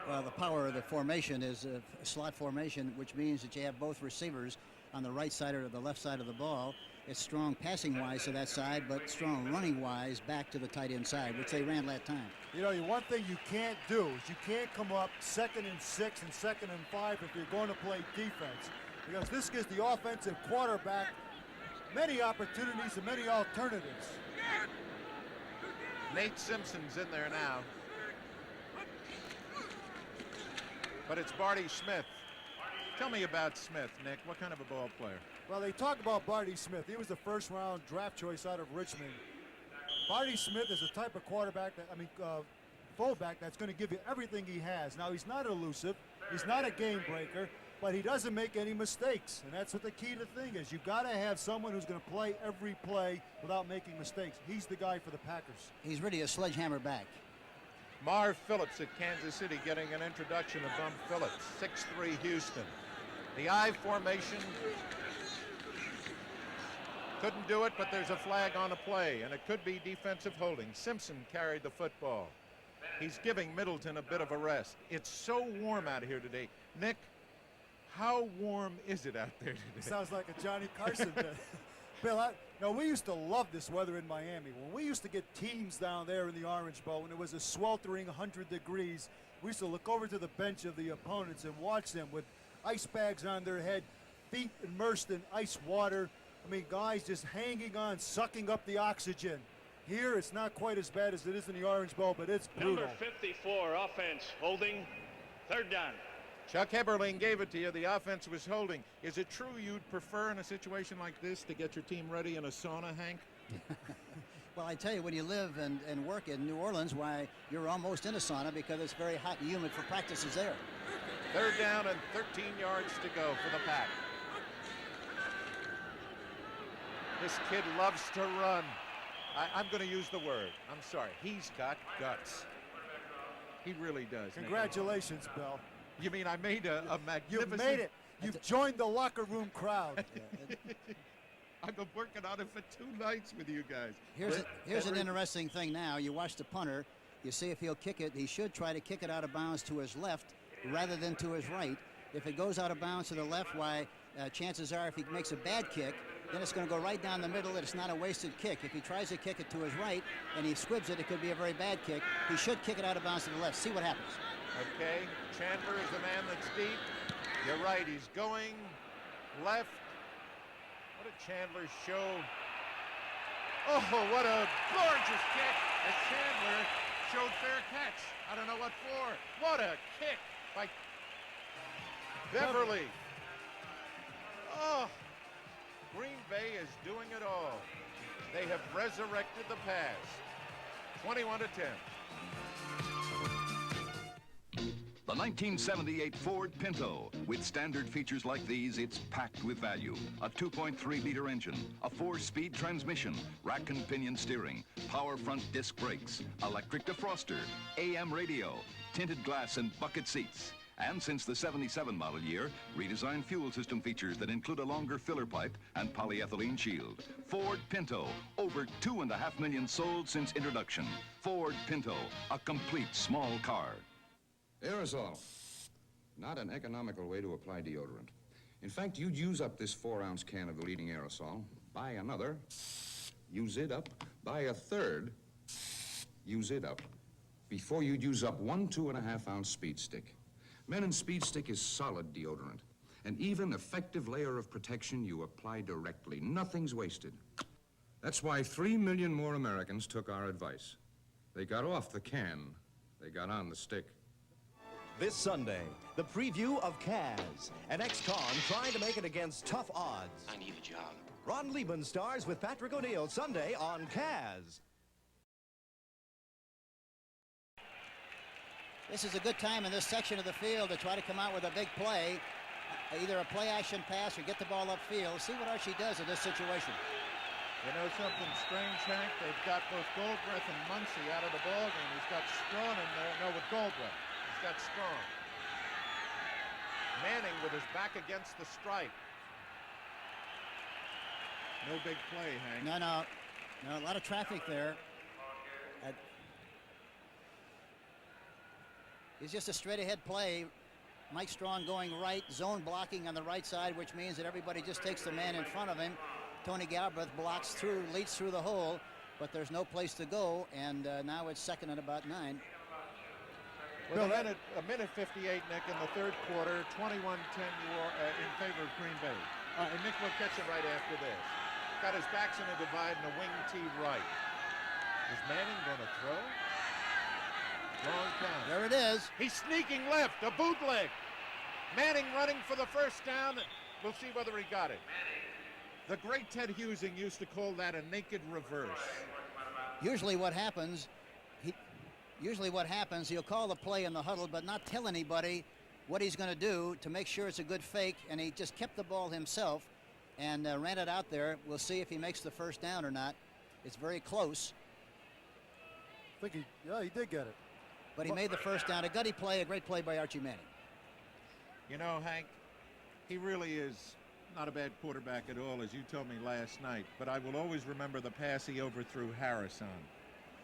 Well, the power of the formation is a slot formation, which means that you have both receivers on the right side or the left side of the ball. It's strong passing-wise to that side, but strong running-wise back to the tight end side, which they ran last time. You know, one thing you can't do is you can't come up 2nd and 6 and 2nd and 5 if you're going to play defense, because this gives the offensive quarterback many opportunities and many alternatives. Nate Simpson's in there now. But it's Barty Smith. Tell me about Smith, Nick. What kind of a ball player? Well, they talk about Barty Smith. He was the first-round draft choice out of Richmond. Barty Smith is the type of quarterback fullback that's going to give you everything he has. Now, he's not elusive. He's not a game breaker, but he doesn't make any mistakes. And that's what the key to the thing is. You've got to have someone who's going to play every play without making mistakes. He's the guy for the Packers. He's really a sledgehammer back. Marv Phillips at Kansas City getting an introduction to Bum Phillips. 6'3" Houston. The I formation. Couldn't do it, but there's a flag on a play, and it could be defensive holding. Simpson carried the football. He's giving Middleton a bit of a rest. It's so warm out here today. Nick, how warm is it out there today? Sounds like a Johnny Carson bit. Bill, we used to love this weather in Miami. When we used to get teams down there in the Orange Bowl, when it was a sweltering 100 degrees, we used to look over to the bench of the opponents and watch them with ice bags on their head, feet immersed in ice water. I mean, guys just hanging on, sucking up the oxygen. Here, it's not quite as bad as it is in the Orange Bowl, but it's brutal. Number 54, offense, holding, third down. Chuck Eberling gave it to you. The offense was holding. Is it true you'd prefer in a situation like this to get your team ready in a sauna, Hank? Well, I tell you, when you live and work in New Orleans, why, you're almost in a sauna because it's very hot and humid for practices there. Third down and 13 yards to go for the Pack. This kid loves to run. I'm going to use the word. I'm sorry. He's got guts. He really does. Congratulations, Nick. Bill. You mean I made a magnificent... You've made it. You've joined the locker room crowd. I've been working on it for 2 nights with you guys. Here's an interesting thing now. You watch the punter. You see if he'll kick it. He should try to kick it out of bounds to his left rather than to his right. If it goes out of bounds to the left, why, chances are if he makes a bad kick, then it's going to go right down the middle, and it's not a wasted kick. If he tries to kick it to his right and he squibs it, it could be a very bad kick. He should kick it out of bounds to the left. See what happens. Okay, Chandler is the man that's deep. You're right, he's going left. What did Chandler show? Oh, what a gorgeous kick as Chandler showed fair catch. I don't know what for. What a kick by Beverly. Oh. Green Bay is doing it all. They have resurrected the past. 21-10. The 1978 Ford Pinto. With standard features like these, it's packed with value. A 2.3-liter engine, a 4-speed transmission, rack and pinion steering, power front disc brakes, electric defroster, AM radio, tinted glass and bucket seats. And since the 77 model year, redesigned fuel system features that include a longer filler pipe and polyethylene shield. Ford Pinto, over 2.5 million sold since introduction. Ford Pinto, a complete small car. Aerosol, not an economical way to apply deodorant. In fact, you'd use up this 4-ounce can of the leading aerosol, buy another, use it up, buy a third, use it up, before you'd use up 1 2.5-ounce Speed Stick. Men and Speed Stick is solid deodorant. An even, effective layer of protection you apply directly. Nothing's wasted. That's why 3 million more Americans took our advice. They got off the can. They got on the stick. This Sunday, the preview of Kaz, an ex-con trying to make it against tough odds. I need a job. Ron Liebman stars with Patrick O'Neill Sunday on Kaz. This is a good time in this section of the field to try to come out with a big play, either a play-action pass or get the ball upfield. See what Archie does in this situation. You know something strange, Hank? They've got both Goldbreath and Muncie out of the ballgame. He's got Strawn in there. No, with Goldbreath. He's got Strawn. Manning with his back against the stripe. No big play, Hank. No, a lot of traffic there. It's just a straight-ahead play. Mike Strong going right, zone blocking on the right side, which means that everybody just takes the man in front of him. Tony Galbraith blocks through, leads through the hole, but there's no place to go, and now it's second and about 9. With a minute 58, Nick, in the third quarter, 21-10 in favor of Green Bay. And Nick will catch it right after this. Got his backs in a divide and a wing T right. Is Manning going to throw? Long count. There it is. He's sneaking left, a bootleg. Manning running for the first down. We'll see whether he got it. The great Ted Husing used to call that a naked reverse. Usually what happens, he'll call the play in the huddle, but not tell anybody what he's going to do to make sure it's a good fake, and he just kept the ball himself and ran it out there. We'll see if he makes the first down or not. It's very close. I think he did get it. But he made the first down. A gutty play, a great play by Archie Manning. You know, Hank, he really is not a bad quarterback at all, as you told me last night, but I will always remember the pass he overthrew Harris on.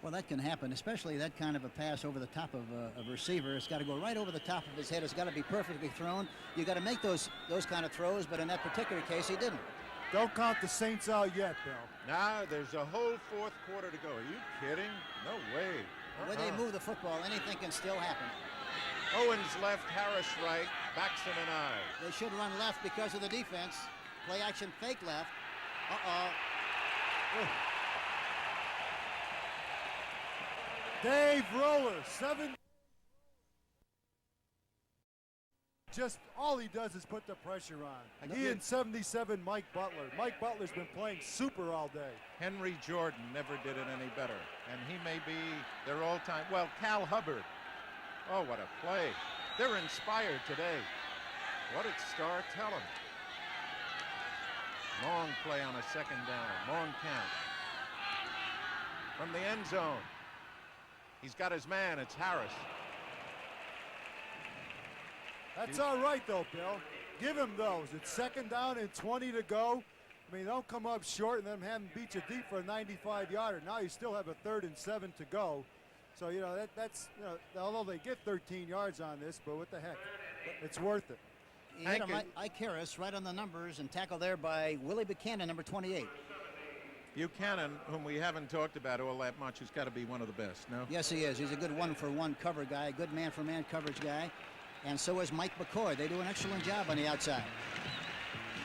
Well, that can happen, especially that kind of a pass over the top of a receiver. It's got to go right over the top of his head. It's got to be perfectly thrown. You got to make those kind of throws, but in that particular case, he didn't. Don't count the Saints out yet, Bill. Now there's a whole fourth quarter to go. Are you kidding? No way. When they move the football, anything can still happen. Owens left, Harris right, Baxton and I. They should run left because of the defense. Play action fake left. Dave Roller, 7. Just all he does is put the pressure on. He and 77 Mike Butler. Mike Butler's been playing super all day. Henry Jordan never did it any better. And he may be their all-time, well, Cal Hubbard. Oh, what a play. They're inspired today. What did Starr tell him? Long play on a second down. Long count. From the end zone. He's got his man. It's Harris. That's all right, though, Bill. Give him those. It's second down and 20 to go. I mean, don't come up short and then have him beat you deep for a 95-yarder. Now you still have a 3rd and 7 to go. So, you know, that's, you know, although they get 13 yards on this, but what the heck? It's worth it. He had Ike Harris right on the numbers and tackled there by Willie Buchanan, number 28. Buchanan, whom we haven't talked about all that much, has got to be one of the best, no? Yes, he is. He's a good one-for-one cover guy, a good man-for-man coverage guy. And so is Mike McCoy. They do an excellent job on the outside.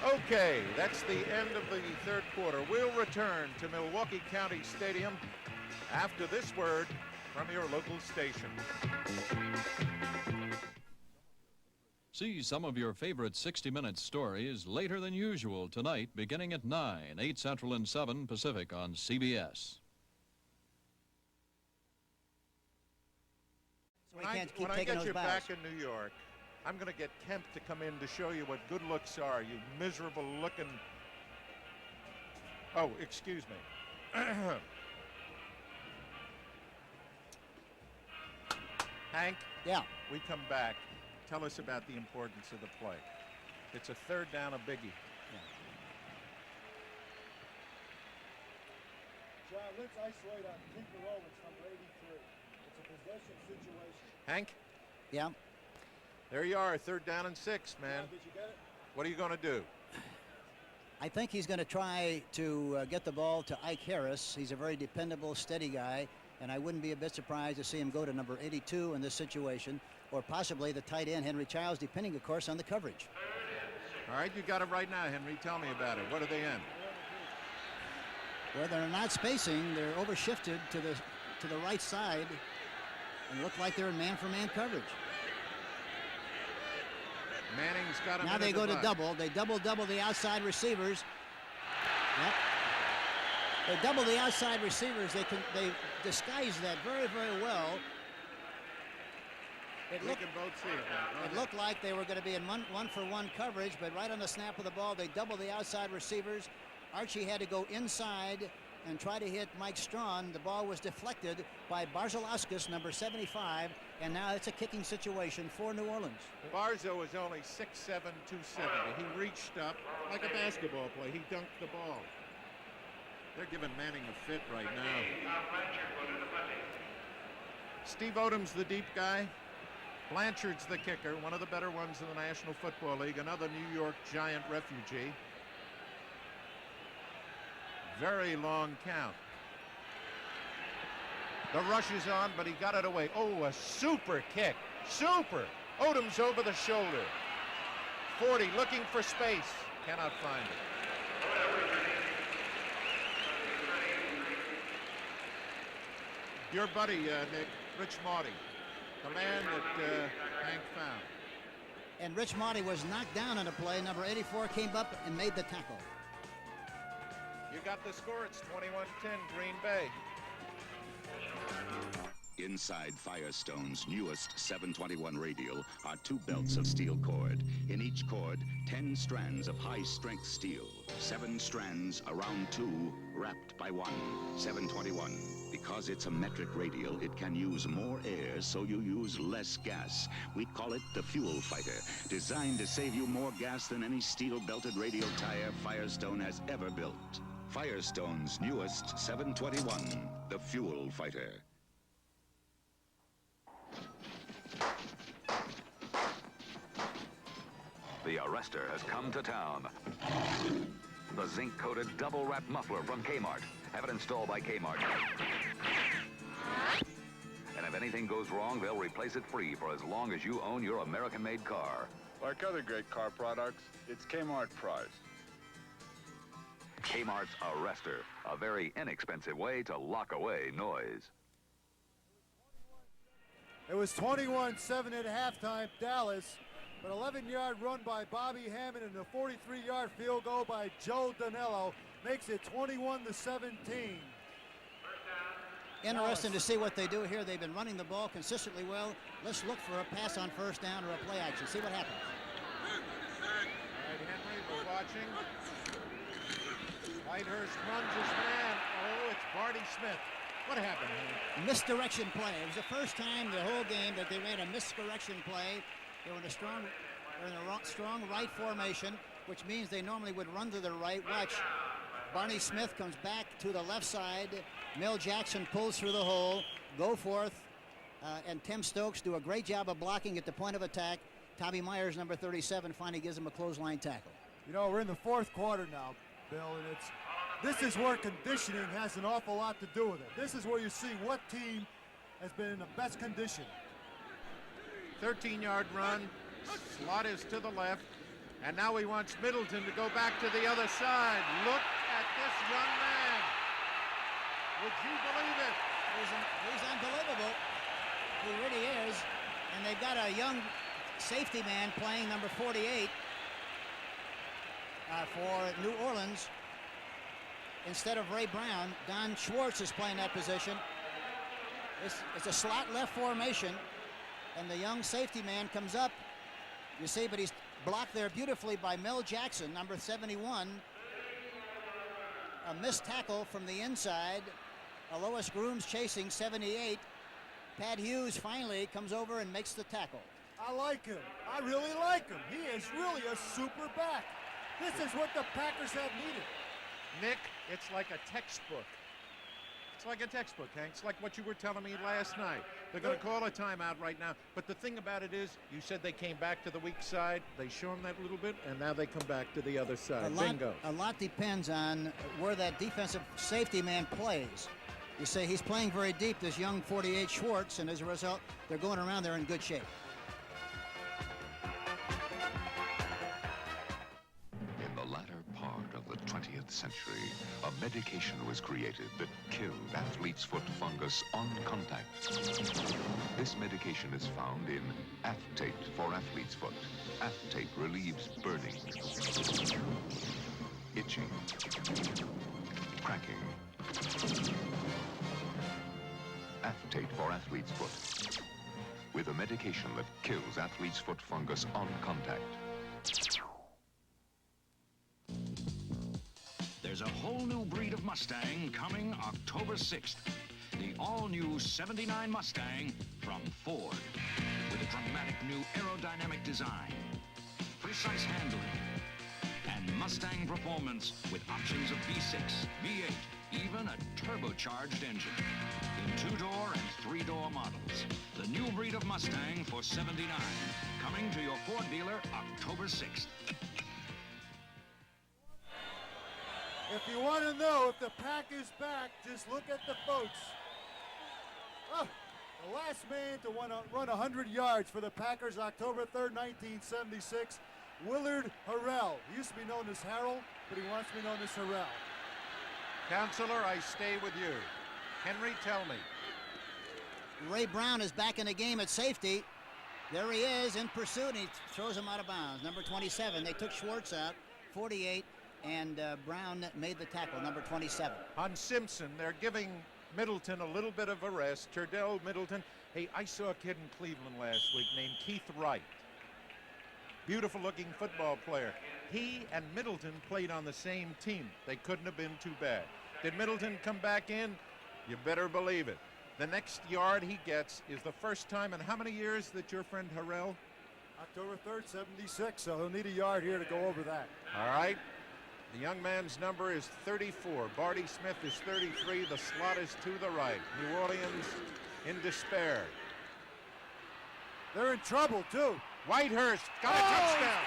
Okay, that's the end of the third quarter. We'll return to Milwaukee County Stadium after this word from your local station. See some of your favorite 60-minute stories later than usual tonight, beginning at 9, 8 Central and 7 Pacific on CBS. When I get you back in New York, I'm going to get Kemp to come in to show you what good looks are, you miserable looking... Oh, excuse me. Hank? Yeah? We come back. Tell us about the importance of the play. It's a third down, a biggie. John, let's isolate on Tinker Owens, number 83. It's a possession situation. Hank? Yeah? There you are, 3rd down and 6, man. Yeah, did you get it? What are you going to do? I think he's going to try to get the ball to Ike Harris. He's a very dependable, steady guy, and I wouldn't be a bit surprised to see him go to number 82 in this situation, or possibly the tight end, Henry Childs, depending, of course, on the coverage. All right, you got it right now, Henry. Tell me about it. What are they in? Well, they're not spacing. They're overshifted to the right side and look like they're in man-for-man coverage. Manning's got him. Now they go to double. They double the outside receivers. Yep. They double the outside receivers. They disguise that very, very well. It looked like they were going to be in one-for-one coverage, but right on the snap of the ball, they double the outside receivers. Archie had to go inside and try to hit Mike Strawn. The ball was deflected by Barzalauskas, number 75, and now it's a kicking situation for New Orleans. Barzo is only 6'7", 270. He reached up like a basketball play. He dunked the ball. They're giving Manning a fit right now. Steve Odom's the deep guy. Blanchard's the kicker, one of the better ones in the National Football League, another New York Giant refugee. Very long count. The rush is on, but he got it away. Oh, a super kick. Super. Odom's over the shoulder. 40, looking for space. Cannot find it. Your buddy, Nick, Rich Marty. the man that Hank found. And Rich Marty was knocked down on a play. Number 84 came up and made the tackle. You got the score. It's 21-10 Green Bay. Inside Firestone's newest 721 radial are 2 belts of steel cord. In each cord, 10 strands of high-strength steel. 7 strands around 2, wrapped by 1. 721. Because it's a metric radial, it can use more air, so you use less gas. We call it the Fuel Fighter, designed to save you more gas than any steel-belted radial tire Firestone has ever built. Firestone's newest 721, the Fuel Fighter. The arrester has come to town. The zinc-coated double-wrap muffler from Kmart. Have it installed by Kmart. And if anything goes wrong, they'll replace it free for as long as you own your American-made car. Like other great car products, it's Kmart price. Kmart's Arrester, a very inexpensive way to lock away noise. It was 21-7 at halftime, Dallas, but 11-yard run by Bobby Hammond and a 43-yard field goal by Joe Danello makes it 21-17. Interesting to see what they do here. They've been running the ball consistently well. Let's look for a pass on first down or a play action. See what happens. All right, Henry, we're watching. Whitehurst runs his man. Oh, it's Barty Smith. What happened, Henry? Misdirection play. It was the first time the whole game that they ran a misdirection play. They were in a strong right formation, which means they normally would run to the right. Watch. Barney Smith comes back to the left side. Mel Jackson pulls through the hole. Go forth. And Tim Stokes do a great job of blocking at the point of attack. Tommy Myers, number 37, finally gives him a clothesline tackle. You know, we're in the 4th quarter now, Bill, and this is where conditioning has an awful lot to do with it. This is where you see what team has been in the best condition. 13-yard run. Slot is to the left. And now he wants Middleton to go back to the other side. Look at this young man. Would you believe it? He's unbelievable. He really is. And they've got a young safety man playing number 48 for New Orleans. Instead of Ray Brown, Don Schwartz is playing that position. It's a slot left formation. And the young safety man comes up. You see, but he's blocked there beautifully by Mel Jackson, number 71. A missed tackle from the inside. Lois Grooms chasing 78. Pat Hughes finally comes over and makes the tackle. I like him. I really like him. He is really a super back. This is what the Packers have needed. Nick, it's like a textbook. It's like a textbook, Hank. It's like what you were telling me last night. They're going to call a timeout right now. But the thing about it is, you said they came back to the weak side. They show them that little bit, and now they come back to the other side. Bingo. A lot depends on where that defensive safety man plays. You say he's playing very deep, this young 48 Schwartz, and as a result, they're going around there in good shape. In the latter part of the 20th century, a medication was created that killed athlete's foot fungus on contact. This medication is found in Aftate for athlete's foot. Aftate relieves burning, itching, cracking. Aftate for athlete's foot. With a medication that kills athlete's foot fungus on contact. There's a whole new breed of Mustang coming October 6th. The all-new 79 Mustang from Ford. With a dramatic new aerodynamic design, precise handling, and Mustang performance with options of V6, V8, even a turbocharged engine. In 2-door and 3-door models. The new breed of Mustang for 79. Coming to your Ford dealer October 6th. If you want to know if the pack is back, just look at the folks. Oh, the last man to run 100 yards for the Packers October 3rd, 1976, Willard Harrell. He used to be known as Harold, but he wants to be known as Harrell. Counselor, I stay with you. Henry, tell me. Ray Brown is back in the game at safety. There he is in pursuit, and he throws him out of bounds. Number 27. They took Schwartz out, 48, and Brown made the tackle, number 27. On Simpson, they're giving Middleton a little bit of a rest. Turdell Middleton. Hey, I saw a kid in Cleveland last week named Keith Wright. Beautiful-looking football player. He and Middleton played on the same team. They couldn't have been too bad. Did Middleton come back in? You better believe it. The next yard he gets is the first time in how many years that your friend Harrell? October 3rd, 76, so he'll need a yard here to go over that. All right. The young man's number is 34. Barty Smith is 33. The slot is to the right. New Orleans in despair. They're in trouble, too. Whitehurst got a touchdown.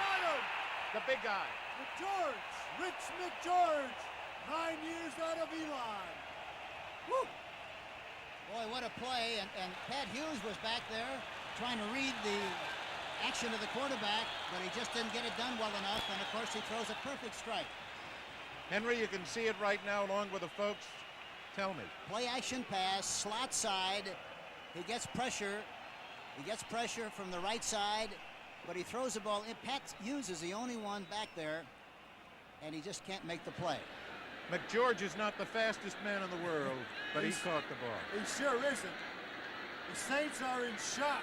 The big guy. McGeorge, Rich McGeorge, 9 years out of Elon. Woo! Boy, what a play. And Pat Hughes was back there trying to read the action of the quarterback, but he just didn't get it done well enough. And, of course, he throws a perfect strike. Henry, you can see it right now along with the folks. Tell me. Play action pass, slot side. He gets pressure. He gets pressure from the right side, but he throws the ball in. Pat Hughes is the only one back there, and he just can't make the play. McGeorge is not the fastest man in the world, but he caught the ball. He sure isn't. The Saints are in shock.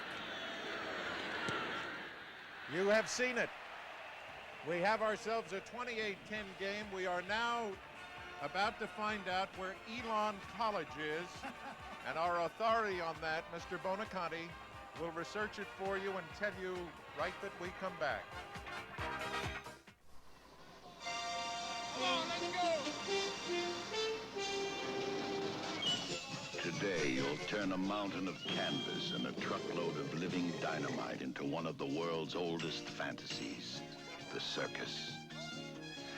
You have seen it. We have ourselves a 28-10 game. We are now about to find out where Elon College is, and our authority on that, Mr. Bonaconti, will research it for you and tell you right that we come back. Come on, let's go. Today, you'll turn a mountain of canvas and a truckload of living dynamite into one of the world's oldest fantasies, the circus.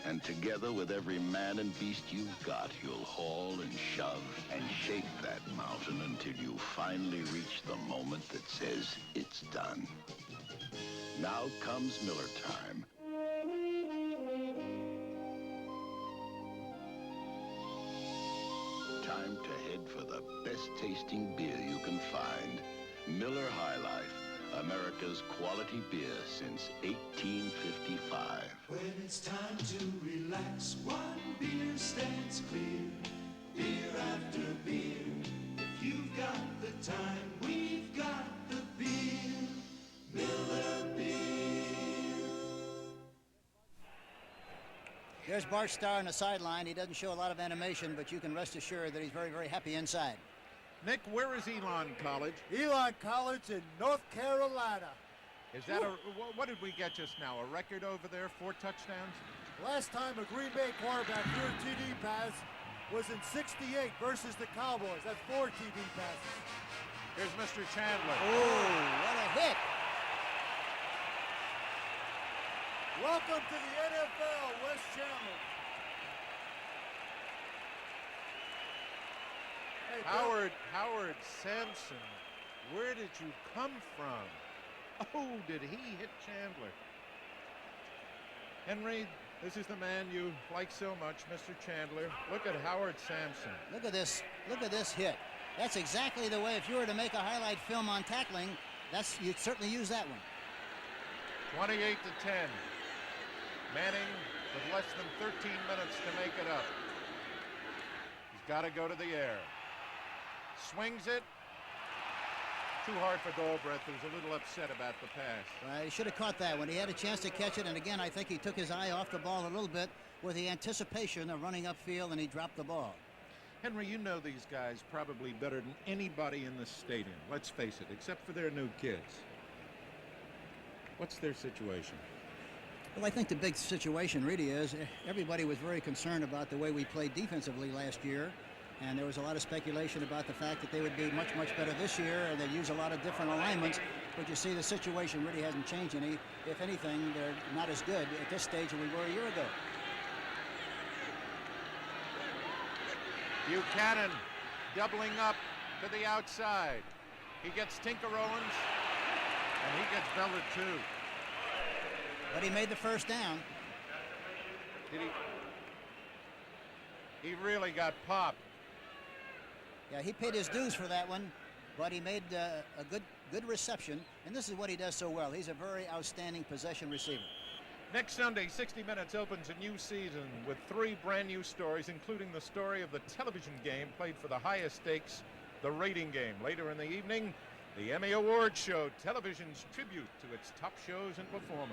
And together with every man and beast you've got, you'll haul and shove and shape that mountain until you finally reach the moment that says it's done. Now comes Miller time. Time to head for the best tasting beer you can find. Miller High Life, America's quality beer since 1855. When it's time to relax, one beer stands clear. Beer after beer. If you've got the time, we've got the beer. Miller Beer. There's Bart Starr on the sideline. He doesn't show a lot of animation, but you can rest assured that he's very, very happy inside. Nick, where is Elon College? Elon College in North Carolina. Is that what did we get just now? A record over there? 4 touchdowns? Last time a Green Bay quarterback threw a TD pass was in '68 versus the Cowboys. That's 4 TD passes. Here's Mr. Chandler. Oh, what a hit. Welcome to the NFL, Wes Chandler. Hey, Howard Sampson, where did you come from? Oh, did he hit Chandler? Henry, this is the man you like so much, Mr. Chandler. Look at Howard Sampson. Look at this hit. That's exactly the way, if you were to make a highlight film on tackling, you'd certainly use that one. 28-10. Manning with less than 13 minutes to make it up. He's got to go to the air. Swings it. Too hard for Dolbreth, who's a little upset about the pass. Right, he should have caught that one. He had a chance to catch it, and again, I think he took his eye off the ball a little bit with the anticipation of running upfield, and he dropped the ball. Henry, you know these guys probably better than anybody in the stadium. Let's face it, except for their new kids. What's their situation? Well, I think the big situation really is everybody was very concerned about the way we played defensively last year. And there was a lot of speculation about the fact that they would be much, much better this year, and they'd use a lot of different alignments. But you see, the situation really hasn't changed any. If anything, they're not as good at this stage as we were a year ago. Buchanan doubling up to the outside. He gets Tinker Owens, and he gets belted too. But he made the first down. Did he? He really got popped. Yeah, he paid his dues for that one. but he made a good reception, and this is what he does so well. He's a very outstanding possession receiver. Next Sunday, 60 Minutes opens a new season with 3 brand new stories, including the story of the television game played for the highest stakes, the rating game. Later in the evening, the Emmy Awards show, television's tribute to its top shows and performers.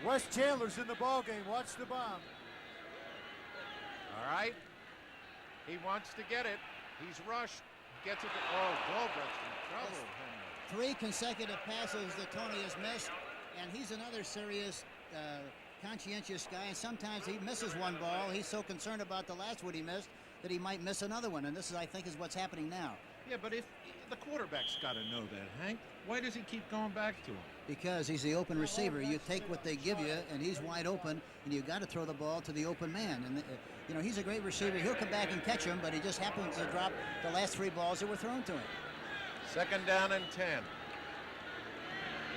Wes Chandler's in the ball game. Watch the bomb. All right. He wants to get it. He's rushed. Gets it. Goldberg's in trouble. 3 consecutive passes that Tony has missed, and he's another serious, conscientious guy, and sometimes he misses one ball. He's so concerned about the last one he missed that he might miss another one, and this is, I think, is what's happening now. Yeah, but if the quarterback's got to know that, Hank, why does he keep going back to him? Because he's the open receiver. You take what they give you, and he's wide open, and you've got to throw the ball to the open man. And, you know, he's a great receiver. He'll come back and catch him, but he just happens to drop the last 3 balls that were thrown to him. 2nd down and 10.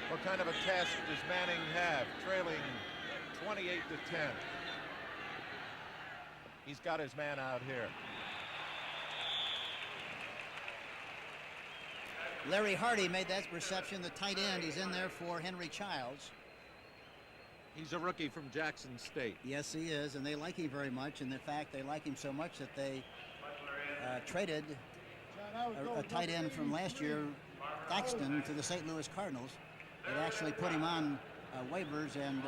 What kind of a test does Manning have? Trailing 28 to 10. He's got his man out here. Larry Hardy made that reception, the tight end. He's in there for Henry Childs. He's a rookie from Jackson State. Yes, he is, and they like him very much. And in fact, they like him so much that they traded a tight end from last year, Thaxton, to the St. Louis Cardinals. It actually put him on waivers, and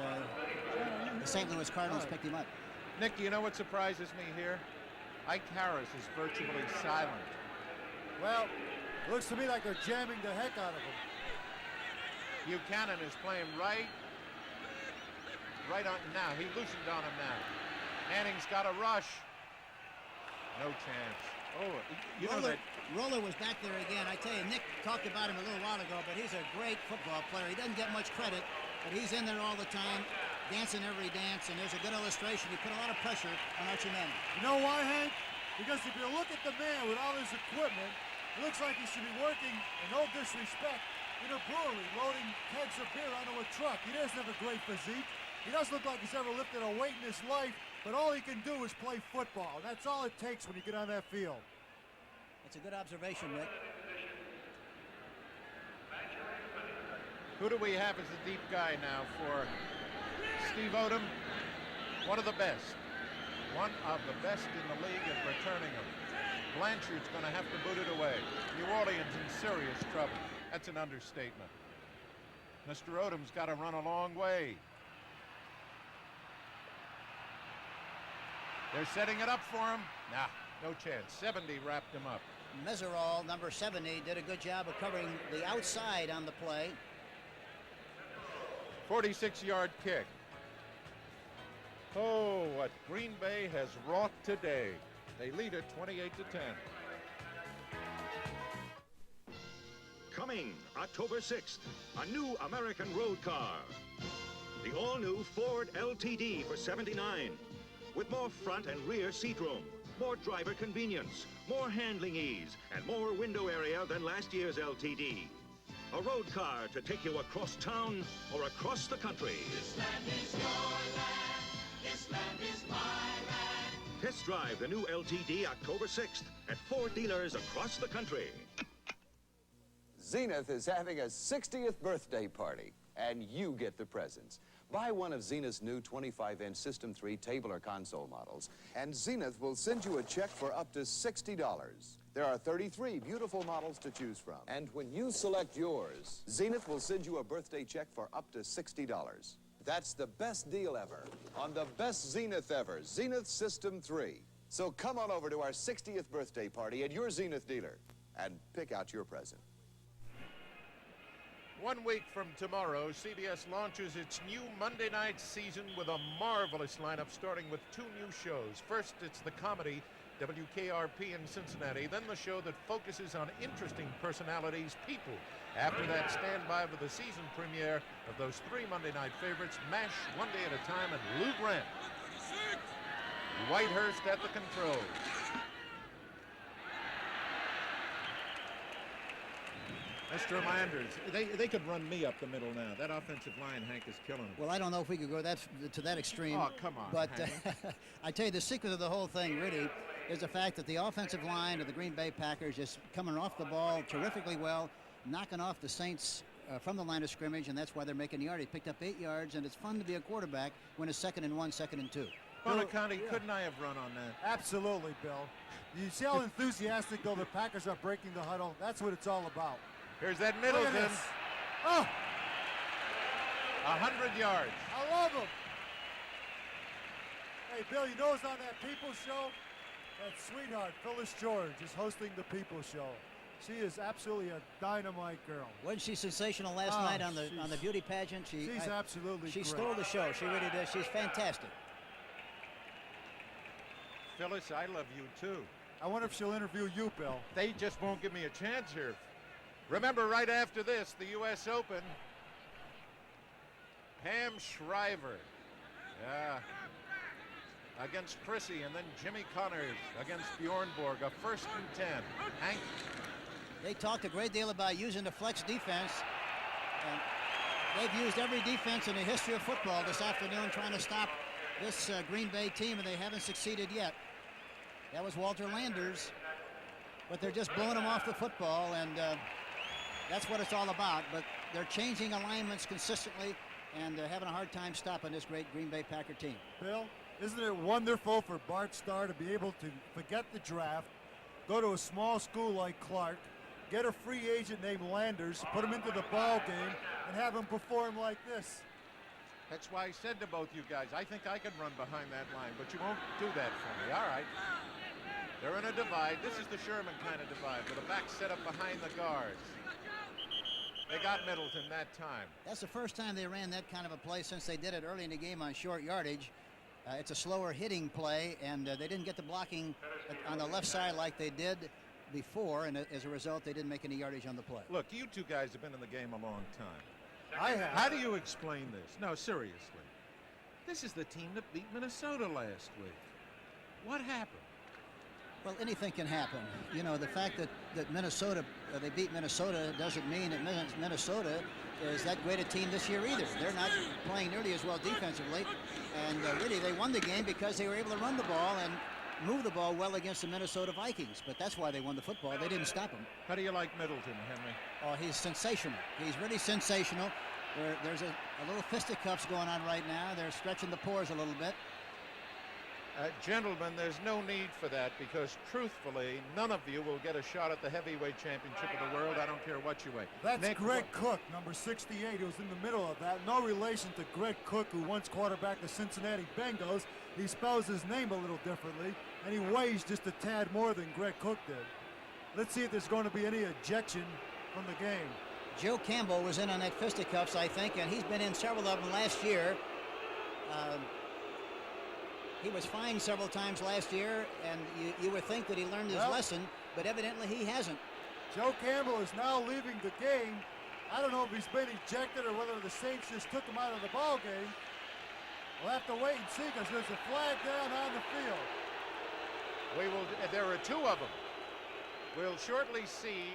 the St. Louis Cardinals picked him up. Nick, you know what surprises me here? Ike Harris is virtually silent. Well, it looks to me like they're jamming the heck out of him. Buchanan is playing right on now. He loosened on him now. Manning's got a rush. No chance. Oh, you know that. Roller was back there again. I tell you, Nick talked about him a little while ago, but he's a great football player. He doesn't get much credit, but he's in there all the time, dancing every dance, and there's a good illustration. He put a lot of pressure on Archie Manning. You know why, Hank? Because if you look at the man with all his equipment, it looks like he should be working, in no disrespect, in a brewery, loading kegs of beer onto a truck. He doesn't have a great physique. He doesn't look like he's ever lifted a weight in his life, but all he can do is play football. That's all it takes when you get on that field. It's a good observation, Rick. Who do we have as the deep guy now for Steve Odom? One of the best. One of the best in the league at returning them. Blanchard's going to have to boot it away. New Orleans in serious trouble. That's an understatement. Mr. Odom's got to run a long way. They're setting it up for him. Nah, no chance. 70 wrapped him up. Meserol, number 70, did a good job of covering the outside on the play. 46-yard kick. Oh, what Green Bay has wrought today. They lead it 28 to 10. Coming October 6th, a new American road car. The all-new Ford LTD for $79. With more front and rear seat room, more driver convenience, more handling ease, and more window area than last year's LTD. A road car to take you across town or across the country. This land is your land. This land is my land. Test drive the new LTD October 6th at Ford dealers across the country. Zenith is having a 60th birthday party, and you get the presents. Buy one of Zenith's new 25-inch System 3 table or console models, and Zenith will send you a check for up to $60. There are 33 beautiful models to choose from. And when you select yours, Zenith will send you a birthday check for up to $60. That's the best deal ever on the best Zenith ever, Zenith System 3. So come on over to our 60th birthday party at your Zenith dealer and pick out your present. 1 week from tomorrow, CBS launches its new Monday night season with a marvelous lineup, starting with 2 new shows. First, it's the comedy WKRP in Cincinnati, then the show that focuses on interesting personalities, people. After that, stand by for the season premiere of those 3 Monday night favorites, MASH, One Day at a Time, and Lou Grant. Whitehurst at the controls. Mr. Landers, they could run me up the middle now. That offensive line, Hank, is killing them. Well, I don't know if we could go to that extreme. Oh, come on, But Hank. I tell you, the secret of the whole thing really is the fact that the offensive line of the Green Bay Packers is coming off the ball terrifically well, knocking off the Saints from the line of scrimmage, and that's why they're making the yard. He picked up 8 yards, and it's fun to be a quarterback when it's 2nd and 1, 2nd and 2. Bonaconte, couldn't I have run on that? Absolutely, Bill. You see how enthusiastic, though, the Packers are breaking the huddle? That's what it's all about. Here's that Middleton. Oh! 100 yards. I love him. Hey, Bill, you know who's on that People Show? That sweetheart, Phyllis George, is hosting the People Show. She is absolutely a dynamite girl. Wasn't she sensational last night on the beauty pageant? She's absolutely She great. stole the show. She really did. She's fantastic. Phyllis, I love you too. I wonder if she'll interview you, Bill. They just won't give me a chance here. Remember, right after this, the U.S. Open, Pam Shriver, against Chrissy, and then Jimmy Connors against Bjorn Borg, a 1st and 10. Hank? They talked a great deal about using the flex defense, and they've used every defense in the history of football this afternoon trying to stop this Green Bay team, and they haven't succeeded yet. That was Walter Landers, but they're just blowing them off the football, and that's what it's all about. But they're changing alignments consistently and having a hard time stopping this great Green Bay Packer team. Bill, isn't it wonderful for Bart Starr to be able to forget the draft, go to a small school like Clark, get a free agent named Landers, put him into the ball game, and have him perform like this? That's why I said to both you guys, I think I can run behind that line, but you won't do that for me. All right. They're in a divide. This is the Sherman kind of divide, with a back set up behind the guards. They got Middleton that time. That's the first time they ran that kind of a play since they did it early in the game on short yardage. It's a slower hitting play, and they didn't get the blocking on the left side like they did before, and as a result, they didn't make any yardage on the play. Look, you two guys have been in the game a long time. I have. How do you explain this? No, seriously. This is the team that beat Minnesota last week. What happened? Well, anything can happen. You know, the fact that Minnesota, they beat Minnesota doesn't mean that Minnesota is that great a team this year either. They're not playing nearly as well defensively, and really they won the game because they were able to run the ball and move the ball well against the Minnesota Vikings, but that's why they won the football. They didn't stop them. How do you like Middleton, Henry? Oh, he's sensational. He's really sensational. There's a little fisticuffs going on right now. They're stretching the pores a little bit. Gentlemen, there's no need for that because, truthfully, none of you will get a shot at the heavyweight championship of the world. I don't care what you weigh. That's Nick, Greg Cook, number 68, who was in the middle of that. No relation to Greg Cook, who once quarterbacked the Cincinnati Bengals. He spells his name a little differently, and he weighs just a tad more than Greg Cook did. Let's see if there's going to be any ejection from the game. Joe Campbell was in on that fisticuffs, I think, and he's been in several of them last year. He was fined several times last year, and you would think that he learned his lesson, but evidently he hasn't. Joe Campbell is now leaving the game. I don't know if he's been ejected or whether the Saints just took him out of the ball game. We'll have to wait and see because there's a flag down on the field. There are two of them. We'll shortly see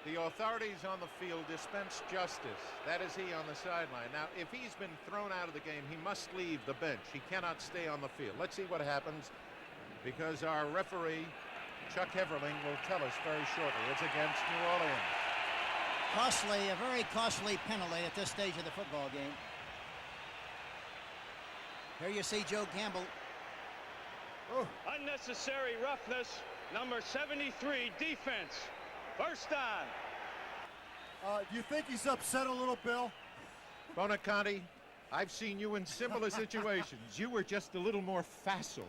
the authorities on the field dispense justice. That is he on the sideline. Now, if he's been thrown out of the game, he must leave the bench. He cannot stay on the field. Let's see what happens because our referee, Chuck Heverling, will tell us very shortly. It's against New Orleans. Costly, a very costly penalty at this stage of the football game. Here you see Joe Campbell. Oh. Unnecessary roughness, number 73, defense. First down. Do you think he's upset a little, Bill? Bonaconte, I've seen you in similar situations. You were just a little more facile.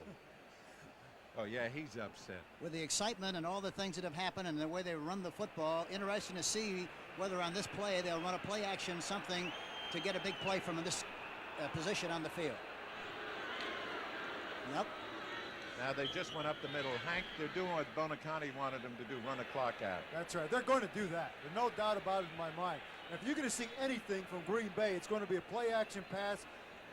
Oh, yeah, he's upset. With the excitement and all the things that have happened and the way they run the football, interesting to see whether on this play they'll run a play action, something to get a big play from this position on the field. Nope. Now they just went up the middle. Hank, they're doing what Bonaconte wanted them to do, run a clock out. That's right. They're going to do that. There's no doubt about it in my mind. If you're going to see anything from Green Bay, it's going to be a play-action pass,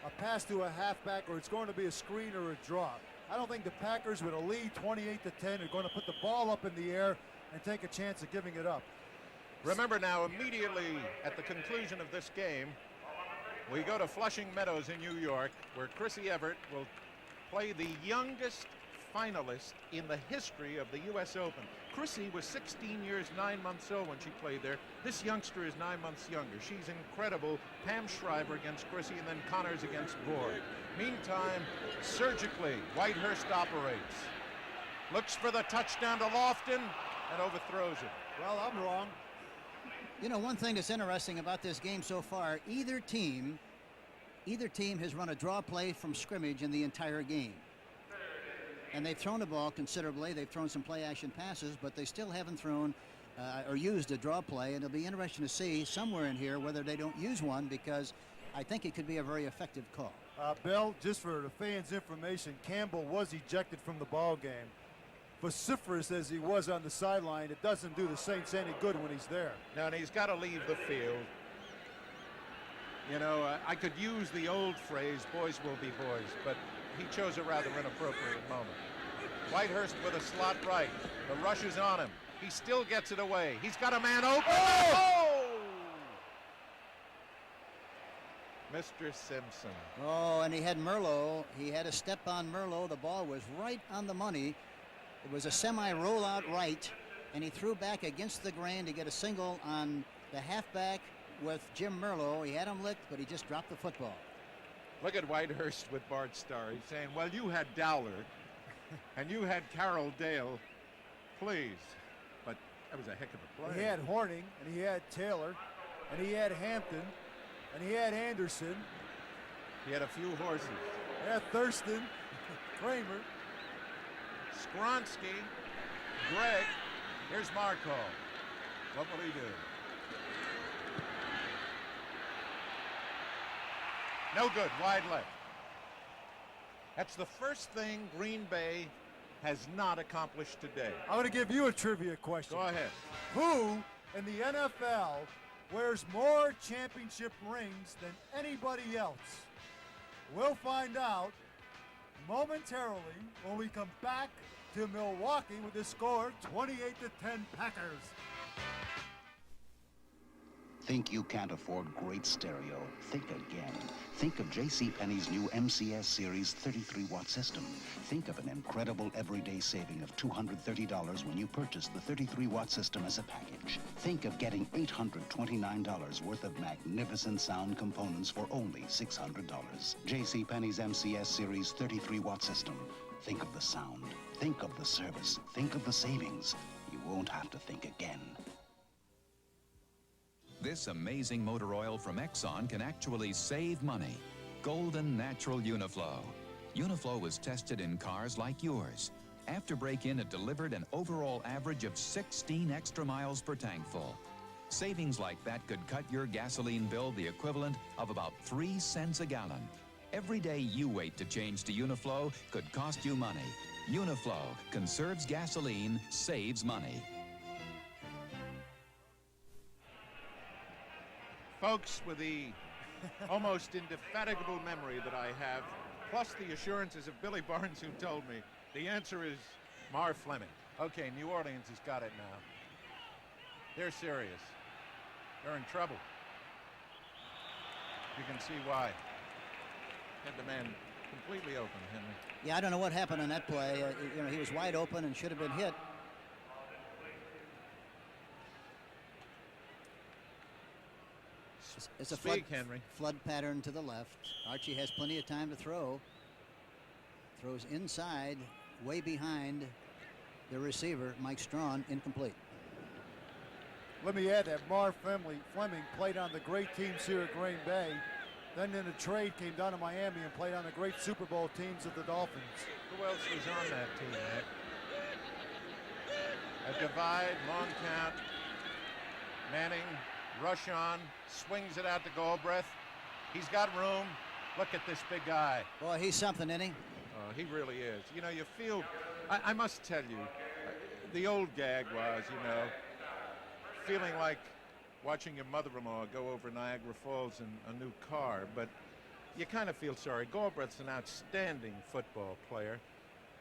a pass to a halfback, or it's going to be a screen or a draw. I don't think the Packers, with a lead 28-10, are going to put the ball up in the air and take a chance of giving it up. Remember now, immediately at the conclusion of this game, we go to Flushing Meadows in New York, where Chrissy Everett will play the youngest finalist in the history of the U.S. Open. Chrissy was 16 years, 9 months old when she played there. This youngster is 9 months younger. She's incredible. Pam Shriver against Chrissy, and then Connors against Boyd. Meantime, surgically, Whitehurst operates. Looks for the touchdown to Lofton and overthrows it. Well, I'm wrong. You know, one thing that's interesting about this game so far, either team has run a draw play from scrimmage in the entire game. And they've thrown the ball considerably. They've thrown some play-action passes, but they still haven't thrown or used a draw play. And it'll be interesting to see somewhere in here whether they don't use one, because I think it could be a very effective call. Bill, just for the fans' information, Campbell was ejected from the ball game. Vociferous as he was on the sideline, it doesn't do the Saints any good when he's there. Now, and he's got to leave the field. You know, I could use the old phrase, boys will be boys, but he chose a rather inappropriate moment. Whitehurst with a slot right. The rush is on him. He still gets it away. He's got a man open. Oh! Mr. Simpson. Oh, and he had Merlot. He had a step on Merlot. The ball was right on the money. It was a semi-rollout right, and he threw back against the grain to get a single on the halfback with Jim Merlot. He had him licked, but he just dropped the football. Look at Whitehurst with Bart Starr. He's saying, well, you had Dowler, and you had Carroll Dale, please. But that was a heck of a play. He had Horning, and he had Taylor, and he had Hampton, and he had Anderson. He had a few horses. He had Thurston, Kramer. Skronsky, Gregg, here's Markov. What will he do? No good, wide left. That's the first thing Green Bay has not accomplished today. I'm going to give you a trivia question. Go ahead. Who in the NFL wears more championship rings than anybody else? We'll find out momentarily when we come back to Milwaukee with the score 28-10 Packers. Think you can't afford great stereo? Think again. Think of JCPenney's new MCS Series 33-watt system. Think of an incredible everyday saving of $230 when you purchase the 33-watt system as a package. Think of getting $829 worth of magnificent sound components for only $600. JCPenney's MCS Series 33-watt system. Think of the sound. Think of the service. Think of the savings. You won't have to think again. This amazing motor oil from Exxon can actually save money. Golden Natural Uniflow. Uniflow was tested in cars like yours. After break-in, it delivered an overall average of 16 extra miles per tank full. Savings like that could cut your gasoline bill the equivalent of about 3 cents a gallon. Every day you wait to change to Uniflow could cost you money. Uniflow conserves gasoline, saves money. Folks, with the almost indefatigable memory that I have, plus the assurances of Billy Barnes who told me, the answer is Mar Fleming. Okay, New Orleans has got it now. They're serious. They're in trouble. You can see why. Had the man completely open, Henry. Yeah, I don't know what happened on that play. You know, he was wide open and should have been hit. It's a flood pattern to the left. Archie has plenty of time to throw. Throws inside, way behind the receiver, Mike Strawn, incomplete. Let me add that Mar Fleming played on the great teams here at Green Bay. Then in a trade came down to Miami and played on the great Super Bowl teams of the Dolphins. Who else was on that team, Nick? A divide, long count. Manning, rush on, swings it out to Galbraith. He's got room. Look at this big guy. Boy, he's something, isn't he? Oh, he really is. You know, you feel, I must tell you, the old gag was, you know, feeling like watching your mother-in-law go over Niagara Falls in a new car, but you kind of feel sorry. Galbraith's an outstanding football player.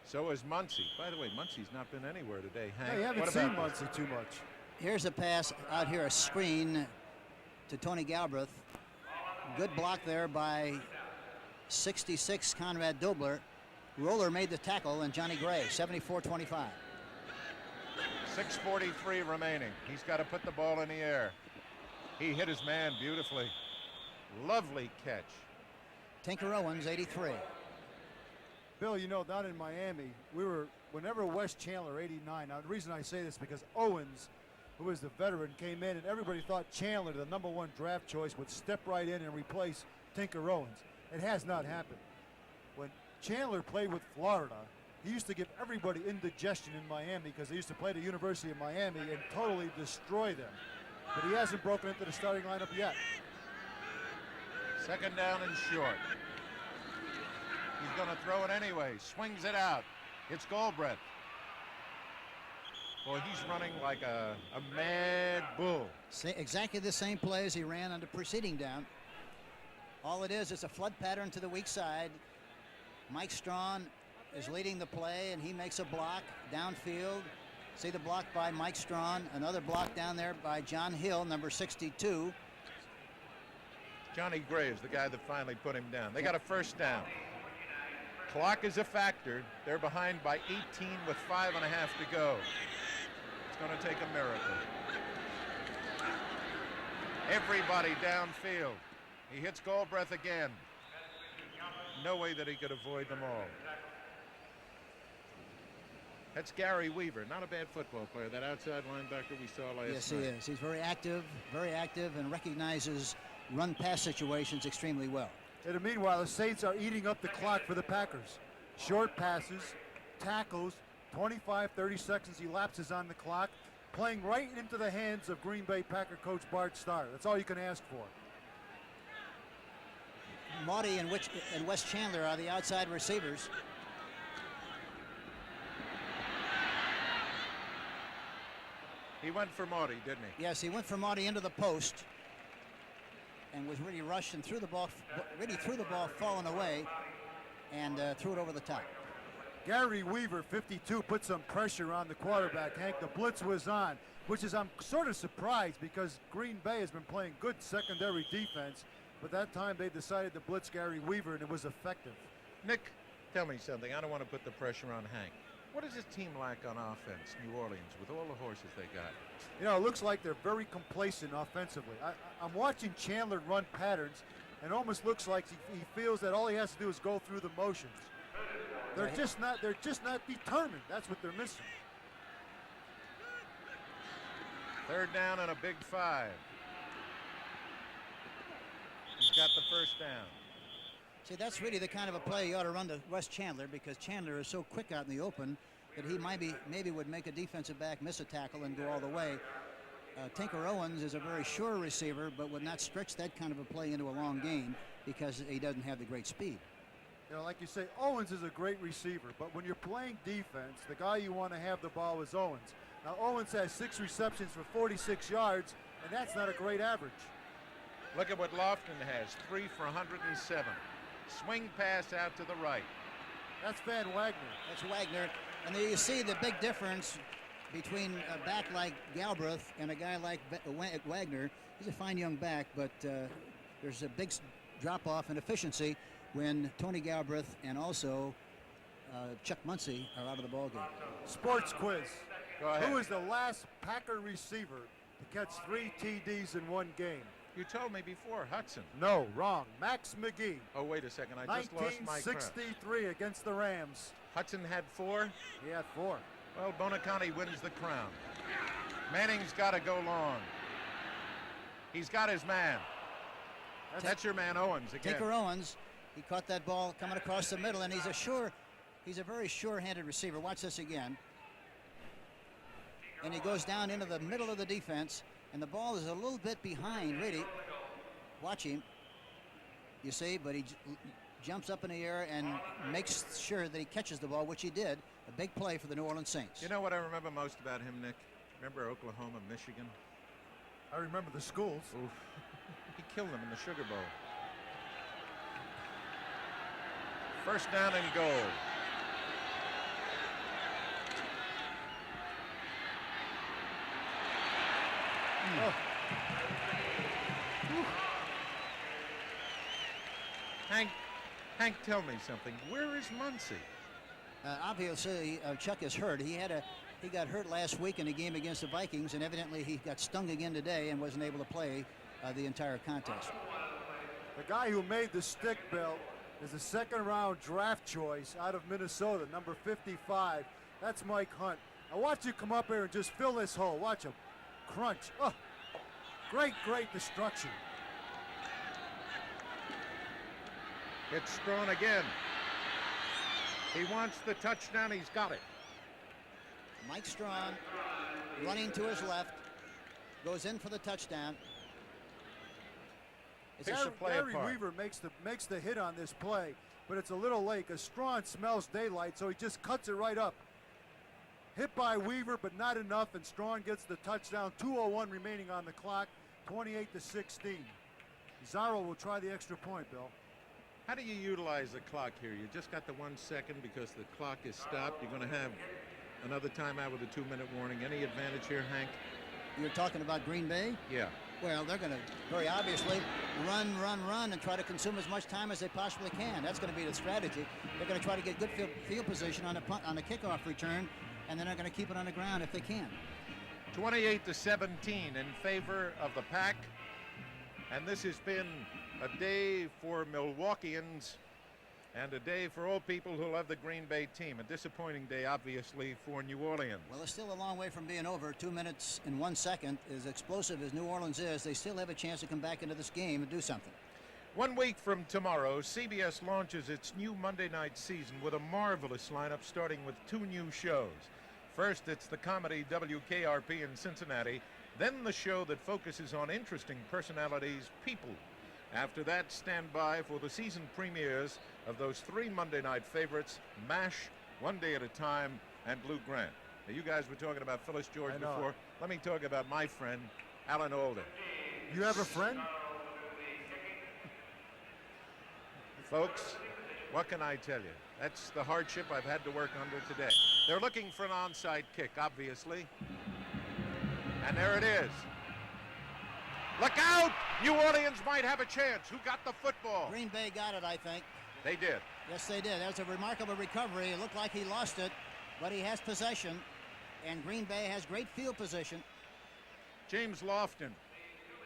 So is Muncie. By the way, Muncie's not been anywhere today, Hank. Yeah, you haven't seen Muncie too much. Here's a pass out here, a screen to Tony Galbraith. Good block there by 66 Conrad Dobler. Roller made the tackle, and Johnny Gray, 74-25. 6:43 remaining. He's got to put the ball in the air. He hit his man beautifully. Lovely catch. Tinker Owens, 83. Bill, you know, down in Miami, whenever Wes Chandler, 89, now the reason I say this because Owens, who was the veteran, came in and everybody thought Chandler, the #1 draft choice, would step right in and replace Tinker Owens. It has not happened. When Chandler played with Florida, he used to give everybody indigestion in Miami because they used to play at the University of Miami and totally destroy them. But he hasn't broken into the starting lineup yet. Second down and short. He's going to throw it anyway. Swings it out. It's Goldbreath. Boy, he's running like a mad bull. Exactly the same play as he ran on the preceding down. All it is a flood pattern to the weak side. Mike Strawn is leading the play, and he makes a block downfield. See the block by Mike Strawn. Another block down there by John Hill, number 62. Johnny Gray is the guy that finally put him down. They got a first down. Clock is a factor. They're behind by 18 with 5.5 to go. It's going to take a miracle. Everybody downfield. He hits Goldbreath again. No way that he could avoid them all. That's Gary Weaver, not a bad football player. That outside linebacker we saw last night. Yes, he is. He's very active, and recognizes run-pass situations extremely well. And meanwhile, the Saints are eating up the clock for the Packers. Short passes, tackles, 25, 30 seconds elapses on the clock, playing right into the hands of Green Bay Packer coach Bart Starr. That's all you can ask for. Maudie and Wes Chandler are the outside receivers. He went for Maudie, didn't he? Yes, he went for Maudie into the post and was really rushed and threw the ball falling away and threw it over the top. Gary Weaver, 52, put some pressure on the quarterback, Hank. The blitz was on, which is I'm sort of surprised because Green Bay has been playing good secondary defense, but that time they decided to blitz Gary Weaver, and it was effective. Nick, tell me something. I don't want to put the pressure on Hank. What does this team lack on offense, New Orleans, with all the horses they got? You know, it looks like they're very complacent offensively. I'm watching Chandler run patterns, and it almost looks like he feels that all he has to do is go through the motions. They're just not determined. That's what they're missing. Third down and a big 5. He's got the first down. See, that's really the kind of a play you ought to run to Wes Chandler, because Chandler is so quick out in the open that he maybe would make a defensive back miss a tackle and go all the way. Tinker Owens is a very sure receiver, but would not stretch that kind of a play into a long game because he doesn't have the great speed. You know, like you say, Owens is a great receiver, but when you're playing defense, the guy you want to have the ball is Owens. Now, Owens has 6 receptions for 46 yards, and that's not a great average. Look at what Lofton has, 3 for 107. Swing pass out to the right. That's Van Wagner. That's Wagner. And there you see the big difference between a back like Galbraith and a guy like Wagner. He's a fine young back, but there's a big drop-off in efficiency when Tony Galbraith and also Chuck Muncie are out of the ballgame. Sports quiz. Go ahead. Who is the last Packer receiver to catch 3 TDs in one game? You told me before, Hudson. No, wrong. Max McGee. Oh, wait a second. I just lost my crap. 1963 against the Rams. Hudson had 4? He had 4. Well, Bonaconte wins the crown. Manning's got to go long. He's got his man. That's your man, Owens, again. Tinker Owens, he caught that ball coming across the middle, and he's a very sure-handed receiver. Watch this again. And he goes down into the middle of the defense, and the ball is a little bit behind, really. Watch him. You see, but he jumps up in the air and makes sure that he catches the ball, which he did. A big play for the New Orleans Saints. You know what I remember most about him, Nick? Remember Oklahoma, Michigan? I remember the schools. Oof. He killed them in the Sugar Bowl. First down and goal. Oh. Hank, tell me something. Where is Muncie? Obviously, Chuck is hurt. He got hurt last week in a game against the Vikings, and evidently he got stung again today and wasn't able to play the entire contest. The guy who made the stick, Bill, is a second-round draft choice out of Minnesota, number 55. That's Mike Hunt. Now watch you come up here and just fill this hole. Watch him. Crunch. Oh, great destruction. It's Strawn again. He wants the touchdown. He's got it. Mike Strawn running to his left, goes in for the touchdown. Gary Weaver makes the hit on this play, but it's a little late because Strawn smells daylight, so he just cuts it right up. Hit by Weaver, but not enough, and Strawn gets the touchdown. 2:01 remaining on the clock, 28-16. Zarro will try the extra point, Bill. How do you utilize the clock here? You just got the 1 second because the clock is stopped. You're going to have another timeout with a 2-minute warning. Any advantage here, Hank? You're talking about Green Bay? Yeah. Well, they're going to very obviously run, and try to consume as much time as they possibly can. That's going to be the strategy. They're going to try to get good field position on the kickoff return, and then they're going to keep it on the ground if they can. 28-17 in favor of the Pack. And this has been a day for Milwaukeeans and a day for all people who love the Green Bay team. A disappointing day, obviously, for New Orleans. Well, it's still a long way from being over. 2 minutes and 1 second. As explosive as New Orleans is, they still have a chance to come back into this game and do something. 1 week from tomorrow, CBS launches its new Monday night season with a marvelous lineup starting with 2 new shows. First, it's the comedy WKRP in Cincinnati, then the show that focuses on interesting personalities, People. After that, stand by for the season premieres of those 3 Monday night favorites, MASH, One Day at a Time, and Blue Grant. Now, you guys were talking about Phyllis George before. Let me talk about my friend, Alan Alda. You have a friend? Folks, what can I tell you? That's the hardship I've had to work under today. They're looking for an onside kick, obviously. And there it is. Look out! New Orleans might have a chance. Who got the football? Green Bay got it, I think. They did. Yes, they did. That was a remarkable recovery. It looked like he lost it, but he has possession, and Green Bay has great field position. James Lofton.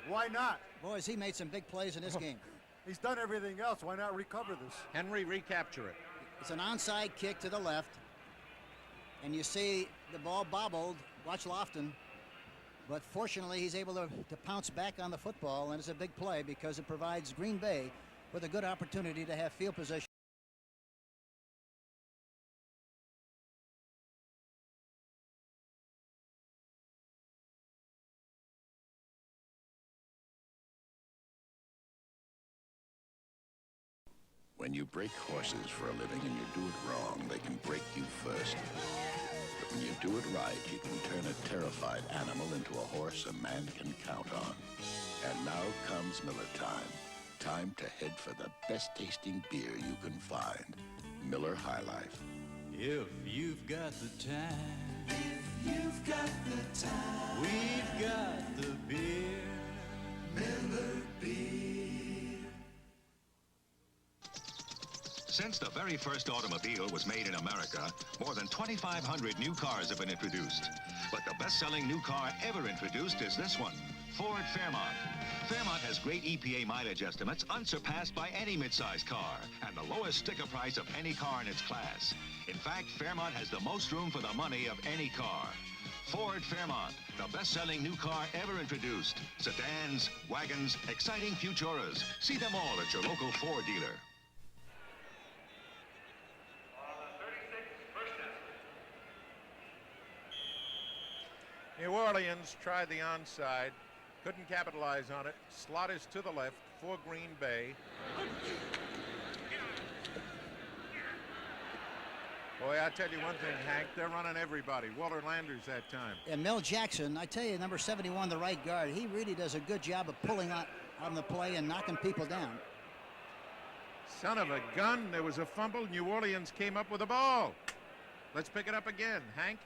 Why not? Boys, he made some big plays in this game. He's done everything else. Why not recover this? Henry, recapture it. It's an onside kick to the left, and you see the ball bobbled. Watch Lofton. But fortunately, he's able to pounce back on the football, and it's a big play because it provides Green Bay with a good opportunity to have field position. When you break horses for a living and you do it wrong, they can break you first. But when you do it right, you can turn a terrified animal into a horse a man can count on. And now comes Miller time. Time to head for the best tasting beer you can find. Miller High Life. If you've got the time, if you've got the time, we've got the beer, Miller Beer. Since the very first automobile was made in America, more than 2,500 new cars have been introduced. But the best-selling new car ever introduced is this one, Ford Fairmont. Fairmont has great EPA mileage estimates unsurpassed by any midsize car and the lowest sticker price of any car in its class. In fact, Fairmont has the most room for the money of any car. Ford Fairmont, the best-selling new car ever introduced. Sedans, wagons, exciting Futuras. See them all at your local Ford dealer. New Orleans tried the onside, couldn't capitalize on it. Slot is to the left for Green Bay. Boy, I tell you one thing, Hank, they're running everybody. Walter Landers that time. And Mel Jackson, I tell you, number 71, the right guard, he really does a good job of pulling on the play and knocking people down. Son of a gun, there was a fumble. New Orleans came up with the ball. Let's pick it up again, Hank.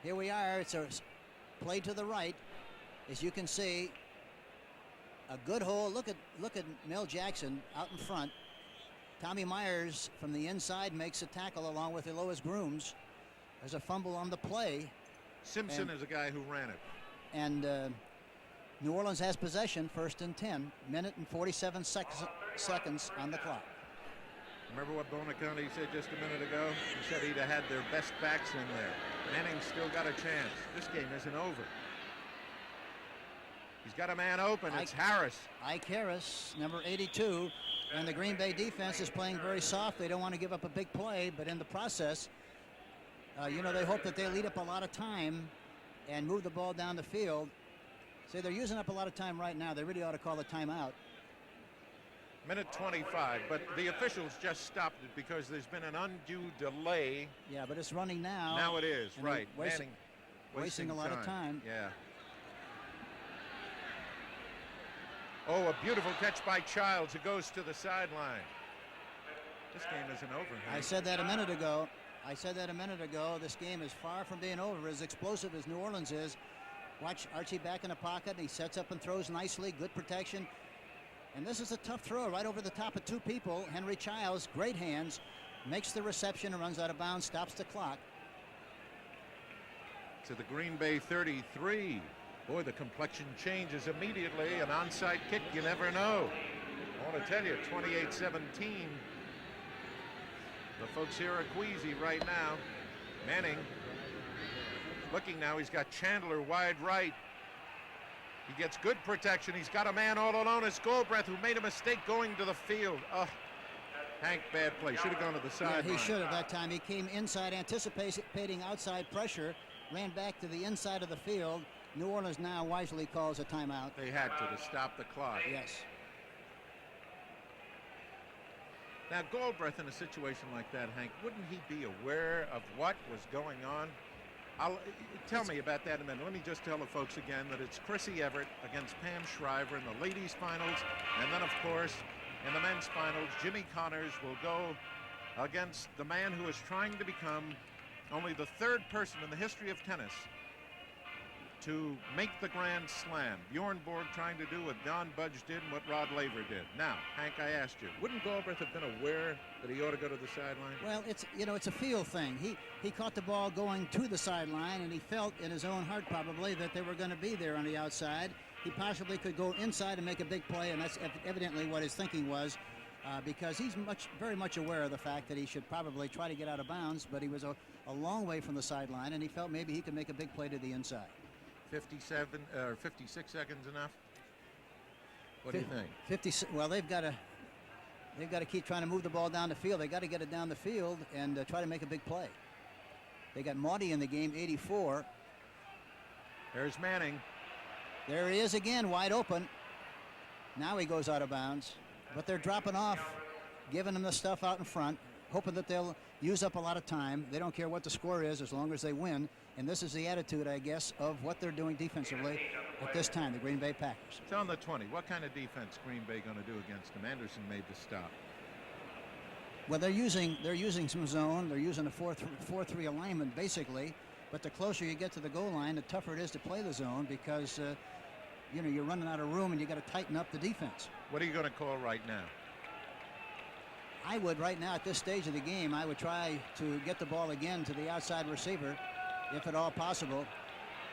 Here we are. It's a play to the right. As you can see, a good hole. Look at Mel Jackson out in front. Tommy Myers from the inside makes a tackle along with Elois Grooms. There's a fumble on the play. Simpson is the guy who ran it. And New Orleans has possession, 1st and 10, minute and 47 seconds on the clock. Remember what Bonaconte said just a minute ago? He said he'd have had their best backs in there. Manning's still got a chance. This game isn't over. He's got a man open. It's Harris. Ike Harris, number 82. And the Green Bay defense is playing very soft. They don't want to give up a big play, but in the process, you know, they hope that they lead up a lot of time and move the ball down the field. So they're using up a lot of time right now. They really ought to call a timeout. Minute 25, but the officials just stopped it because there's been an undue delay. Yeah, but it's running now. Now it is, right. Manning wasting a lot of time. Yeah. Oh, a beautiful catch by Childs, who goes to the sideline. This game isn't over. I said that a minute ago. This game is far from being over. As explosive as New Orleans is, watch Archie back in the pocket. And he sets up and throws nicely. Good protection. And this is a tough throw right over the top of two people. Henry Childs, great hands, makes the reception and runs out of bounds, stops the clock. To the Green Bay 33. Boy, the complexion changes immediately. An onside kick, you never know. I want to tell you, 28-17. The folks here are queasy right now. Manning looking now. He's got Chandler wide right. He gets good protection. He's got a man all alone. It's Goldbreath, who made a mistake going to the field. Oh, Hank, bad play. Should have gone to the sideline. Yeah, he should have that time. He came inside, anticipating outside pressure, ran back to the inside of the field. New Orleans now wisely calls a timeout. They had to stop the clock. Yes. Now, Goldbreath in a situation like that, Hank, wouldn't he be aware of what was going on? Tell me about that in a minute. Let me just tell the folks again that it's Chrissy Everett against Pam Shriver in the ladies' finals. And then, of course, in the men's finals, Jimmy Connors will go against the man who is trying to become only the third person in the history of tennis to make the Grand Slam. Bjorn Borg trying to do what Don Budge did and what Rod Laver did. Now, Hank, I asked you, wouldn't Goldbreath have been aware that he ought to go to the sideline? Well, it's a feel thing. He caught the ball going to the sideline, and he felt in his own heart probably that they were going to be there on the outside. He possibly could go inside and make a big play, and that's evidently what his thinking was, because he's very much aware of the fact that he should probably try to get out of bounds, but he was a long way from the sideline, and he felt maybe he could make a big play to the inside. 56 seconds enough? What do you think? 50. Well, they've got to keep trying to move the ball down the field. They got to get it down the field and try to make a big play. They got Maudie in the game, 84. There's Manning. There he is again, wide open. Now he goes out of bounds, but they're dropping off, giving him the stuff out in front, hoping that they'll use up a lot of time. They don't care what the score is as long as they win. And this is the attitude, I guess, of what they're doing defensively at this time, the Green Bay Packers. It's on the 20. What kind of defense Green Bay going to do against them? Anderson made the stop. Well, they're using some zone. They're using a 4-3 alignment, basically. But the closer you get to the goal line, the tougher it is to play the zone because, you're running out of room and you got to tighten up the defense. What are you going to call right now? I would, right now, at this stage of the game, I would try to get the ball again to the outside receiver, if at all possible.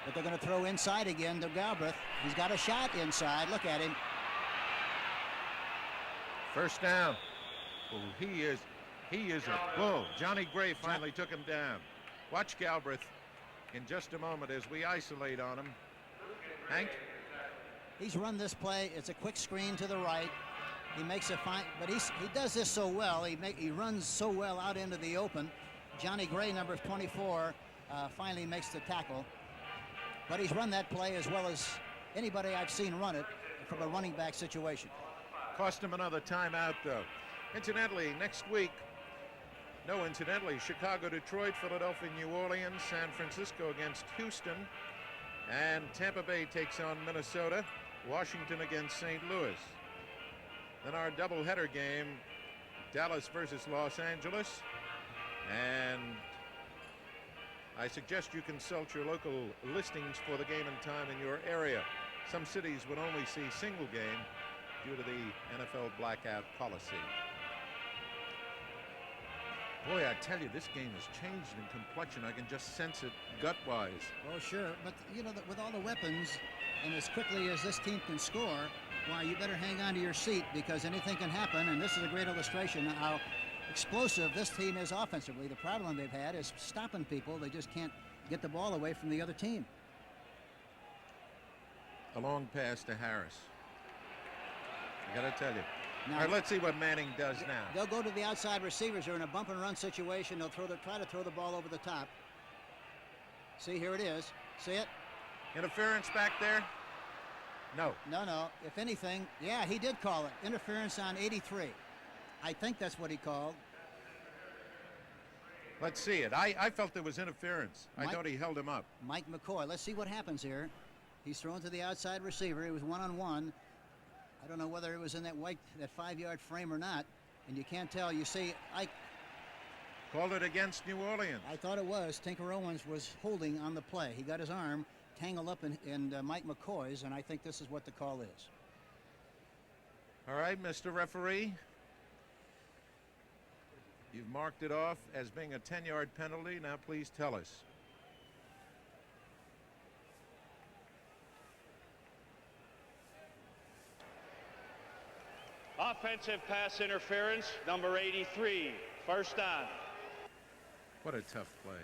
But they're going to throw inside again to Galbraith. He's got a shot inside. Look at him. First down. Oh, he is a bull. Johnny Gray finally took him down. Watch Galbraith in just a moment as we isolate on him. Hank? He's run this play. It's a quick screen to the right. He makes a fine, but he does this so well. He runs so well out into the open. Johnny Gray, number 24, finally makes the tackle. But he's run that play as well as anybody I've seen run it from a running back situation. Cost him another timeout, though. Incidentally, next week, Chicago, Detroit, Philadelphia, New Orleans, San Francisco against Houston, and Tampa Bay takes on Minnesota, Washington against St. Louis. Then our doubleheader game, Dallas versus Los Angeles, and I suggest you consult your local listings for the game and time in your area. Some cities would only see single game due to the NFL blackout policy. Boy, I tell you, this game has changed in complexion. I can just sense it gut-wise. Oh, sure. But, you know, with all the weapons and as quickly as this team can score, why, you better hang on to your seat because anything can happen. And this is a great illustration of how explosive this team is offensively. The problem they've had is stopping people. They just can't get the ball away from the other team. A long pass to Harris. I got to tell you. Now, all right, let's see what Manning does now. They'll go to the outside receivers. They're in a bump and run situation. They'll try to throw the ball over the top. See, here it is. See it? Interference back there? No. No. If anything, yeah, he did call it. Interference on 83. I think that's what he called. Let's see it. I felt there was interference. I thought he held him up. Mike McCoy. Let's see what happens here. He's thrown to the outside receiver. He was one-on-one. I don't know whether it was in that 5-yard frame or not, and you can't tell. You see, I called it against New Orleans. I thought it was. Tinker Owens was holding on the play. He got his arm tangled up in Mike McCoy's, and I think this is what the call is. All right, Mr. Referee. You've marked it off as being a 10-yard penalty. Now please tell us. Offensive pass interference, number 83, first down. What a tough play.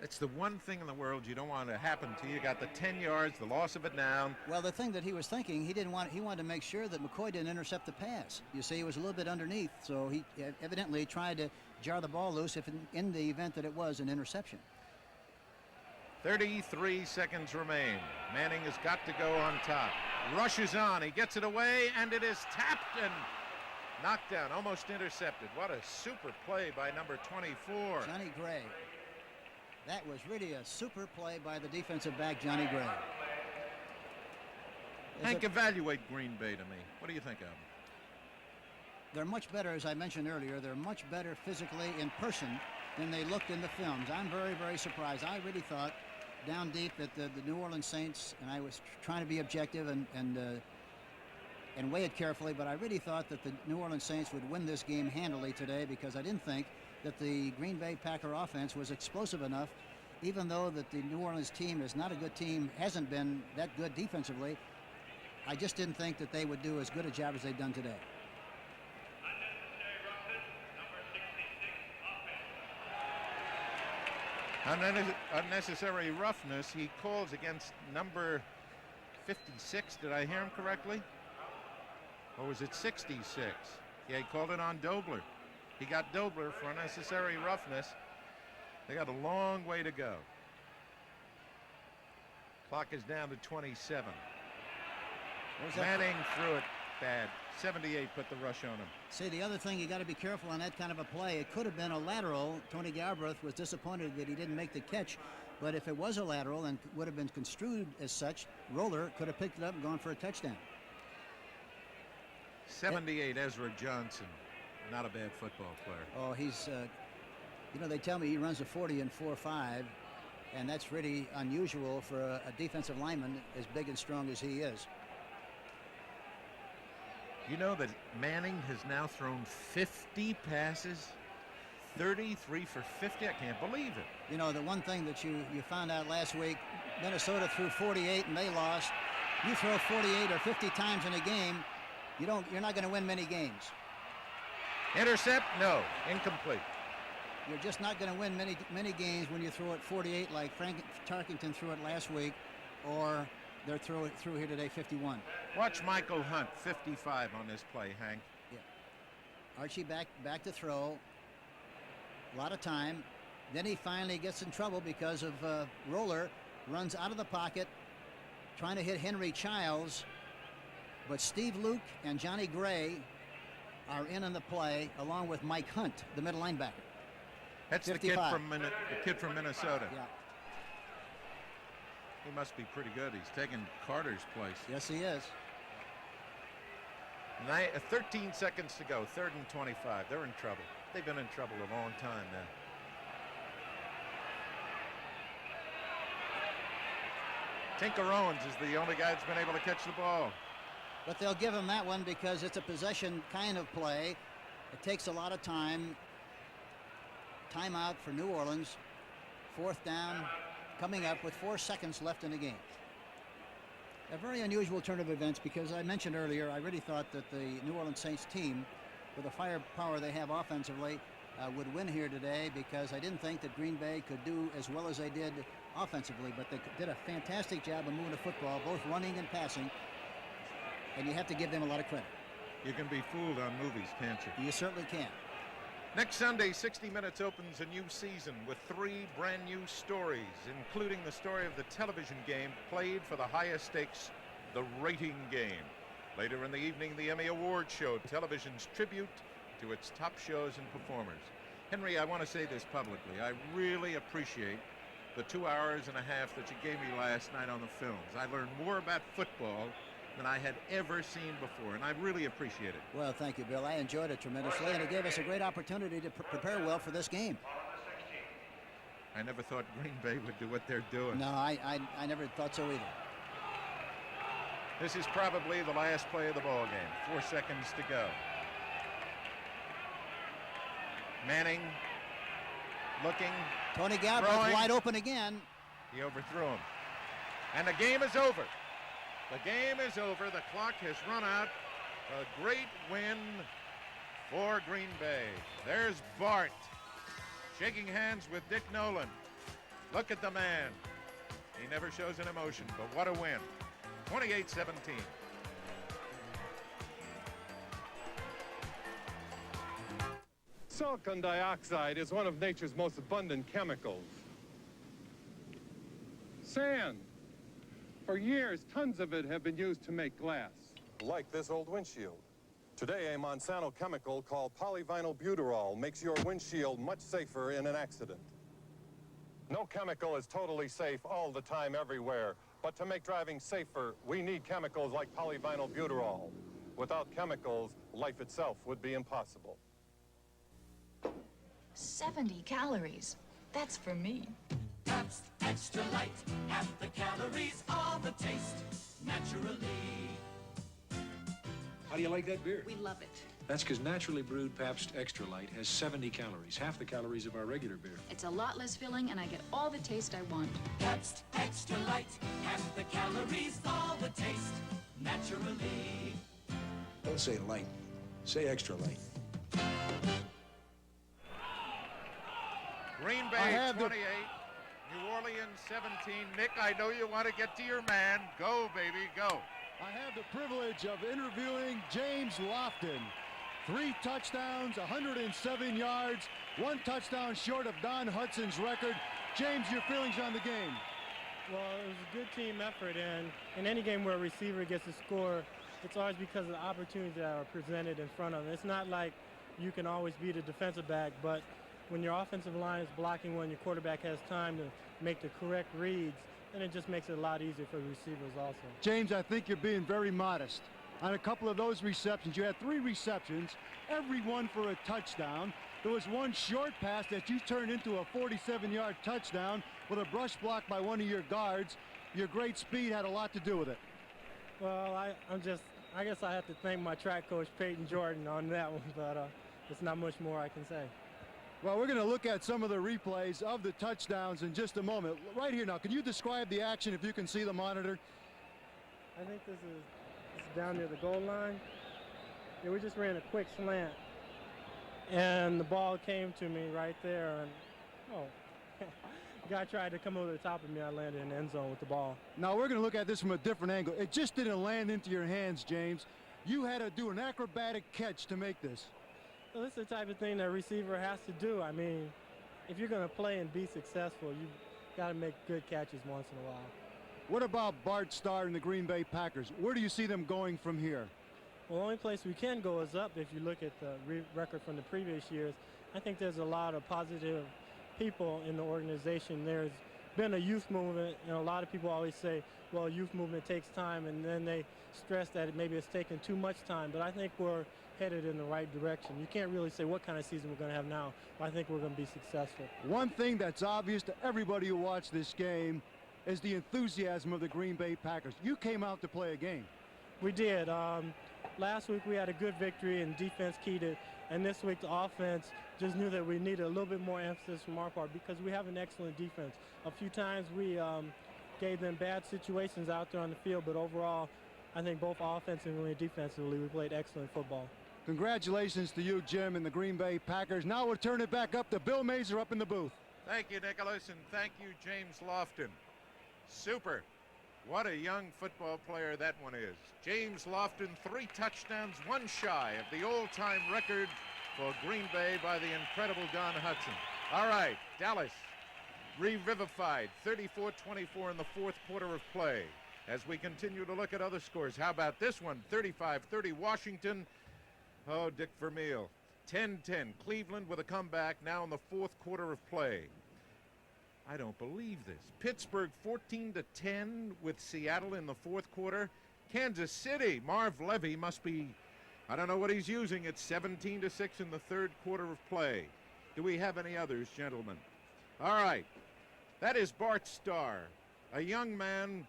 It's the one thing in the world you don't want to happen to you. You got the 10 yards, the loss of it down. Well, the thing that he was thinking, he wanted to make sure that McCoy didn't intercept the pass. You see, he was a little bit underneath, so he evidently tried to jar the ball loose if in the event that it was an interception. 33 seconds remain. Manning has got to go on top. Rushes on. He gets it away, and it is tapped and knocked down, almost intercepted. What a super play by number 24. Johnny Gray. That was really a super play by the defensive back, Johnny Gray. Hank, evaluate Green Bay to me. What do you think of them? They're much better, as I mentioned earlier. They're much better physically in person than they looked in the films. I'm very, very surprised. I really thought down deep that the New Orleans Saints, and I was trying to be objective and weigh it carefully, but I really thought that the New Orleans Saints would win this game handily today because I didn't think that the Green Bay Packer offense was explosive enough, even though that the New Orleans team is not a good team, hasn't been that good defensively. I just didn't think that they would do as good a job as they've done today. Unnecessary roughness he calls against number 56. Did I hear him correctly? Or was it 66? Yeah, he called it on Dobler. He got Dobler for unnecessary roughness. They got a long way to go. Clock is down to 27. Manning threw it bad. 78 put the rush on him. See, the other thing, you got to be careful on that kind of a play. It could have been a lateral. Tony Galbraith was disappointed that he didn't make the catch. But if it was a lateral and would have been construed as such, Roller could have picked it up and gone for a touchdown. 78, Ezra Johnson. Not a bad football player. Oh, he's, you know, they tell me he runs a 40 and 4.5, and that's really unusual for a defensive lineman as big and strong as he is. You know that Manning has now thrown 50 passes, 33 for 50. I can't believe it. You know, the one thing that you found out last week, Minnesota threw 48 and they lost. You throw 48 or 50 times in a game, you're not going to win many games. Intercept? No. Incomplete. You're just not going to win many games when you throw it 48 like Frank Tarkington threw it last week, or they're through here today 51. Watch Michael Hunt, 55 on this play, Hank. Yeah. Archie back to throw. A lot of time. Then he finally gets in trouble because of Roller runs out of the pocket, trying to hit Henry Childs. But Steve Luke and Johnny Gray are in on the play, along with Mike Hunt, the middle linebacker. That's 55. the kid from Minnesota. Yeah. He must be pretty good. He's taking Carter's place. Yes, he is. 13 seconds to go, 3rd and 25. They're in trouble. They've been in trouble a long time now. Tinker Owens is the only guy that's been able to catch the ball. But they'll give him that one because it's a possession kind of play. It takes a lot of time. timeout for New Orleans. 4th down coming up with 4 seconds left in the game. A very unusual turn of events because I mentioned earlier, I really thought that the New Orleans Saints team, with the firepower they have offensively, would win here today because I didn't think that Green Bay could do as well as they did offensively, but they did a fantastic job of moving the football, both running and passing, and you have to give them a lot of credit. You can be fooled on movies, can't you? You certainly can. Next Sunday, 60 Minutes opens a new season with 3 brand new stories, including the story of the television game played for the highest stakes, the rating game. Later in the evening, the Emmy Award Show, television's tribute to its top shows and performers. Henry, I want to say this publicly. I really appreciate the 2 hours and a half that you gave me last night on the films. I learned more about football than I had ever seen before, and I really appreciate it. Well, thank you, Bill. I enjoyed it tremendously, and it gave us a great opportunity to prepare well for this game. I never thought Green Bay would do what they're doing. No, I never thought so either. This is probably the last play of the ball game. 4 seconds to go. Manning looking. Tony Galbraith wide open again. He overthrew him. And the game is over. The game is over. The clock has run out. A great win for Green Bay. There's Bart shaking hands with Dick Nolan. Look at the man. He never shows an emotion, but what a win. 28-17. Silicon dioxide is one of nature's most abundant chemicals. Sand. For years, tons of it have been used to make glass. Like this old windshield. Today, a Monsanto chemical called polyvinyl butyrol makes your windshield much safer in an accident. No chemical is totally safe all the time everywhere, but to make driving safer, we need chemicals like polyvinyl butyrol. Without chemicals, life itself would be impossible. 70 calories. That's for me. Pabst Extra Light, half the calories, all the taste, naturally. How do you like that beer? We love it. That's because naturally brewed Pabst Extra Light has 70 calories, half the calories of our regular beer. It's a lot less filling, and I get all the taste I want. Pabst Extra Light, half the calories, all the taste, naturally. Don't say light. Say extra light. Green Bay 28, New Orleans 17. Nick, I know you want to get to your man. Go, baby, go. I have the privilege of interviewing James Lofton. 3 touchdowns, 107 yards, 1 touchdown short of Don Hudson's record. James, your feelings on the game? Well, it was a good team effort, and in any game where a receiver gets a score, it's always because of the opportunities that are presented in front of them. It's not like you can always beat a defensive back, but when your offensive line is blocking when your quarterback has time to make the correct reads, then it just makes it a lot easier for the receivers also. James, I think you're being very modest. On a couple of those receptions, you had 3 receptions, every one for a touchdown. There was 1 short pass that you turned into a 47-yard touchdown with a brush block by one of your guards. Your great speed had a lot to do with it. Well, I guess I have to thank my track coach, Peyton Jordan, on that one, but there's not much more I can say. Well, we're going to look at some of the replays of the touchdowns in just a moment. Right here now, can you describe the action if you can see the monitor? I think this is down near the goal line. Yeah, we just ran a quick slant, and the ball came to me right there, and guy tried to come over the top of me. I landed in the end zone with the ball. Now, we're going to look at this from a different angle. It just didn't land into your hands, James. You had to do an acrobatic catch to make this. Well, this is the type of thing that a receiver has to do. I mean, if you're going to play and be successful, you've got to make good catches once in a while. What about Bart Starr and the Green Bay Packers? Where do you see them going from here? Well, the only place we can go is up. If you look at the record from the previous years, I think there's a lot of positive people in the organization. There's been a youth movement, and a lot of people always say, well, youth movement takes time, and then they stress that maybe it's taken too much time. But I think we're headed in the right direction. You can't really say what kind of season we're going to have now, but I think we're going to be successful. One thing that's obvious to everybody who watched this game is the enthusiasm of the Green Bay Packers. You came out to play a game. We did. Last week we had a good victory, and defense keyed it, And this week, the offense just knew that we needed a little bit more emphasis from our part because we have an excellent defense. A few times we gave them bad situations out there on the field, but overall, I think both offensively and defensively, we played excellent football. Congratulations to you, Jim, and the Green Bay Packers. Now we'll turn it back up to Bill Mazer up in the booth. Thank you, Nicholas, and thank you, James Lofton. Super. What a young football player that one is. James Lofton, 3 touchdowns, 1 shy of the all-time record for Green Bay by the incredible Don Hudson. All right, Dallas revivified, 34-24 in the 4th quarter of play. As we continue to look at other scores, how about this one? 35-30 Washington. Oh, Dick Vermeil. 10-10 Cleveland with a comeback now in the 4th quarter of play. I don't believe this. Pittsburgh 14-10 with Seattle in the 4th quarter. Kansas City, Marv Levy must be, I don't know what he's using. It's 17-6 in the 3rd quarter of play. Do we have any others, gentlemen? All right. That is Bart Starr, a young man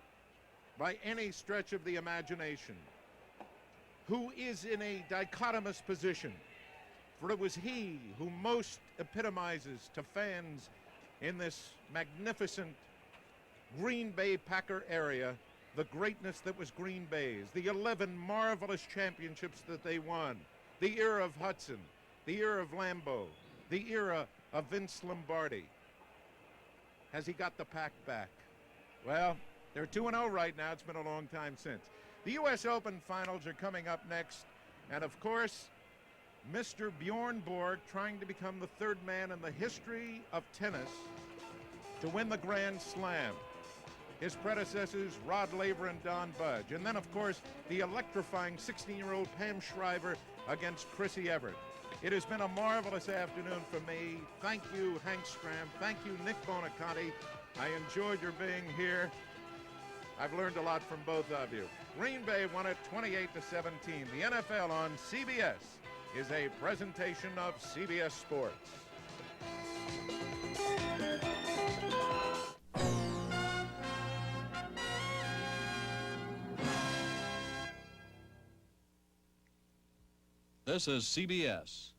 by any stretch of the imagination, who is in a dichotomous position. For it was he who most epitomizes to fans in this magnificent Green Bay Packer area the greatness that was Green Bay's, the 11 marvelous championships that they won, the era of Hudson, the era of Lambeau, the era of Vince Lombardi. Has he got the Pack back? Well, they're 2-0 right now. It's been a long time since. The U.S. Open finals are coming up next, and of course, Mr. Bjorn Borg trying to become the 3rd man in the history of tennis to win the Grand Slam. His predecessors, Rod Laver and Don Budge. And then, of course, the electrifying 16-year-old Pam Shriver against Chrissy Everett. It has been a marvelous afternoon for me. Thank you, Hank Stram. Thank you, Nick Bonaconti. I enjoyed your being here. I've learned a lot from both of you. Green Bay won it 28-17. The NFL on CBS is a presentation of CBS Sports. This is CBS.